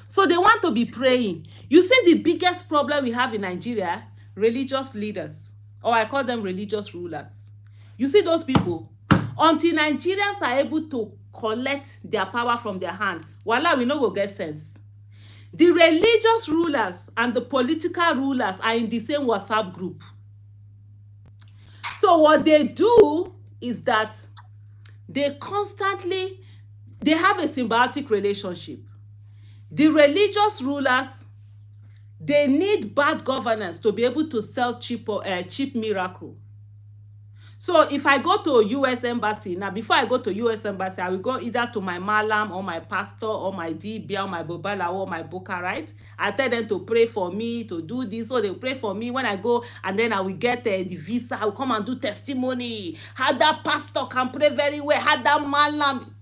So they want to be praying. You see the biggest problem we have in Nigeria? Religious leaders, or I call them religious rulers. You see those people? Until Nigerians are able to collect their power from their hand, voila, we know we'll get sense. The religious rulers and the political rulers are in the same WhatsApp group. So what they do is that they have a symbiotic relationship. The religious rulers, they need bad governance to be able to sell cheap miracle. So if I go to US embassy, now before I go to US embassy, I will go either to my malam or my pastor or my dibia or my bobala or my boka, right? I tell them to pray for me, to do this, so they pray for me when I go, and then I will get the visa. I will come and do testimony. How that pastor can pray very well. How that malam.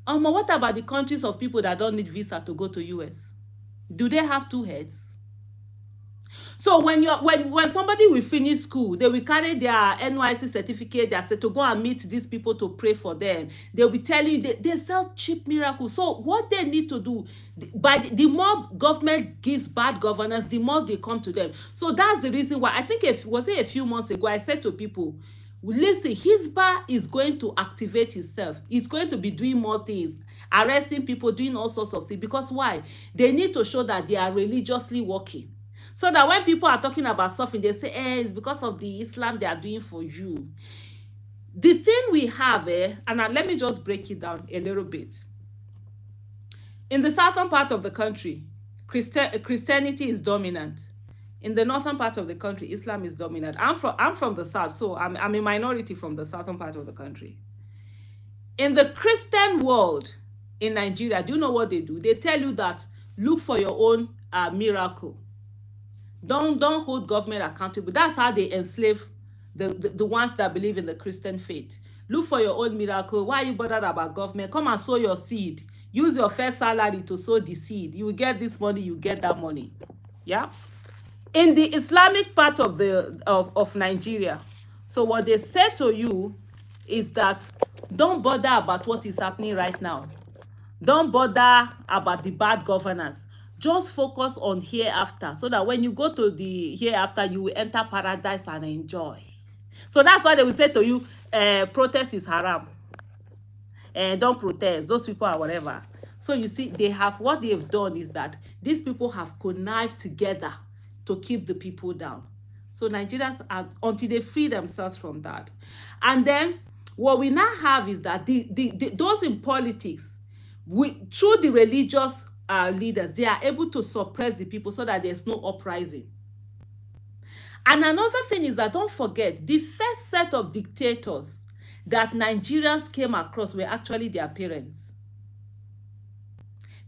What about the countries of people that don't need visa to go to US? Do they have two heads? So when somebody will finish school, they will carry their NYC certificate, they say to go and meet these people to pray for them. They'll be telling you they sell cheap miracles. So what they need to do, the more government gives bad governance, the more they come to them. So that's the reason why I think a few months ago I said to people, listen, Hisbah is going to activate itself. It's going to be doing more things, arresting people, doing all sorts of things. Because why? They need to show that they are religiously working. So that when people are talking about suffering, they say, it's because of the Islam they are doing for you. The thing we have, and let me just break it down a little bit. In the southern part of the country, Christianity is dominant. In the northern part of the country, Islam is dominant. I'm from the south, so I'm a minority from the southern part of the country. In the Christian world in Nigeria, do you know what they do? They tell you that look for your own miracle. Don't hold government accountable. That's how they enslave the ones that believe in the Christian faith. Look for your own miracle. Why are you bothered about government? Come and sow your seed. Use your first salary to sow the seed. You will get this money, you get that money. Yeah. In the Islamic part of Nigeria, so what they say to you is that don't bother about what is happening right now. Don't bother about the bad governance. Just focus on hereafter, so that when you go to the hereafter, you will enter paradise and enjoy. So that's why they will say to you, protest is haram. Don't protest. Those people are whatever. So you see, what they've done is that these people have connived together to keep the people down. So Nigerians are, until they free themselves from that. And then what we now have is that those in politics, through the religious leaders, they are able to suppress the people so that there's no uprising. And another thing is that don't forget, the first set of dictators that Nigerians came across were actually their parents.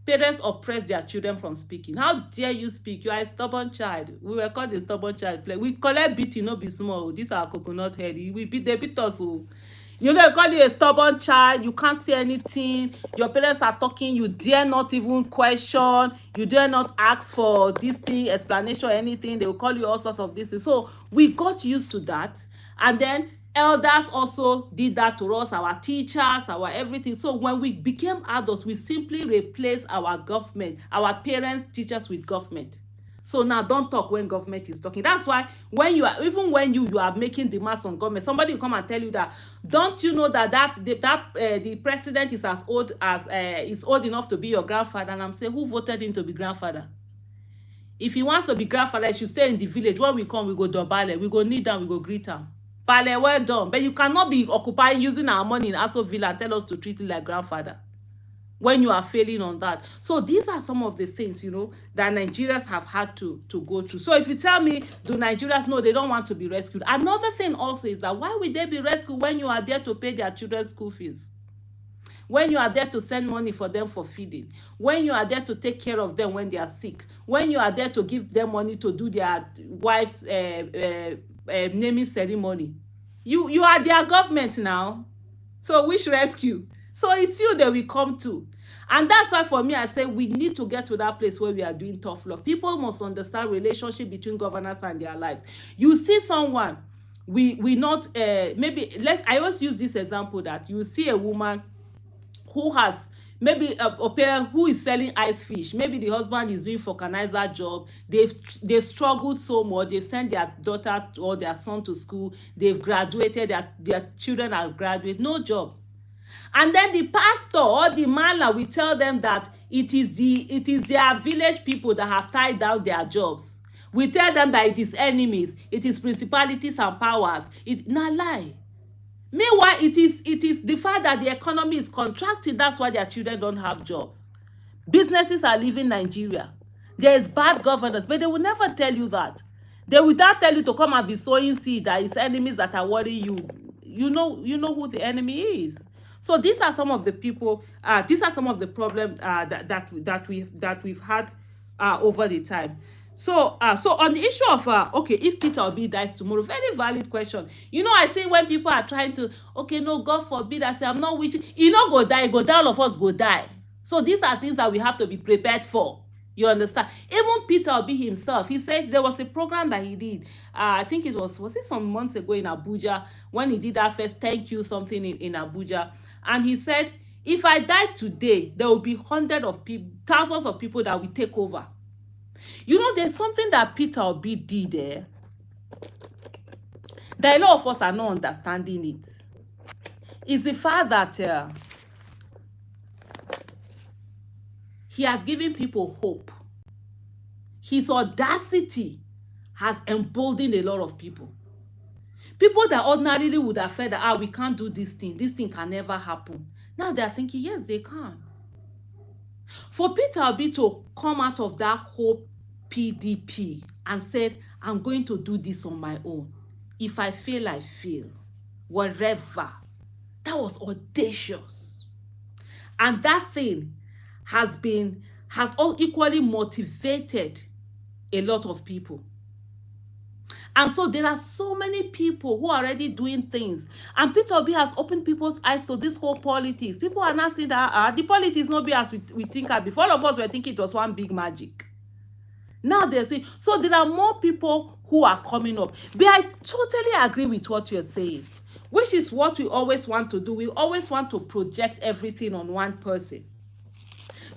Parents oppress their children from speaking. How dare you speak? You are a stubborn child. We were called a stubborn child. We collect beating, no be small. These are coconut head. They beat us. You know, they call you a stubborn child. You can't say anything. Your parents are talking. You dare not even question. You dare not ask for this thing, explanation, or anything. They will call you all sorts of this. So we got used to that. And then elders also did that to us, our teachers, our everything. So when we became adults, we simply replaced our government, our parents, teachers with government. So now don't talk when government is talking. That's why when you are, even when you are making demands on government, somebody will come and tell you that, don't you know that the president is as old as is old enough to be your grandfather? And I'm saying, who voted him to be grandfather? If he wants to be grandfather, he should stay in the village. When we come, we go dobale, we go kneel down, we go greet him. Pale, well done. But you cannot be occupying using our money in Aso Villa and tell us to treat it like grandfather when you are failing on that. So these are some of the things, you know, that Nigerians have had to go through. So if you tell me, do Nigerians know they don't want to be rescued? Another thing also is that why would they be rescued when you are there to pay their children's school fees? When you are there to send money for them for feeding? When you are there to take care of them when they are sick? When you are there to give them money to do their wife's naming ceremony? You are their government now. So which rescue? So it's you that we come to. And that's why for me, I say we need to get to that place where we are doing tough love. People must understand relationship between governance and their lives. You see someone, we not, I always use this example that you see a woman who has maybe a parent who is selling ice fish. Maybe the husband is doing vulcanizer job. They've struggled so much. They've sent their daughter or their son to school. They've graduated. Their children are graduate. No job. And then the pastor or the mala will tell them that it is their village people that have tied down their jobs. We tell them that it is enemies, it is principalities and powers. It na lie. Meanwhile, it is the fact that the economy is contracting. That's why their children don't have jobs. Businesses are leaving Nigeria. There is bad governance, but they will never tell you that. They will not tell you to come and be sowing seed that it's enemies that are worrying you. You know who the enemy is. So these are some of the people. These are some of the problems that we've had over the time. So on the issue of okay, if Peter Obi dies tomorrow, very valid question. I see when people are trying to, okay, no, God forbid, I say I'm not wishing. Go die, all of us go die. So these are things that we have to be prepared for. You understand? Even Peter Obi himself, he says there was a program that he did. I think it was it some months ago in Abuja when he did that first thank you something in Abuja, and he said, if I die today, there will be hundreds of people, thousands of people that will take over. There's something that Peter Obi did there that a lot of us are not understanding it. Is the fact that he has given people hope. His audacity has emboldened a lot of people. People that ordinarily would have felt that, we can't do this thing can never happen. Now they are thinking, yes, they can. For Peter Obi to come out of that hope PDP and said, I'm going to do this on my own. If I fail, I fail. Whatever. That was audacious. And that thing has all equally motivated a lot of people. And so there are so many people who are already doing things. And Peter Obi has opened people's eyes to this whole politics. People are not saying that the politics not be as we think at before. All of us were thinking it was one big magic. Now they're saying, so there are more people who are coming up. But I totally agree with what you're saying, which is what we always want to do. We always want to project everything on one person.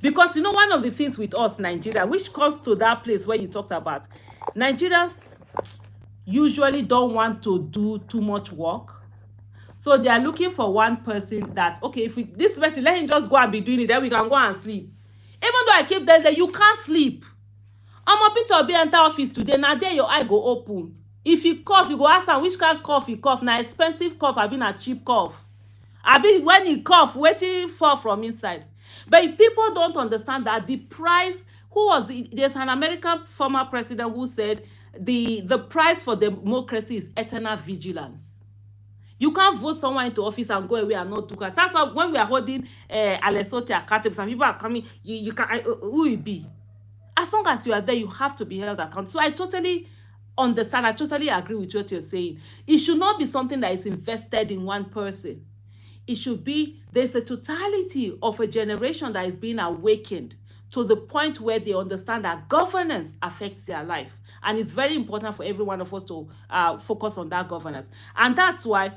Because one of the things with us, Nigeria, which comes to that place where you talked about, Nigerians usually don't want to do too much work. So they are looking for one person that, okay, if this person, let him just go and be doing it, then we can go and sleep. Even though I keep telling them, you can't sleep. I'm a Peter Obi enter office today, now there your eye go open. If you cough, you go ask him which kind of cough he cough. Now expensive cough, I been a cheap cough. I been when he cough, waiting for from inside. But people don't understand that the price, there's an American former president who said the price for democracy is eternal vigilance. You can't vote someone into office and go away and not do that. That's why when we are holding Alessandro accountable, some people are coming, you can who will be? As long as you are there, you have to be held accountable. So I totally understand. I totally agree with what you're saying. It should not be something that is invested in one person. It should be, there's a totality of a generation that is being awakened to the point where they understand that governance affects their life. And it's very important for every one of us to focus on that governance. And that's why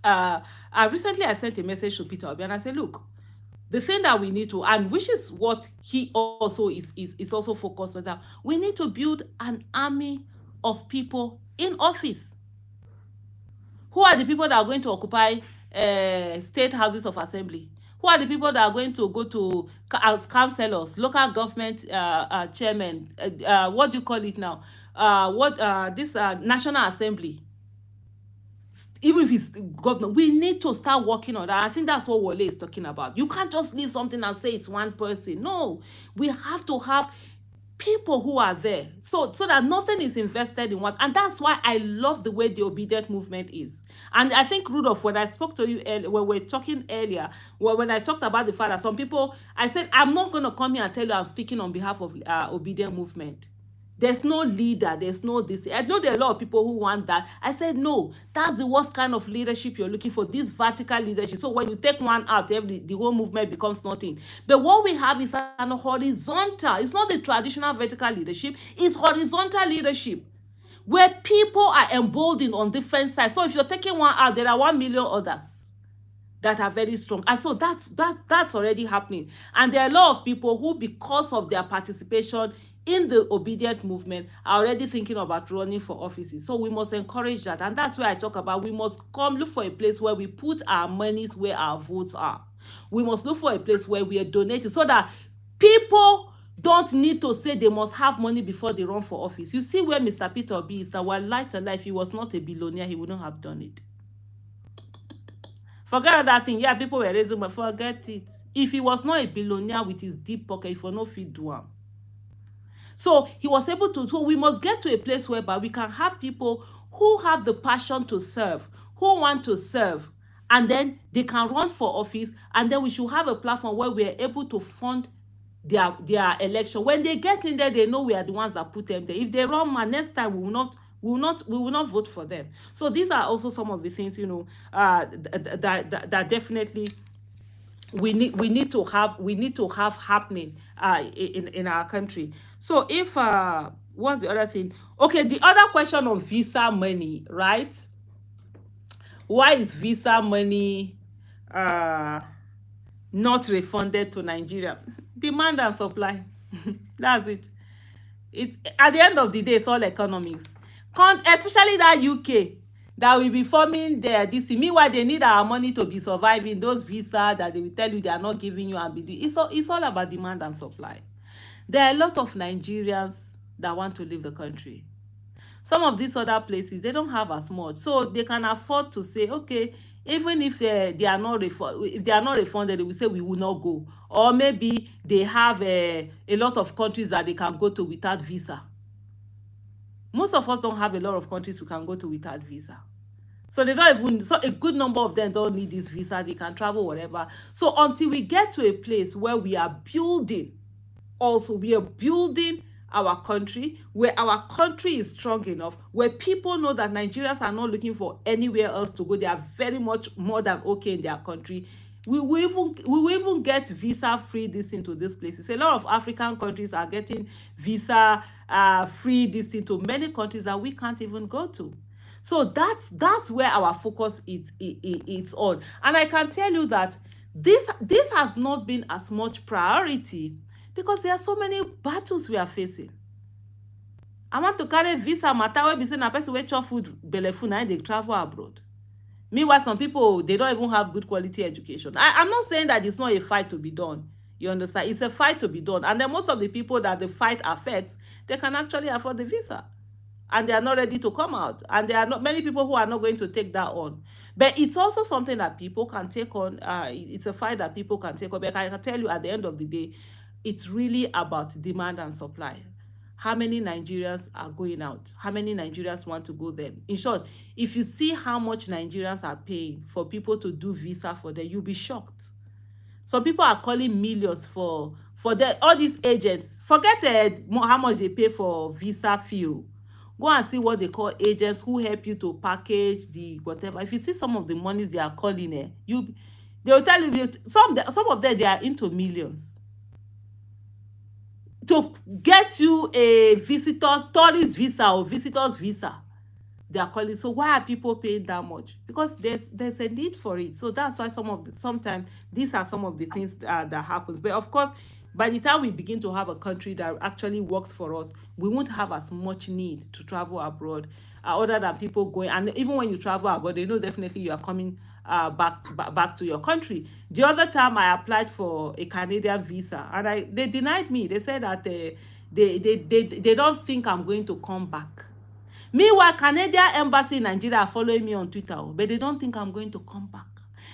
recently I sent a message to Peter Obi and I said, look, the thing that we need to, and which is what he also is also focused on, that we need to build an army of people in office. Who are the people that are going to occupy state houses of assembly? Who are the people that are going to go to as councillors, local government chairmen, what do you call it now? This National Assembly? Even if it's governor, we need to start working on that. I think that's what Wole is talking about. You can't just leave something and say it's one person. No, we have to have people who are there so that nothing is invested in one. And that's why I love the way the obedient movement is. And I think, Rudolph, when I spoke to you earlier, when we were talking earlier, when I talked about the fact that some people, I said, I'm not going to come here and tell you I'm speaking on behalf of obedient movement. There's no leader. There's no this. I know there are a lot of people who want that. I said, no, that's the worst kind of leadership you're looking for, this vertical leadership. So when you take one out, the whole movement becomes nothing. But what we have is an horizontal. It's not the traditional vertical leadership. It's horizontal leadership where people are emboldened on different sides. So if you're taking one out, there are 1 million others that are very strong. And so that's already happening. And there are a lot of people who, because of their participation in the obedient movement are already thinking about running for offices. So we must encourage that. And that's where I talk about we must come look for a place where we put our monies where our votes are. We must look for a place where we are donating so that people don't need to say they must have money before they run for office. You see where Mr. Peter Obi is now. Well, light to life, he was not a billionaire, he wouldn't have done it. Forget that thing. Yeah, people were raising, but forget it. If he was not a billionaire with his deep pocket, if no fit do am. So he was able to. So we must get to a place whereby we can have people who have the passion to serve, who want to serve, and then they can run for office. And then we should have a platform where we are able to fund their election. When they get in there, they know we are the ones that put them there. If they run, man, next time we will not vote for them. So these are also some of the things, you know, that definitely we need to have happening in our country. So if what's the other thing? Okay, the other question on visa money, right? Why is visa money not refunded to Nigeria? Demand and supply. That's it. It's at the end of the day, it's all economics. Especially that UK that will be forming this. Meanwhile, they need our money to be surviving. Those visa that they will tell you they are not giving you and be doing. It's all about demand and supply. There are a lot of Nigerians that want to leave the country. Some of these other places, they don't have as much, so they can afford to say, okay, even if they are not refunded, they will say we will not go. Or maybe they have a lot of countries that they can go to without visa. Most of us don't have a lot of countries we can go to without visa. So they don't even, so a good number of them don't need this visa. They can travel whatever. So until we get to a place where we are building, our country, where our country is strong enough, where people know that Nigerians are not looking for anywhere else to go, they are very much more than okay in their country. We will even get visa free this into these places. A lot of African countries are getting visa free this into many countries that we can't even go to. So that's where our focus is on. And I can tell you that this has not been as much priority because there are so many battles we are facing. I want to carry visa matter where be saying a person wey chop food belle full na they travel abroad. Meanwhile, some people, they don't even have good quality education. I'm not saying that it's not a fight to be done. You understand? It's a fight to be done. And then most of the people that the fight affects, they can actually afford the visa. And they are not ready to come out. And there are not many people who are not going to take that on. But it's also something that people can take on. It's a fight that people can take on. But I can tell you at the end of the day, it's really about demand and supply. How many Nigerians are going out? How many Nigerians want to go there? In short, if you see how much Nigerians are paying for people to do visa for them, you'll be shocked. Some people are calling millions for all these agents. Forget how much they pay for visa fee. Go and see what they call agents who help you to package the whatever. If you see some of the monies they are calling, they will tell you some of them they are into millions to get you a tourist visa or visitor's visa. They are calling. So why are people paying that much? Because there's a need for it. So that's why sometimes these are some of the things that happens. But of course, by the time we begin to have a country that actually works for us, we won't have as much need to travel abroad, other than people going. And even when you travel abroad, they know definitely you are coming back to your country. The other time I applied for a Canadian visa, and they denied me. They said that they don't think I'm going to come back. Meanwhile, Canadian embassy in Nigeria are following me on Twitter, but they don't think I'm going to come back.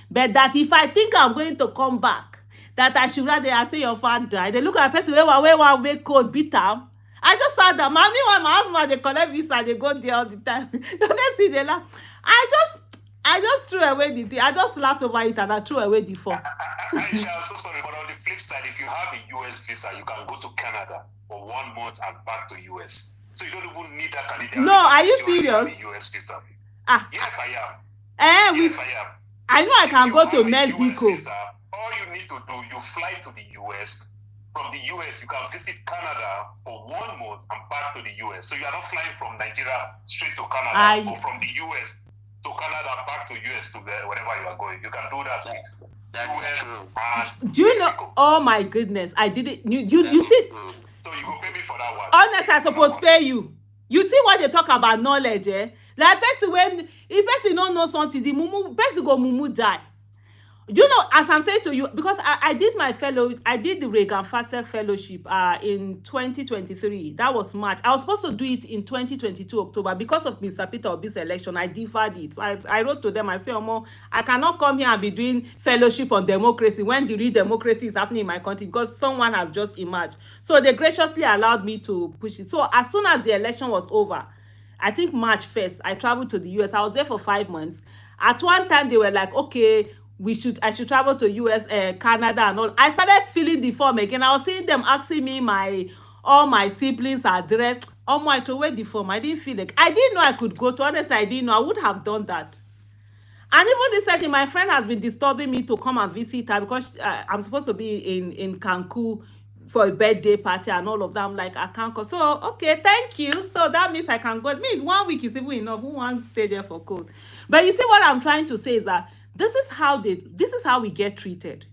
But that if I think I'm going to come back, that I should rather say your father died. They look at a person where make code beat am. I just saw that. Mommy, when my husband they collect visa, they go there all the time. Don't see they laugh. I just threw away the thing. I just laughed over it and I threw away the phone. I'm so sorry, but on the flip side, if you have a US visa, you can go to Canada for 1 month and back to US. So you don't even need that Canadian No, visa. are you serious? US visa. Yes, I am. Yes, I am. I know I can go to Mexico. Visa, all you need to do, you fly to the US. From the US, you can visit Canada for 1 month and back to the US. So you are not flying from Nigeria straight to Canada or from the US to Canada back to US to wherever you are going. You can do that with US. Do you know? Oh my goodness, I did it. You see? So you go pay me for that one. honestly, I suppose pay you. You see what they talk about knowledge, eh? Like person when if person don't know something, the mumu person go mumu die. Do you know, as I'm saying to you, because I did I did the Reagan Facet Fellowship in 2023. That was March. I was supposed to do it in 2022 October. Because of Mr. Peter Obi's election, I deferred it. So I wrote to them, I said, Omo, I cannot come here and be doing fellowship on democracy when the real democracy is happening in my country because someone has just emerged. So they graciously allowed me to push it. So as soon as the election was over, I think March 1st, I traveled to the US. I was there for 5 months. At one time, they were like, okay, I should travel to US, Canada and all. I started filling the form again. I was seeing them asking me all my siblings' address. Oh my, to wait the form. I didn't feel like, I didn't know I could go to. Honestly, I didn't know. I would have done that. And even recently, my friend has been disturbing me to come and visit her because I'm supposed to be in Cancun for a birthday party and all of that. I'm like, I can't go. So, okay, thank you. So that means I can go. It means 1 week is even enough. Who wants to stay there for cold? But you see what I'm trying to say is that this is how we get treated.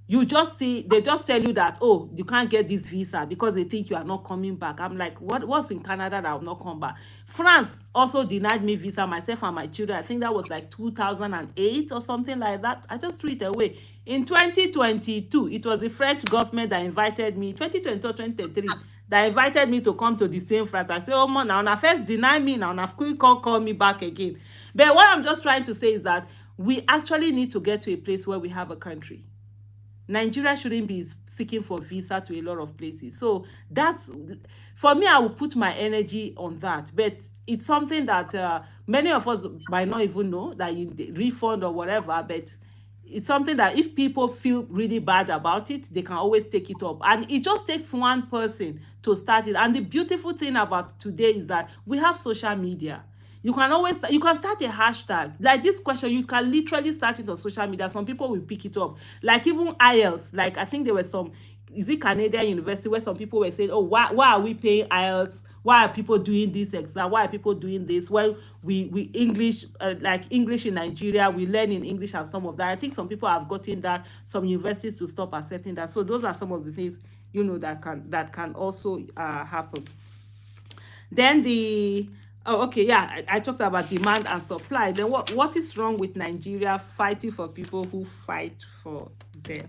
You just see, they just tell you that, oh, you can't get this visa because they think you are not coming back. I'm like, what's in Canada that will not come back? France also denied me visa, myself and my children. I think that was like 2008 or something like that. I just threw it away. In 2022, it was the French government that invited me, 2022 or 2023, that invited me to come to the same France. I said, oh, man, now first deny me, now quick call me back again. But what I'm just trying to say is that we actually need to get to a place where we have a country. Nigeria shouldn't be seeking for visa to a lot of places. So that's, for me, I will put my energy on that. But it's something that many of us might not even know, that you refund or whatever. But it's something that if people feel really bad about it, they can always take it up. And it just takes one person to start it. And the beautiful thing about today is that we have social media. You can start a hashtag. Like this question, you can literally start it on social media. Some people will pick it up. Like even IELTS, like I think there were some, is it Canadian University, where some people were saying, oh, why are we paying IELTS? Why are people doing this exam? Why are people doing this? Well, we English, like English in Nigeria, we learn in English and some of that. I think some people have gotten that, some universities to stop accepting that. So those are some of the things, that can also happen. Then oh, okay, yeah, I talked about demand and supply. Then what is wrong with Nigeria fighting for people who fight for them?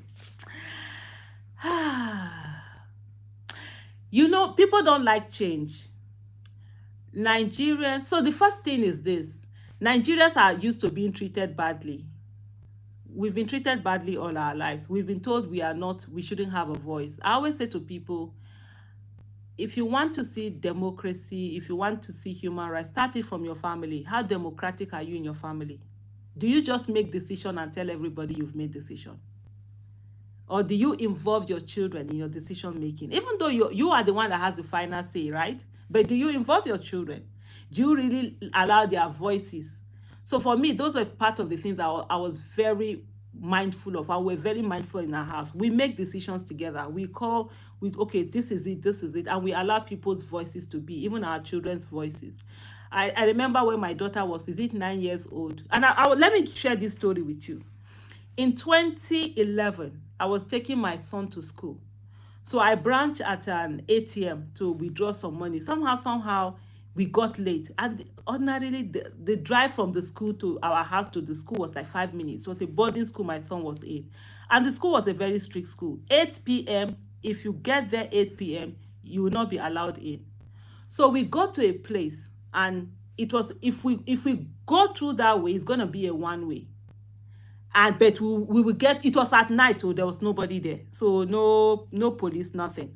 People don't like change. Nigerians, so the first thing is this. Nigerians are used to being treated badly. We've been treated badly all our lives. We've been told we shouldn't have a voice. I always say to people, if you want to see democracy, if you want to see human rights, start it from your family. How democratic are you in your family? Do you just make decision and tell everybody you've made decision? Or do you involve your children in your decision making? Even though you are the one that has the final say, right? But do you involve your children? Do you really allow their voices? So for me, those are part of the things I was very mindful of, and we're very mindful in our house. We make decisions together. Okay, this is it, and we allow people's voices to be, even our children's voices. I remember when my daughter was, 9 years old, and let me share this story with you. In 2011, I was taking my son to school. So I branched at an ATM to withdraw some money. Somehow, we got late. And ordinarily, the drive from the school to our house to the school was like 5 minutes. So the boarding school my son was in. And the school was a very strict school. 8 p.m., if you get there 8 p.m., you will not be allowed in. So we got to a place, and it was, if we go through that way, it's going to be a one-way. But we will get, it was at night, so there was nobody there. So no police, nothing.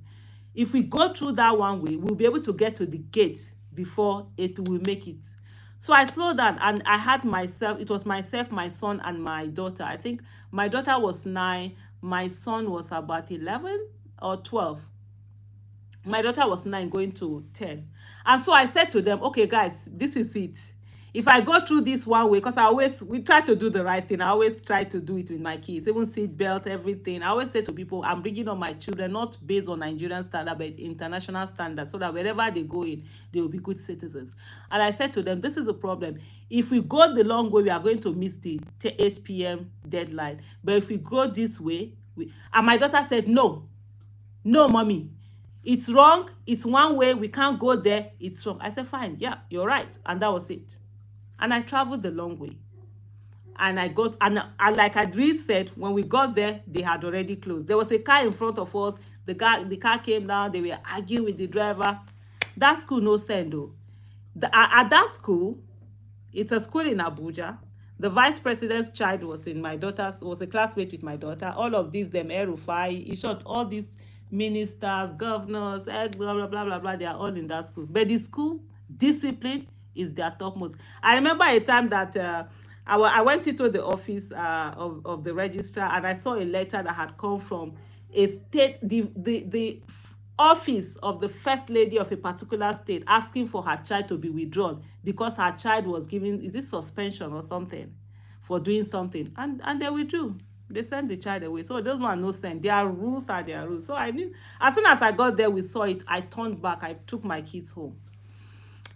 If we go through that one way, we'll be able to get to the gate before it will make it. So I slowed down, and I had it was myself, my son, and my daughter. I think my daughter was 9, my son was about 11 or 12. My daughter was 9 going to 10. And so I said to them, okay, guys, this is it. If I go through this one way, because we try to do the right thing. I always try to do it with my kids, even seat belt, everything. I always say to people, I'm bringing on my children, not based on Nigerian standard, but international standard, so that wherever they go in, they will be good citizens. And I said to them, this is a problem. If we go the long way, we are going to miss the 8 p.m. deadline. But if we go this way, and my daughter said, no, mommy. It's wrong. It's one way. We can't go there. It's wrong. I said, fine. Yeah, you're right. And that was it. And I traveled the long way. And I got, and like Adri said, when we got there, they had already closed. There was a car in front of us. The car came down. They were arguing with the driver. That school no send though. At that school, it's a school in Abuja. The vice president's child was was a classmate with my daughter. All of these, them El-Rufai, in short, all these ministers, governors, blah, blah, blah, blah, blah, they are all in that school. But the school, discipline is their topmost. I remember a time that I went into the office of the registrar, and I saw a letter that had come from a state, the office of the first lady of a particular state, asking for her child to be withdrawn because her child was given, is it suspension or something, for doing something, and they withdrew. They sent the child away. So those ones no send. Their rules are their rules. So I knew, as soon as I got there, we saw it. I turned back. I took my kids home.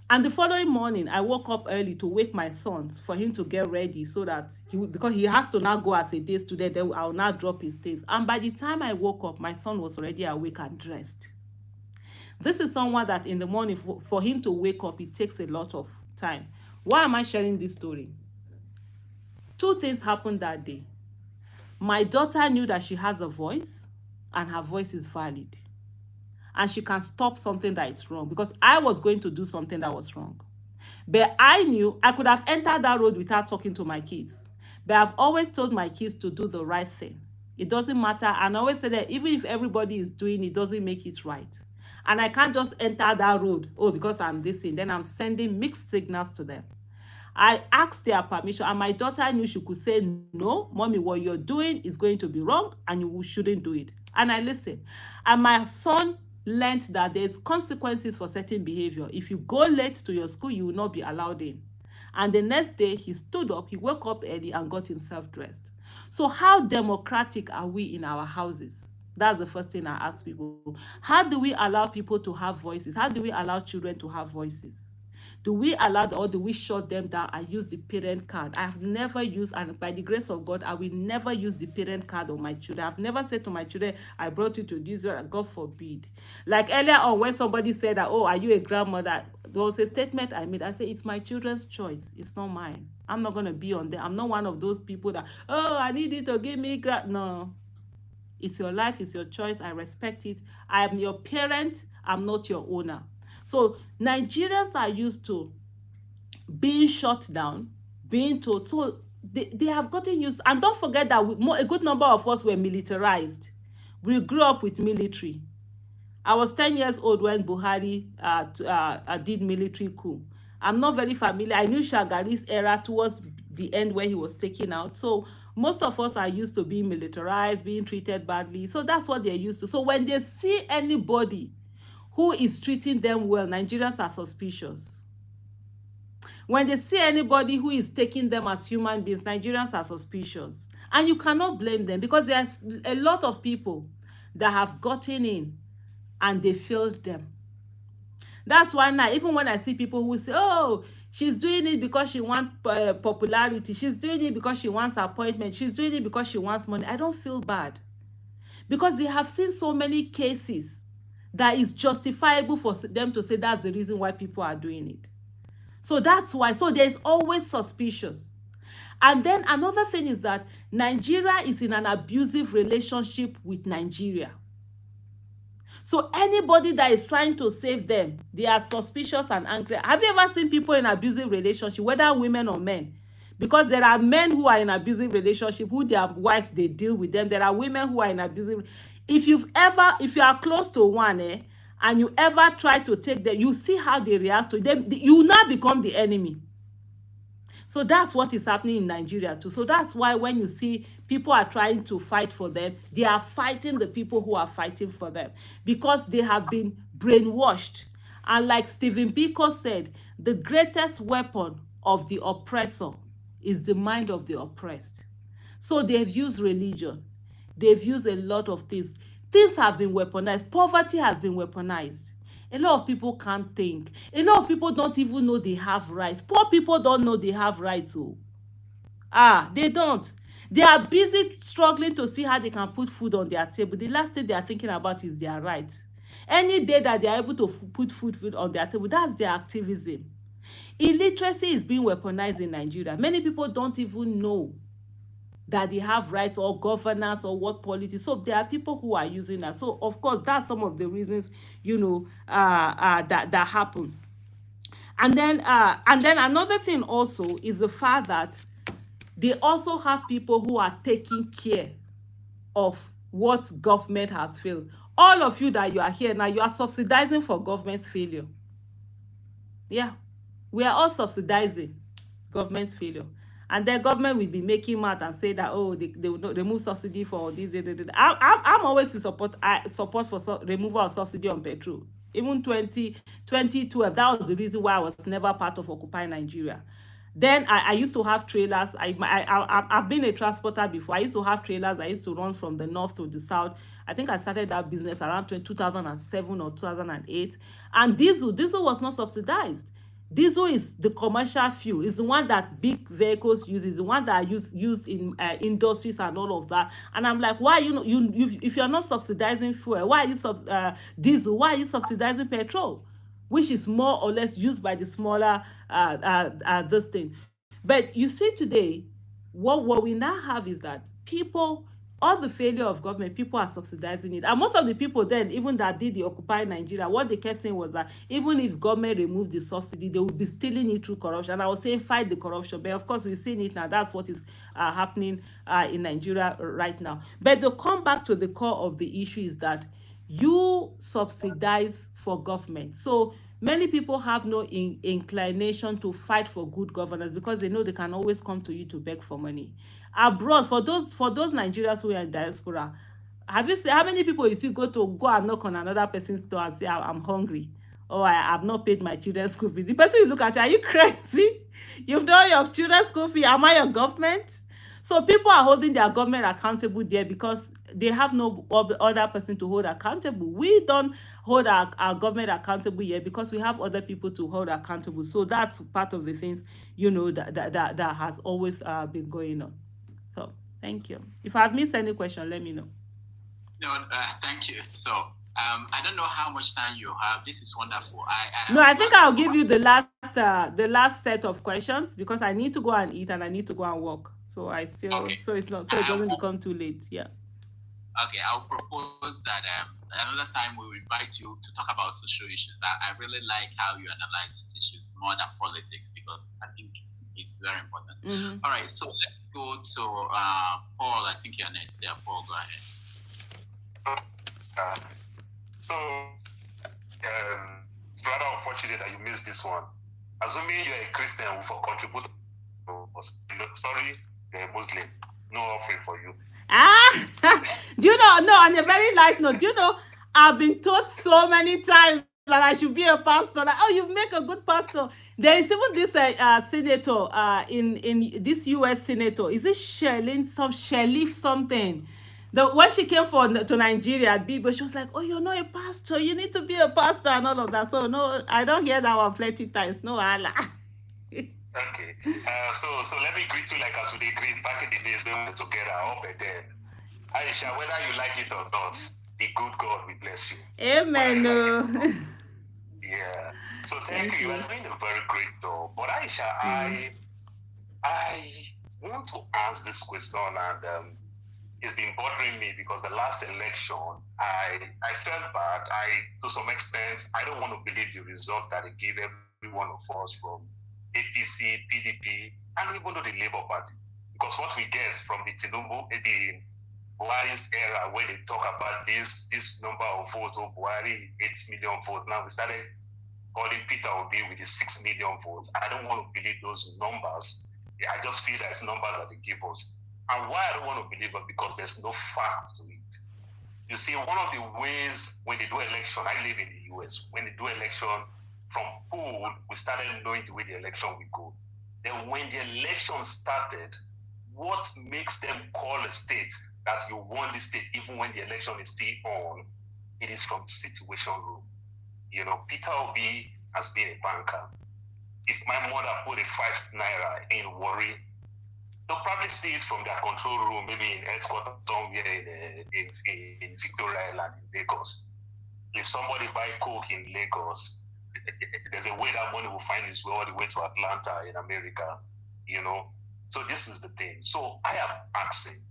And the following morning, I woke up early to wake my son for him to get ready so that because he has to now go as a day student, then I'll now drop his things. And by the time I woke up, my son was already awake and dressed. This is someone that in the morning, for him to wake up, it takes a lot of time. Why am I sharing this story? Two things happened that day. My daughter knew that she has a voice, and her voice is valid. And she can stop something that is wrong, because I was going to do something that was wrong. But I knew I could have entered that road without talking to my kids. But I've always told my kids to do the right thing. It doesn't matter. And I always say that even if everybody is doing it, doesn't make it right. And I can't just enter that road, oh, because I'm this thing. Then I'm sending mixed signals to them. I asked their permission, and my daughter knew she could say, no, mommy, what you're doing is going to be wrong, and you shouldn't do it. And I listened. And my son learned that there's consequences for certain behavior. If you go late to your school, you will not be allowed in. And the next day, he stood up, he woke up early and got himself dressed. So how democratic are we in our houses? That's the first thing I ask people. How do we allow people to have voices? How do we allow children to have voices? Do we allow, or do we shut them down and use the parent card? I have never used, and by the grace of God, I will never use the parent card on my children. I've never said to my children, I brought you to this world, God forbid. Like earlier on, when somebody said that, oh, are you a grandmother? There was a statement I made. I said, it's my children's choice. It's not mine. I'm not going to be on there. I'm not one of those people that, oh, I need you to give me no. It's your life. It's your choice. I respect it. I am your parent. I'm not your owner. So Nigerians are used to being shut down, being told. So they have gotten used. And don't forget that a good number of us were militarized. We grew up with military. I was 10 years old when Buhari did military coup. I'm not very familiar. I knew Shagari's era towards the end where he was taken out. So most of us are used to being militarized, being treated badly. So that's what they're used to. So when they see anybody who is treating them well, Nigerians are suspicious. When they see anybody who is taking them as human beings, Nigerians are suspicious. And you cannot blame them, because there's a lot of people that have gotten in and they failed them. That's why now, even when I see people who say, oh, she's doing it because she wants popularity, she's doing it because she wants appointment, she's doing it because she wants money, I don't feel bad. Because they have seen so many cases that is justifiable for them to say that's the reason why people are doing it. So that's why. So there's always suspicious. And then another thing is that Nigeria is in an abusive relationship with Nigeria. So anybody that is trying to save them, they are suspicious and angry. Have you ever seen people in abusive relationship, whether women or men? Because there are men who are in abusive relationship, who their wives, they deal with them. There are women who are in abusive. If you are close to one, and you ever try to take them, you see how they react to them. You now become the enemy. So that's what is happening in Nigeria too. So that's why when you see people are trying to fight for them, they are fighting the people who are fighting for them, because they have been brainwashed. And like Stephen Biko said, the greatest weapon of the oppressor is the mind of the oppressed. So they've used religion. They've used a lot of things. Things have been weaponized. Poverty has been weaponized. A lot of people can't think. A lot of people don't even know they have rights. Poor people don't know they have rights. They don't. They are busy struggling to see how they can put food on their table. The last thing they are thinking about is their rights. Any day that they are able to put food on their table, that's their activism. Illiteracy is being weaponized in Nigeria. Many people don't even know that they have rights or governance or what politics. So there are people who are using that. So of course, that's some of the reasons, that happen. And then another thing also is the fact that they also have people who are taking care of what government has failed. All of you that you are here now, you are subsidizing for government's failure. Yeah, we are all subsidizing government's failure. And then government will be making mad and say that, oh, they will not remove subsidy for this. I'm always in support for removal of subsidy on petrol. Even 2012, that was the reason why I was never part of Occupy Nigeria. Then I used to have trailers. I've been a transporter before. I used to have trailers. I used to run from the north to the south. I think I started that business around 2007 or 2008. And diesel was not subsidized. Diesel is the commercial fuel. It's the one that big vehicles use. It's the one that are used in industries and all of that. And I'm like, why if you're not subsidizing fuel, why are you diesel? Why are you subsidizing petrol, which is more or less used by the smaller this thing? But you see today, what we now have is that people, all the failure of government, people are subsidizing it. And most of the people then, even that did the Occupy Nigeria, what they kept saying was that even if government removed the subsidy, they would be stealing it through corruption. I was saying fight the corruption, but of course we've seen it now. That's what is happening in Nigeria right now. But to come back to the core of the issue is that you subsidize for government. So many people have no inclination to fight for good governance because they know they can always come to you to beg for money. Abroad, for those Nigerians who are in diaspora, have you seen how many people you see go and knock on another person's door and say, I'm hungry, or I have not paid my children's school fee? The person you look at you, are you crazy? You've done your children's school fee. Am I your government? So people are holding their government accountable there because they have no other person to hold accountable. We don't hold our government accountable here because we have other people to hold accountable. So that's part of the things, that has always been going on. So thank you. If I've missed any question, let me know. No, thank you. So I don't know how much time you have. This is wonderful. I think I'll give you the last set of questions because I need to go and eat and I need to go and work. So so it doesn't become too late. Yeah. Okay, I'll propose that another time we will invite you to talk about social issues. I really like how you analyze these issues more than politics because I think it's very important. Mm-hmm. All right, so let's go to Paul. I think you're next. Yeah, Paul, go ahead. It's rather unfortunate that you missed this one. Assuming you're a Christian for contributing, sorry, you're a Muslim, no offering for you. Do you know? No, on a very light note, do you know? I've been told so many times that I should be a pastor. Like, oh, you make a good pastor. There is even this senator in this U.S. senator. Is it Sherleaf something? When she came to Nigeria at Bibo, she was like, oh, you're not a pastor. You need to be a pastor and all of that. So, no, I don't hear that one plenty times. No, Allah. Okay. So let me greet you like as we greet back in the days when we were together up and then. Aisha, whether you like it or not, the good God will bless you. Amen. Yeah. So thank you. You are doing a very great job. But Aisha, I want to ask this question and it's been bothering me because the last election, I felt bad. To some extent, I don't want to believe the results that they give every one of us from APC, PDP, and even though the Labour Party. Because what we get from the Tinubu, the Buhari's era, where they talk about this number of votes, of Buhari, 8 million votes. Now we started calling Peter Obi with his 6 million votes. I don't want to believe those numbers. I just feel that it's numbers that they give us. And why I don't want to believe it? Because there's no fact to it. You see, one of the ways when they do election, I live in the US, when they do election from pool, we started knowing the way the election will go. Then when the election started, what makes them call a state that you won the state even when the election is still on? It is from the situation room. Peter Obi has been a banker. If my mother put a 5 naira in Warri, they'll probably see it from their control room, maybe in headquarters somewhere in Victoria Island in Lagos. if somebody buy coke in Lagos, there's a way that money will find its way all the way to Atlanta in America, So this is the thing. So I am asking,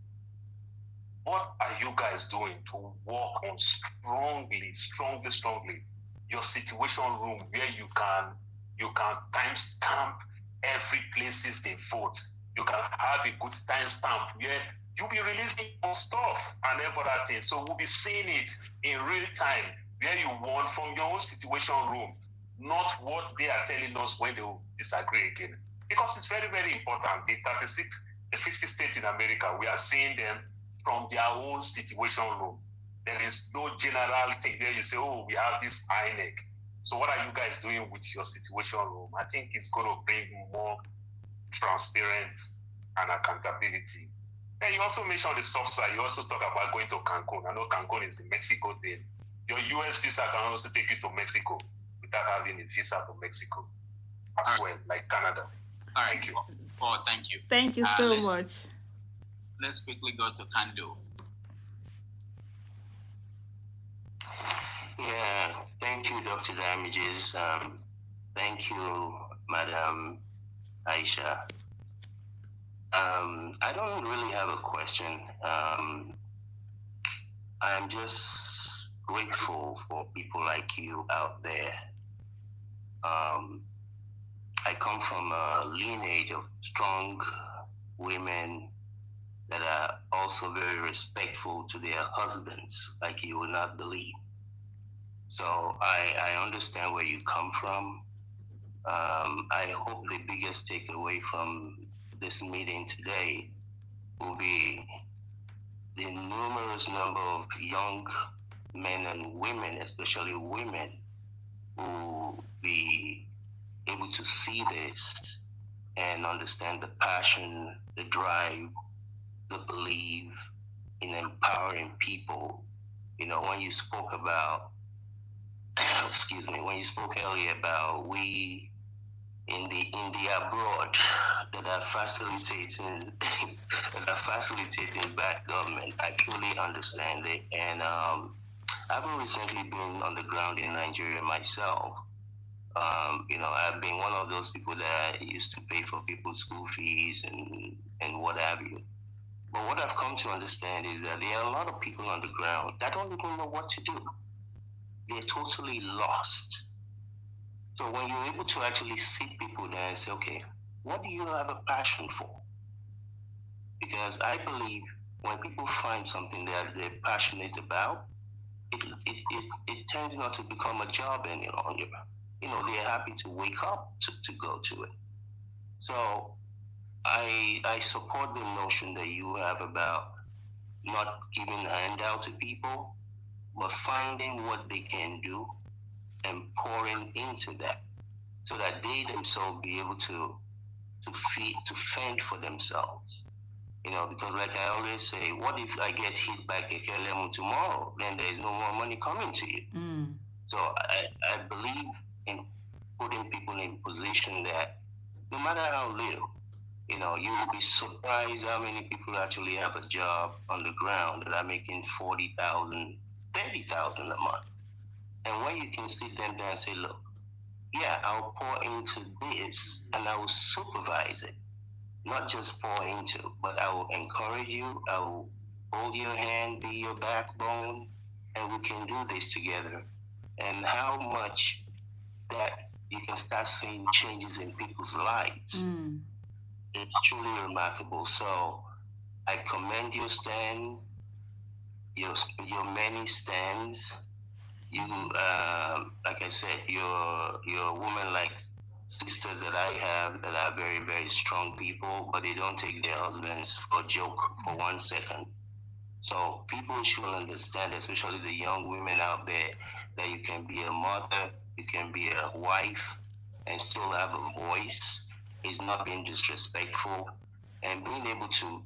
what are you guys doing to work on strongly your situation room where you can timestamp every places they vote. You can have a good timestamp where you'll be releasing more stuff and every other thing. So we'll be seeing it in real time where you want from your own situation room, not what they are telling us when they will disagree again. Because it's very, very important. The 50 states in America, we are seeing them from their own situation room. There is no general thing where you say, oh, we have this INEC. So what are you guys doing with your situation room? I think it's going to bring more transparent and accountability. Then you also mentioned the soft side. You also talk about going to Cancun. I know Cancun is the Mexico thing. Your US visa can also take you to Mexico without having a visa to Mexico as well, like Canada. All right. Thank you. Oh, thank you. Thank you so much. Let's quickly go to Kando. Yeah, thank you, Dr. Damages. Thank you, Madam Aisha. I don't really have a question. I'm just grateful for people like you out there. I come from a lineage of strong women that are also very respectful to their husbands, like you will not believe. So I understand where you come from. I hope the biggest takeaway from this meeting today will be the numerous number of young men and women, especially women, who will be able to see this and understand the passion, the drive, the belief in empowering people. When you spoke about, when you spoke earlier about we in the abroad that are facilitating bad government, I truly understand it. And I've recently been on the ground in Nigeria myself. I've been one of those people that used to pay for people's school fees and what have you. But what I've come to understand is that there are a lot of people on the ground that don't even know what to do. They're totally lost. So when you're able to actually sit people there and say, okay, what do you have a passion for? Because I believe when people find something that they're passionate about, it tends not to become a job any longer. They're happy to wake up to go to it. So I support the notion that you have about not giving a handout to people, but finding what they can do and pouring into that so that they themselves be able to fend for themselves. Because like I always say, what if I get hit by Kekelemu tomorrow? Then there is no more money coming to you. So I believe in putting people in position that no matter how little, you will be surprised how many people actually have a job on the ground that are making 40,000, 30,000 a month. And when you can sit them there and say, look, yeah, I'll pour into this and I will supervise it. Not just pour into, but I will encourage you, I will hold your hand, be your backbone, and we can do this together. And how much that you can start seeing changes in people's lives. It's truly remarkable. So I commend your stand, your many stands. You, like I said, you're woman-like sisters that I have that are very, very strong people, but they don't take their husbands for a joke for 1 second. So people should understand, especially the young women out there, that you can be a mother, you can be a wife, and still have a voice. It's not being disrespectful, and being able to,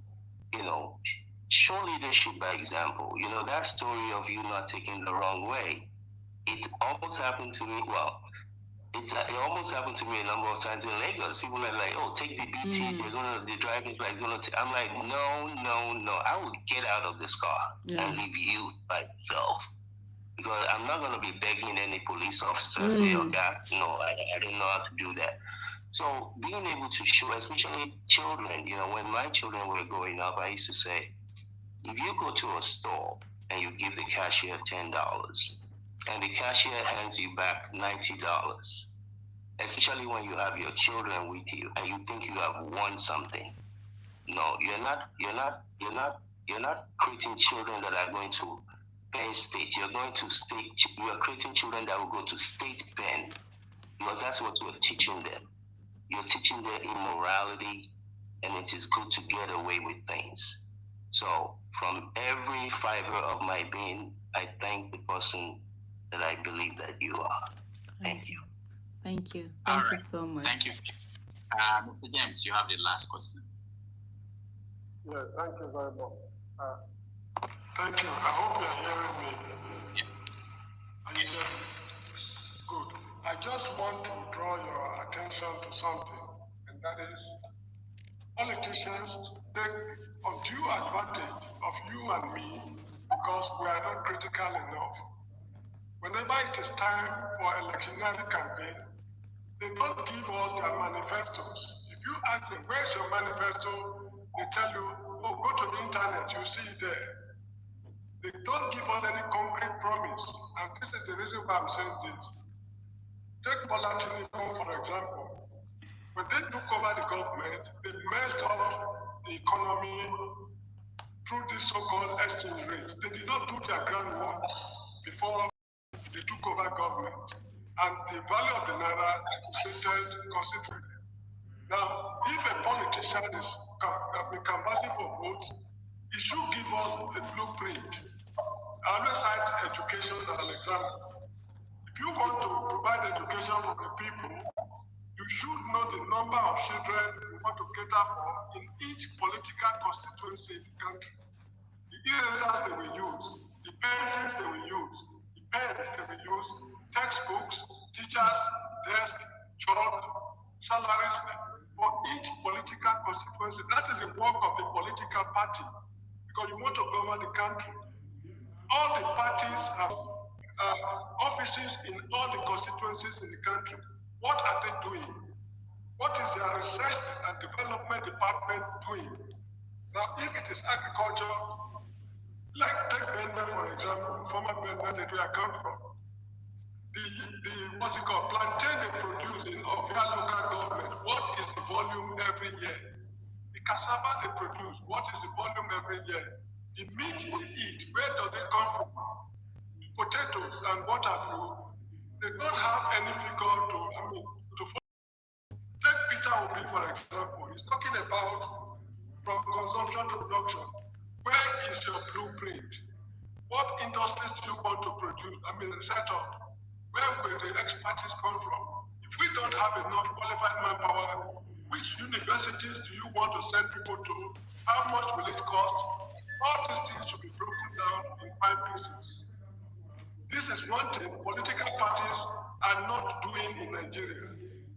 show leadership by example. That story of you not taking the wrong way, it almost happened to me. Well, it almost happened to me a number of times in Lagos. People are like, "Oh, take the BT. The driver's like gonna." I'm like, no. I will get out of this car and leave you by yourself. because I'm not going to be begging any police officer say, oh God, no, I don't know how to do that. So being able to show, especially children, when my children were growing up, I used to say, if you go to a store and you give the cashier $10 and the cashier hands you back $90, especially when you have your children with you and you think you have won something. No, you're not creating children that are going to Penn State. You're creating children that will go to state Penn, because that's what you're teaching them. You're teaching them immorality, and it is good to get away with things. So from every fiber of my being, I thank the person that I believe that you are. Thank you. Thank you. Thank you so much. Thank you. Mr. James, you have the last question. Yeah, thank you very much. Thank you. I hope you're hearing me. Are you hearing me? Good. I just want to draw your attention to something, and that is politicians take undue advantage of you and me because we are not critical enough. Whenever it is time for electionary campaign, they don't give us their manifestos. If you ask them, where's your manifesto? They tell you, oh, go to the internet, you see it there. They don't give us any concrete promise. And this is the reason why I'm saying this. Take Bola Tinubu, for example. When they took over the government, they messed up the economy through this so-called exchange rate. They did not do their groundwork before they took over government. And the value of the naira depreciated considerably. Now, if a politician is canvassing for votes, he should give us a blueprint. I always cite education as an example. If you want to provide education for the people, you should know the number of children you want to cater for in each political constituency in the country. The erasers they will use, the pencils they will use, the pens they will use, textbooks, teachers, desk, chalk, salaries for each political constituency. That is the work of the political party, because you want to govern the country. All the parties have offices in all the constituencies in the country. What are they doing? What is their research and development department doing? Now, if it is agriculture, like take Bender, for example, former Bender that we come from, what's it called, plantain they produce in Ovia local government, what is the volume every year? The cassava they produce, what is the volume every year? The meat they eat, where does it come from? Potatoes and what have you, they don't have any figure to follow. Take Peter Obi, for example, he's talking about from consumption to production. Where is your blueprint? What industries do you want to produce? Set up. Where will the expertise come from? If we don't have enough qualified manpower, which universities do you want to send people to? How much will it cost? All these things should be broken down in 5 pieces. This is one thing political parties are not doing in Nigeria.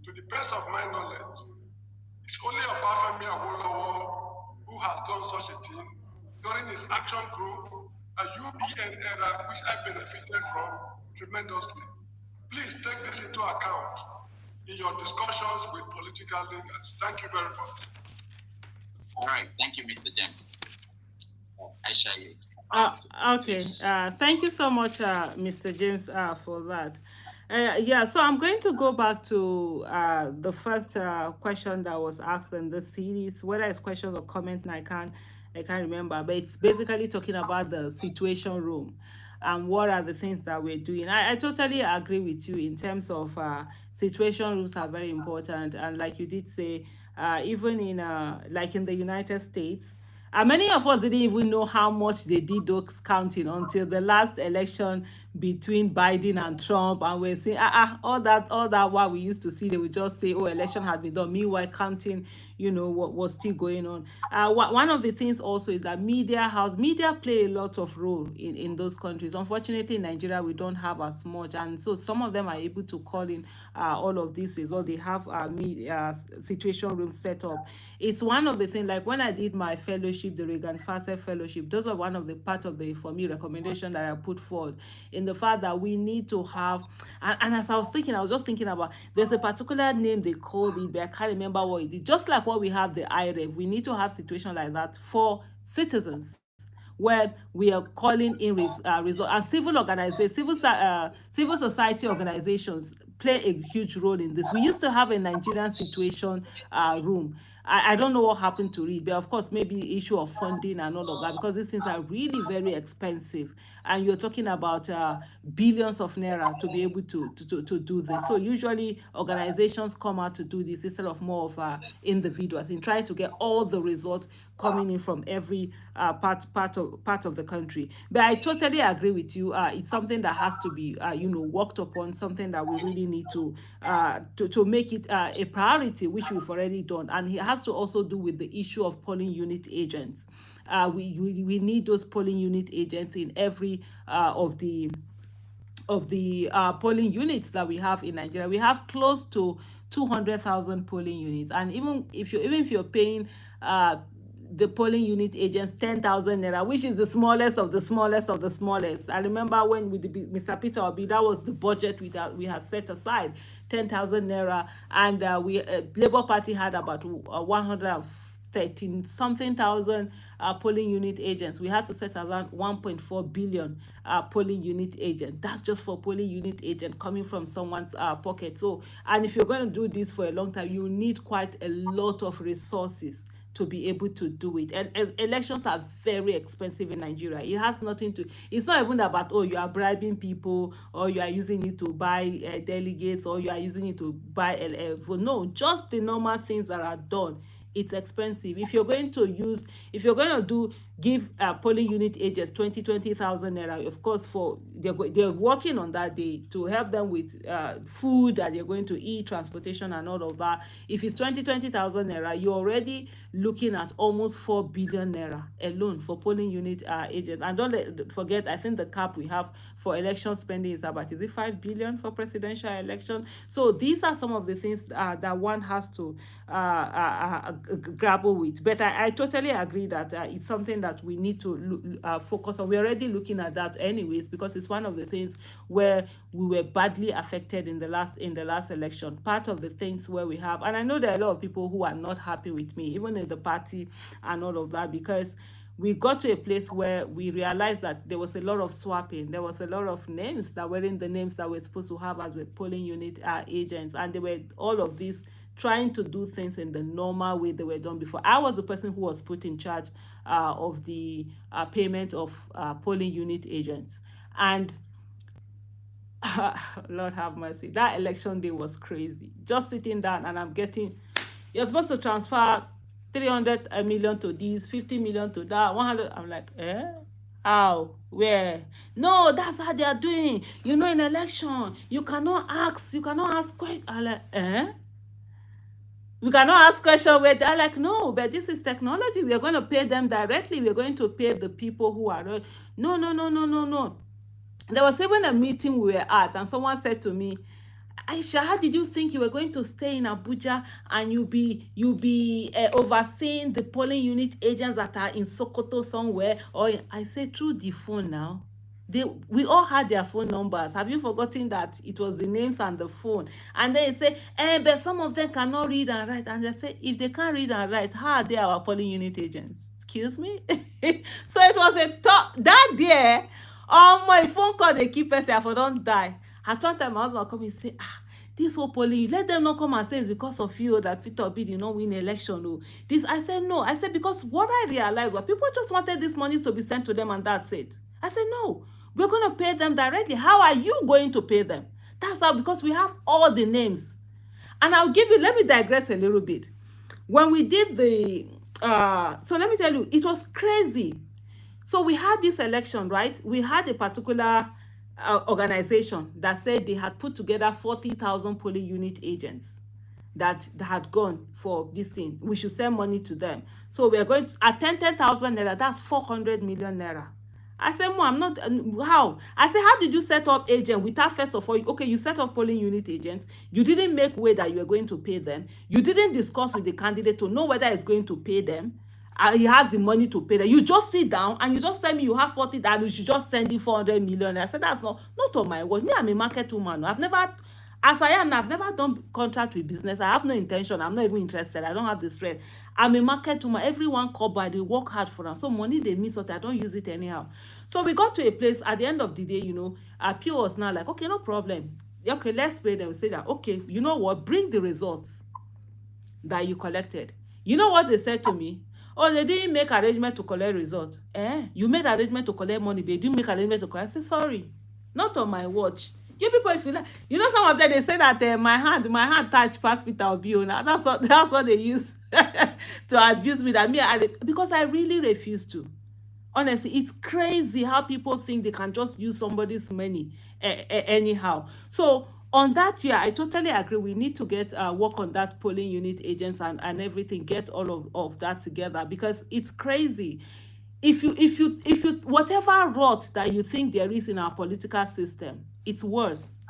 To the best of my knowledge, it's only Obafemi Awolowo who has done such a thing during his action group, a UBN era, which I benefited from tremendously. Please take this into account in your discussions with political leaders. Thank you very much. All right. Thank you, Mr. James. Aisha, yes. Okay. Thank you so much, Mr. James, for that. So I'm going to go back to the first question that was asked in this series, whether it's questions or comment, I can't remember, but it's basically talking about the situation room and what are the things that we're doing. I totally agree with you in terms of situation rooms are very important, and like you did say, even in like in the United States, many of us didn't even know how much they did those counting until the last election between Biden and Trump, and we're saying all that what we used to see, they would just say, oh, election has been done. Meanwhile, counting, what was still going on. One of the things also is that media play a lot of role in those countries. Unfortunately, in Nigeria, we don't have as much, and so some of them are able to call in all of these results. They have media situation rooms set up. It's one of the things, like when I did my fellowship, the Reagan Facet Fellowship, those are one of the part of the, for me, recommendation that I put forward, in the fact that we need to have, and as I was thinking, I was just thinking about, there's a particular name they called it, but I can't remember what it is. Just like what we have the IREV, we need to have situation like that for citizens, where we are calling in result, and civil organizations, civil society organizations play a huge role in this. We used to have a Nigerian situation room. I don't know what happened to it, but of course, maybe issue of funding and all of that, because these things are really very expensive. And you're talking about billions of naira to be able to do this. So usually organizations come out to do this instead of more of individuals, in trying to get all the results coming in from every part of the country. But I totally agree with you. It's something that has to be worked upon, something that we really need to make it a priority, which we've already done. And it has to also do with the issue of polling unit agents. We need those polling unit agents in every of the polling units that we have in Nigeria. We have close to 200,000 polling units, and even if you're paying the polling unit agents 10,000 naira, which is the smallest of the smallest of the smallest. I remember when with Mr. Peter Obi, that was the budget we had set aside, 10,000 naira, and Labour Party had about 113 something thousand polling unit agents. We had to set around 1.4 billion polling unit agent. That's just for polling unit agent coming from someone's pocket. So, and if you're going to do this for a long time, you need quite a lot of resources to be able to do it. And elections are very expensive in Nigeria. It has nothing to, it's not even about, oh, you are bribing people, or you are using it to buy delegates, or you are using it to buy vote. No, just the normal things that are done. It's expensive. If you're going to give polling unit agents 20,000 naira, of course, they're working on that day to help them with food that they're going to eat, transportation, and all of that. If it's 20,000 naira, you're already looking at almost 4 billion naira alone for polling unit agents. And don't forget, I think the cap we have for election spending is about, is it 5 billion for presidential election? So these are some of the things that one has to grapple with. But I totally agree that it's something that we need to focus on. We're already looking at that anyways, because it's one of the things where we were badly affected in the last election. Part of the things where we have, and I know there are a lot of people who are not happy with me, even in the party and all of that, because we got to a place where we realized that there was a lot of swapping. There was a lot of names that weren't the names that we're supposed to have as the polling unit agents. And they were all of these trying to do things in the normal way they were done before. I was the person who was put in charge of the payment of polling unit agents. And Lord have mercy, that election day was crazy. Just sitting down and I'm getting, you're supposed to transfer 300 million to this, 50 million to that, 100. I'm like, how? Where? No, that's how they are doing. In election, you cannot ask questions. I'm like, we cannot ask questions where they're like, no, but this is technology. We are going to pay them directly. We are going to pay the people who are, no. There was even a meeting we were at, and someone said to me, Aisha, how did you think you were going to stay in Abuja and you be overseeing the polling unit agents that are in Sokoto somewhere? Or I said, through the phone now. We all had their phone numbers. Have you forgotten that it was the names and the phone? And then they say, but some of them cannot read and write. And they say, if they can't read and write, how are they our polling unit agents? Excuse me? So it was a talk that day. On my phone call, they keep saying, I don't die. At one time, my husband come and say, this whole polling, let them not come and say it's because of you that Peter Obi did not win election. No. I said, no. I said, because what I realized was people just wanted this money to be sent to them and that's it. I said, no, we're going to pay them directly. How are you going to pay them? That's how, because we have all the names. And let me digress a little bit. When we did so let me tell you, it was crazy. So we had this election, right? We had a particular organization that said they had put together 40,000 polling unit agents that had gone for this thing. We should send money to them. So we are going to at 10,000 naira, that's 400 million naira. I said, Mo, I'm not, how? I said, how did you set up agent without first of all, okay, you set up polling unit agents. You didn't make way that you were going to pay them. You didn't discuss with the candidate to know whether it's going to pay them. He has the money to pay them. You just sit down and you just tell me you have 40 and you should just send you 400 million. I said, that's not on my word. Me, I'm a market woman. I've never, as I am, I've never done contract with business. I have no intention. I'm not even interested. I don't have the strength. I'm a market woman. Everyone call by, they work hard for them. So money they miss out. I don't use it anyhow. So we got to a place at the end of the day, PO was now like, okay, no problem. Okay, let's pay them. We say that, okay, you know what? Bring the results that you collected. You know what they said to me? Oh, they didn't make arrangement to collect results. You made arrangement to collect money, but you didn't make arrangement to collect. I say, sorry, not on my watch. You people, if you like, some of them, they say that my hand touch past Peter Obi. Now that's what they use to abuse me. That me, because I really refuse to. Honestly, it's crazy how people think they can just use somebody's money anyhow. So on that year, I totally agree. We need to get work on that polling unit agents and everything, get all of that together, because it's crazy. If you whatever rot that you think there is in our political system, it's worse.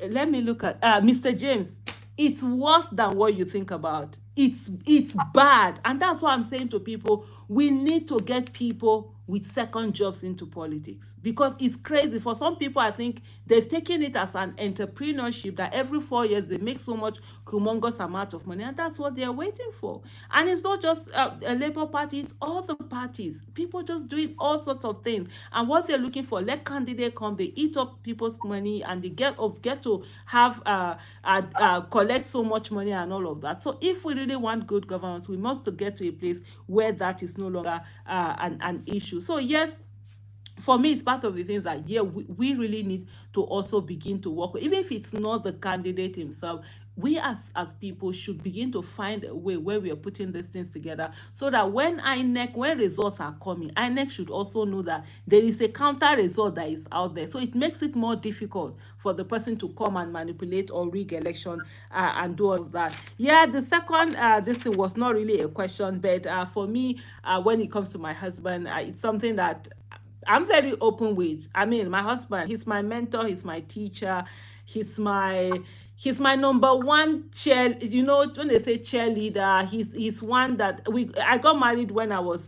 Let me look at Mr. James. It's worse than what you think about. It's bad. And that's why I'm saying to people, we need to get people with second jobs into politics, because it's crazy. For some people, I think they've taken it as an entrepreneurship that every 4 years they make so much humongous amount of money, and that's what they're waiting for. And it's not just a Labour Party, it's all the parties. People just doing all sorts of things, and what they're looking for, let candidate come, they eat up people's money, and they get to have collect so much money and all of that. So if we really want good governance, we must get to a place where that is no longer an issue. So yes, for me, it's part of the things that, yeah, we really need to also begin to work with. Even if it's not the candidate himself, we as people should begin to find a way where we are putting these things together, so that when results are coming, INEC should also know that there is a counter result that is out there. So it makes it more difficult for the person to come and manipulate or rig election and do all of that. Yeah, the second, this thing was not really a question, but for me, when it comes to my husband, it's something that I'm very open with. I mean, my husband, he's my mentor, he's my teacher, he's my number one when they say cheerleader, he's one that I got married when I was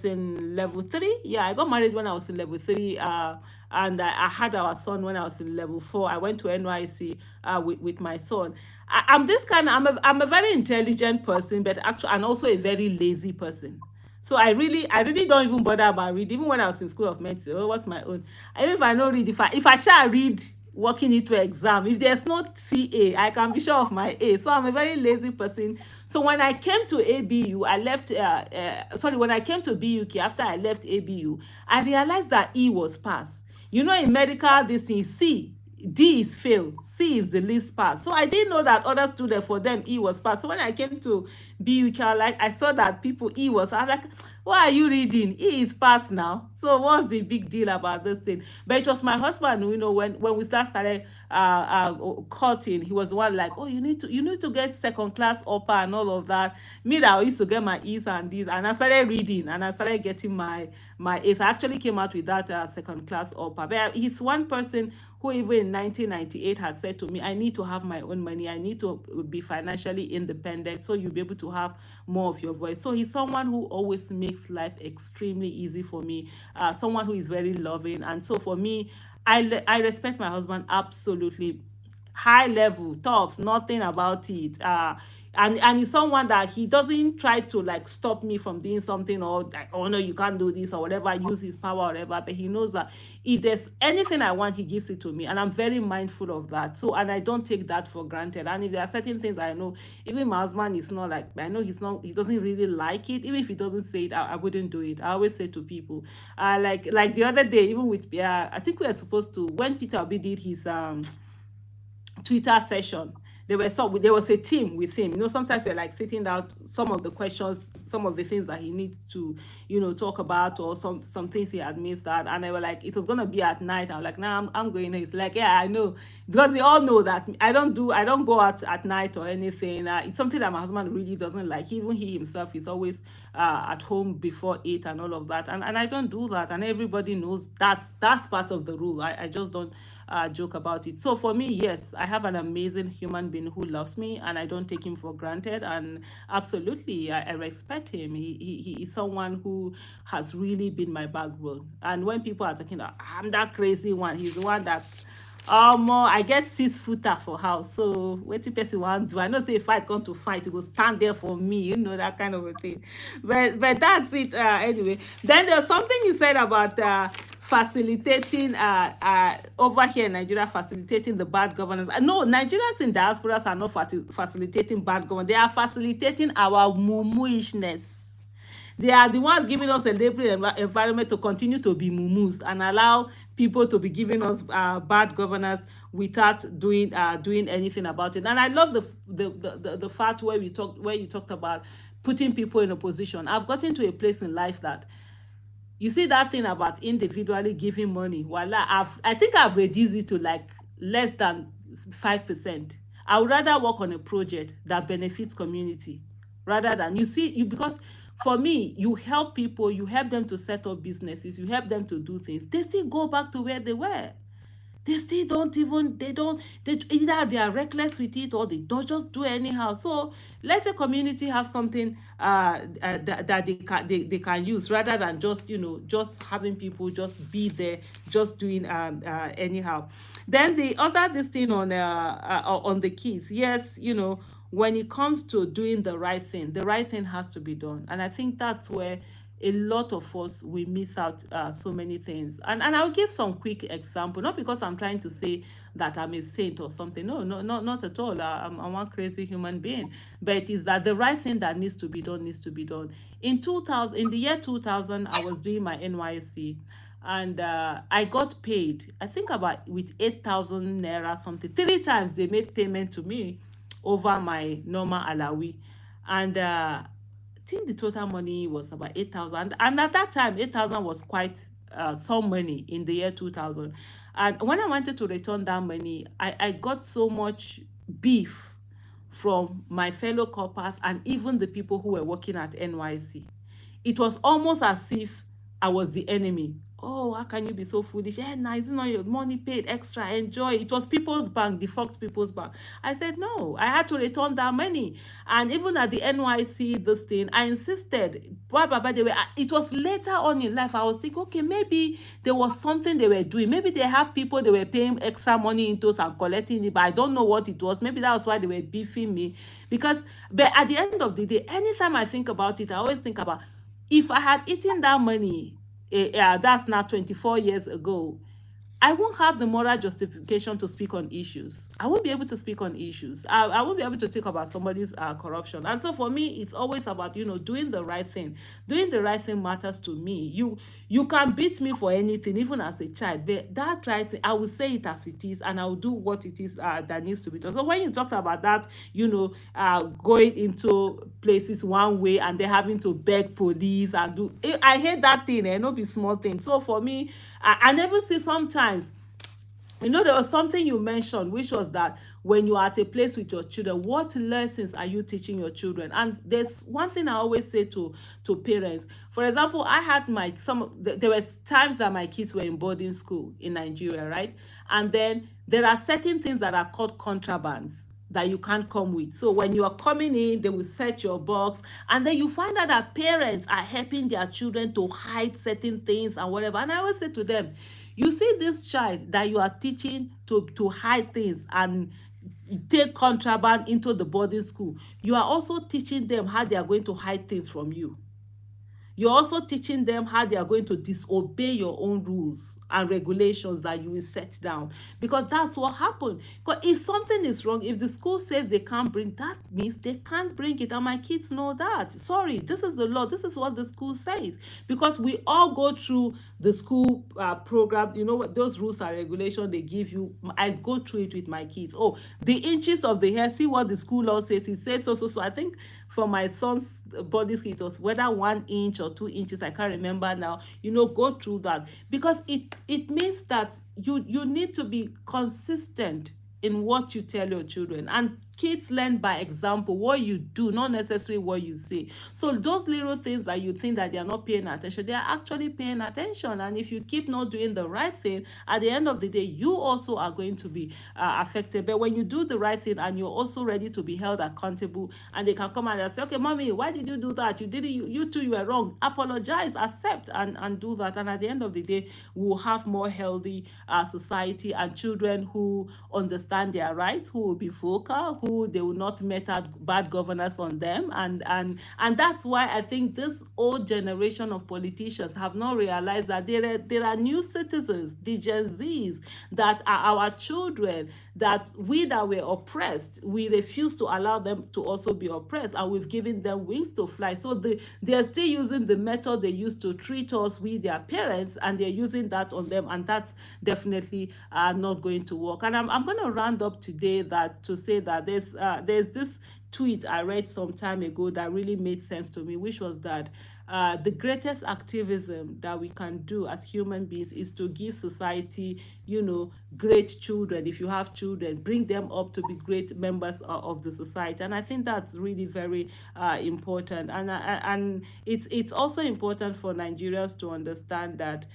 in level 3. Yeah, I got married when I was in level 3, and I had our son when I was in level 4. I went to NYC with my son. I'm a very intelligent person, but actually, and also a very lazy person. So I really don't even bother about reading. Even when I was in school of medicine, what's my own? Even if I don't read, if I shall read working into exam, if there's no TA, I can be sure of my A. So I'm a very lazy person. So when I came to ABU, I left. When I came to BUK after I left ABU, I realized that E was pass. In medical, this thing C. D is fail, C is the least pass. So I didn't know that other students, for them, E was pass. So when I came to BUK, I saw that people E was. I was like, why are you reading? E is pass now. So what's the big deal about this thing? But it was my husband, when we started cutting, he was the one like, oh, you need to get second class upper and all of that. Me, that I used to get my E's and D's, and I started reading and I started getting my A's. I actually came out with that second class upper. But he's one person who even in 1998 had said to me, I need to have my own money. I need to be financially independent, so you'll be able to have more of your voice. So he's someone who always makes life extremely easy for me, someone who is very loving. And so for me, I respect my husband absolutely. High level, tops, nothing about it. And he's someone that he doesn't try to like stop me from doing something, or like, oh no, you can't do this or whatever, use his power or whatever. But he knows that if there's anything I want, he gives it to me, and I'm very mindful of that. So, and I don't take that for granted. And if there are certain things I know, even my husband is not like, I know he doesn't really like it. Even if he doesn't say it, I wouldn't do it. I always say to people, like the other day, even with I think we were supposed to, when Peter Obi did his Twitter session, there was a team with him. You know, sometimes we're like sitting down, some of the questions, some of the things that he needs to, you know, talk about, or some things he had missed out. And they were like, it was gonna be at night. I'm like, nah, I'm going. He's like, yeah, I know, because we all know that I don't go out at night or anything. It's something that my husband really doesn't like. Even he himself is always at home before 8 and all of that, and I don't do that, and everybody knows that that's part of the rule. I just don't joke about it. So for me, yes, I have an amazing human being who loves me, and I don't take him for granted. And absolutely, I respect him. He is someone who has really been my backbone. And when people are talking about, I'm that crazy one, he's the one that's I get 6-footer for house. So what the person want do? I know say if I come to fight, you go stand there for me, you know, that kind of a thing. But that's it. Anyway, then there's something you said about facilitating over here in Nigeria, facilitating the bad governance. No, Nigerians in diasporas are not facilitating bad governance. They are facilitating our muumuishness. They are the ones giving us a labor environment to continue to be mumus and allow people to be giving us bad governance without doing anything about it. And I love the fact where you talked about putting people in a position. I've gotten to a place in life that, you see, that thing about individually giving money, voila, I think I've reduced it to like less than 5%. I would rather work on a project that benefits community rather than, because for me, you help people, you help them to set up businesses, you help them to do things. They still go back to where they were. They still don't even, either they are reckless with it or they don't just do anyhow. So let a community have something that they can use, rather than just, you know, just having people just be there, just doing anyhow. Then this thing on the kids, yes, you know, when it comes to doing the right thing has to be done. And I think that's where a lot of us, we miss out so many things. And I'll give some quick example, not because I'm trying to say that I'm a saint or something. No, not at all. I'm one crazy human being. But it is that the right thing that needs to be done needs to be done. In the year 2000, I was doing my NYSC, and I got paid, I think about with 8,000 naira something. 3 times they made payment to me over my normal alawi. And I think the total money was about 8,000. And at that time, 8,000 was quite some money in the year 2000. And when I wanted to return that money, I got so much beef from my fellow corpers and even the people who were working at NYC. It was almost as if I was the enemy. Oh, how can you be so foolish? Yeah, nah, it's not your money paid extra. Enjoy. It was People's Bank, defunct People's Bank. I said, no, I had to return that money. And even at the NYC, this thing, I insisted. It was later on in life, I was thinking, okay, maybe there was something they were doing. Maybe they have people they were paying extra money into and collecting it, but I don't know what it was. Maybe that was why they were beefing me. But at the end of the day, anytime I think about it, I always think about, if I had eaten that money, that's now 24 years ago, I won't have the moral justification to speak on issues. I won't be able to speak on issues. I won't be able to talk about somebody's corruption. And so for me, it's always about, you know, doing the right thing. Doing the right thing matters to me. You can beat me for anything, even as a child. But that right thing, I will say it as it is, and I will do what it is that needs to be done. So when you talked about that, you know, going into places one way and they're having to beg police and do, I hate that thing, not be small thing. So for me, I never see sometimes, you know, there was something you mentioned, which was that when you are at a place with your children, what lessons are you teaching your children? And there's one thing I always say to parents. For example, I had there were times that my kids were in boarding school in Nigeria, right? And then there are certain things that are called contrabands that you can't come with. So when you are coming in, they will set your box, and then you find out that parents are helping their children to hide certain things and whatever. And I always say to them, you see this child that you are teaching to hide things and take contraband into the boarding school, you are also teaching them how they are going to hide things from you. You're also teaching them how they are going to disobey your own rules and regulations that you will set down, because that's what happened. Because if something is wrong, if the school says they can't bring, that means they can't bring it, and my kids know that. Sorry, this is the law, this is what the school says, because we all go through the school program, you know what, those rules and regulations they give you. I go through it with my kids. Oh, the inches of the hair, see what the school law says. It says so. I think for my son's body skin, it was whether 1 inch or 2 inches, I can't remember now. You know, go through that, because it means that you need to be consistent in what you tell your children, and kids learn by example, what you do, not necessarily what you say. So those little things that you think that they are not paying attention, they are actually paying attention. And if you keep not doing the right thing, at the end of the day, you also are going to be affected. But when you do the right thing and you're also ready to be held accountable, and they can come and say, okay, mommy, why did you do that? You did it, you too, you were wrong. Apologize, accept, and do that. And at the end of the day, we'll have more healthy society, and children who understand their rights, who will be vocal, who they will not met out bad governance on them. And that's why I think this old generation of politicians have not realized that there are new citizens, the Gen Zs, that are our children, that were oppressed, we refuse to allow them to also be oppressed, and we've given them wings to fly. So they're still using the method they used to treat us with their parents, and they're using that on them, and that's definitely not going to work. And I'm going to round up today to say that there's this tweet I read some time ago that really made sense to me, which was that the greatest activism that we can do as human beings is to give society, great children. If you have children, bring them up to be great members of the society. And I think that's really very important. And it's also important for Nigerians to understand that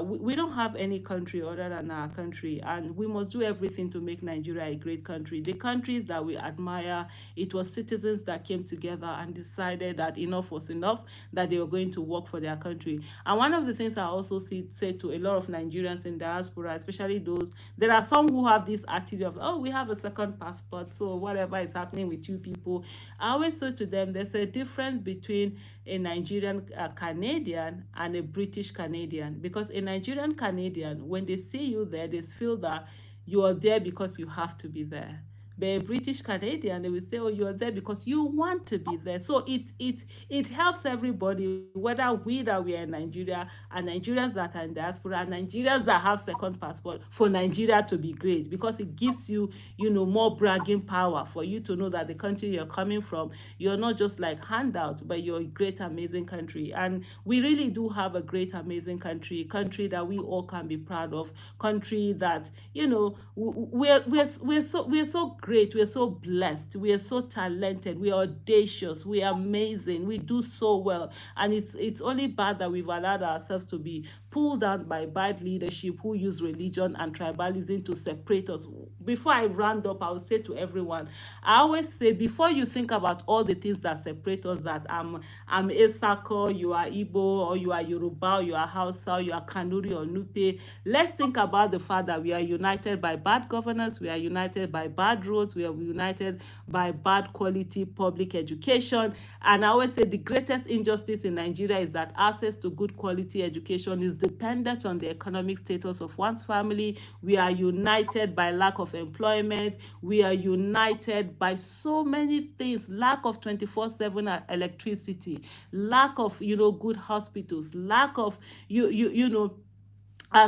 we don't have any country other than our country, and we must do everything to make Nigeria a great country. The countries that we admire, it was citizens that came together and decided that enough was enough, that they were going to work for their country. And one of the things I also say to a lot of Nigerians in diaspora, especially those, there are some who have this attitude of, oh, we have a second passport, so whatever is happening with you people. I always say to them, there's a difference between a Nigerian Canadian and a British Canadian, because a Nigerian Canadian, when they see you there, they feel that you are there because you have to be there. But a British Canadian, they will say, oh, you're there because you want to be there. So it helps everybody, whether we are in Nigeria, and Nigerians that are in diaspora, and Nigerians that have second passport, for Nigeria to be great, because it gives you, more bragging power for you to know that the country you're coming from, you're not just like handout, but you're a great, amazing country. And we really do have a great, amazing country that we all can be proud of, country that, we're so great, we're so blessed, we are so talented, we are audacious, we are amazing, we do so well. And it's only bad that we've allowed ourselves to be pulled down by bad leadership who use religion and tribalism to separate us. Before I round up, I will say to everyone, I always say, before you think about all the things that separate us, that I'm Esako, you are Igbo, or you are Yoruba, or you are Hausa, you are Kanuri or Nupe, let's think about the fact that we are united by bad governance, we are united by bad roads, we are united by bad quality public education. And I always say the greatest injustice in Nigeria is that access to good quality education is dependent on the economic status of one's family. We are united by lack of employment. We are united by so many things: lack of 24/7 electricity, lack of good hospitals, lack of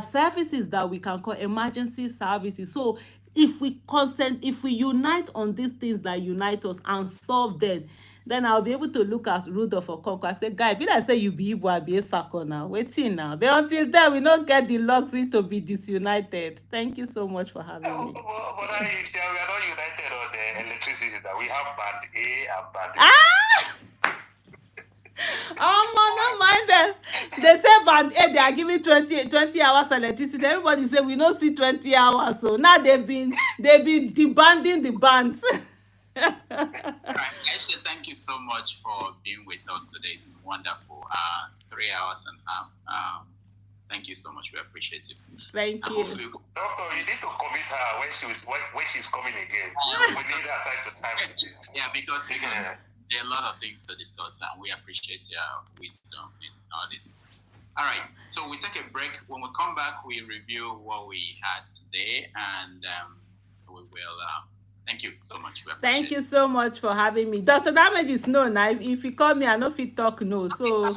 services that we can call emergency services. So if we unite on these things that unite us and solve them, then I'll be able to look at Rudolph Okonkwo and say, guy, be like say you be Igbo, I be a Sako now. Waiting now. But until then, we don't get the luxury to be disunited. Thank you so much for having me. But Aisha, we are not united on the electricity. That we have band A and band B. Oh, man, don't mind them. They say band A, they are giving 20 hours electricity. Everybody say we don't see 20 hours. So now they've been debanding the bands. Aisha, thank you so much for being with us today. It's been wonderful. 3 hours and a half. Thank you so much. We appreciate it. Thank you. Doctor, you need to commit her when she's coming again. We need her time to time. Yeah, because there are a lot of things to discuss, and we appreciate your wisdom in all this. All right. So we take a break. When we come back, we review what we had today, and we will. Thank you so much. Thank you so much for having me. Dr. Damage is no now. If you call me, I know fit talk no. So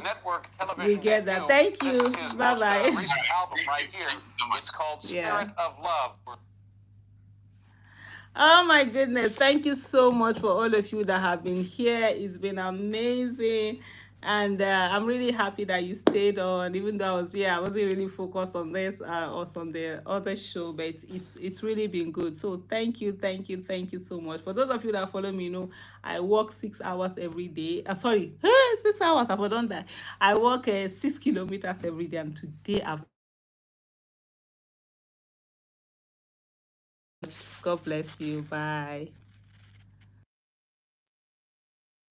we get that. Thank you. Bye bye. Recent album right here. Thank you so much. It's called Spirit of Love. Oh my goodness. Thank you so much for all of you that have been here. It's been amazing. And I'm really happy that you stayed on, even though I wasn't really focused on this or on the other show, but it's really been good. So thank you so much. For those of you that follow me, I work 6 hours every day. 6 hours, I've done that. I walk 6 kilometers every day, and today I've God bless you. Bye.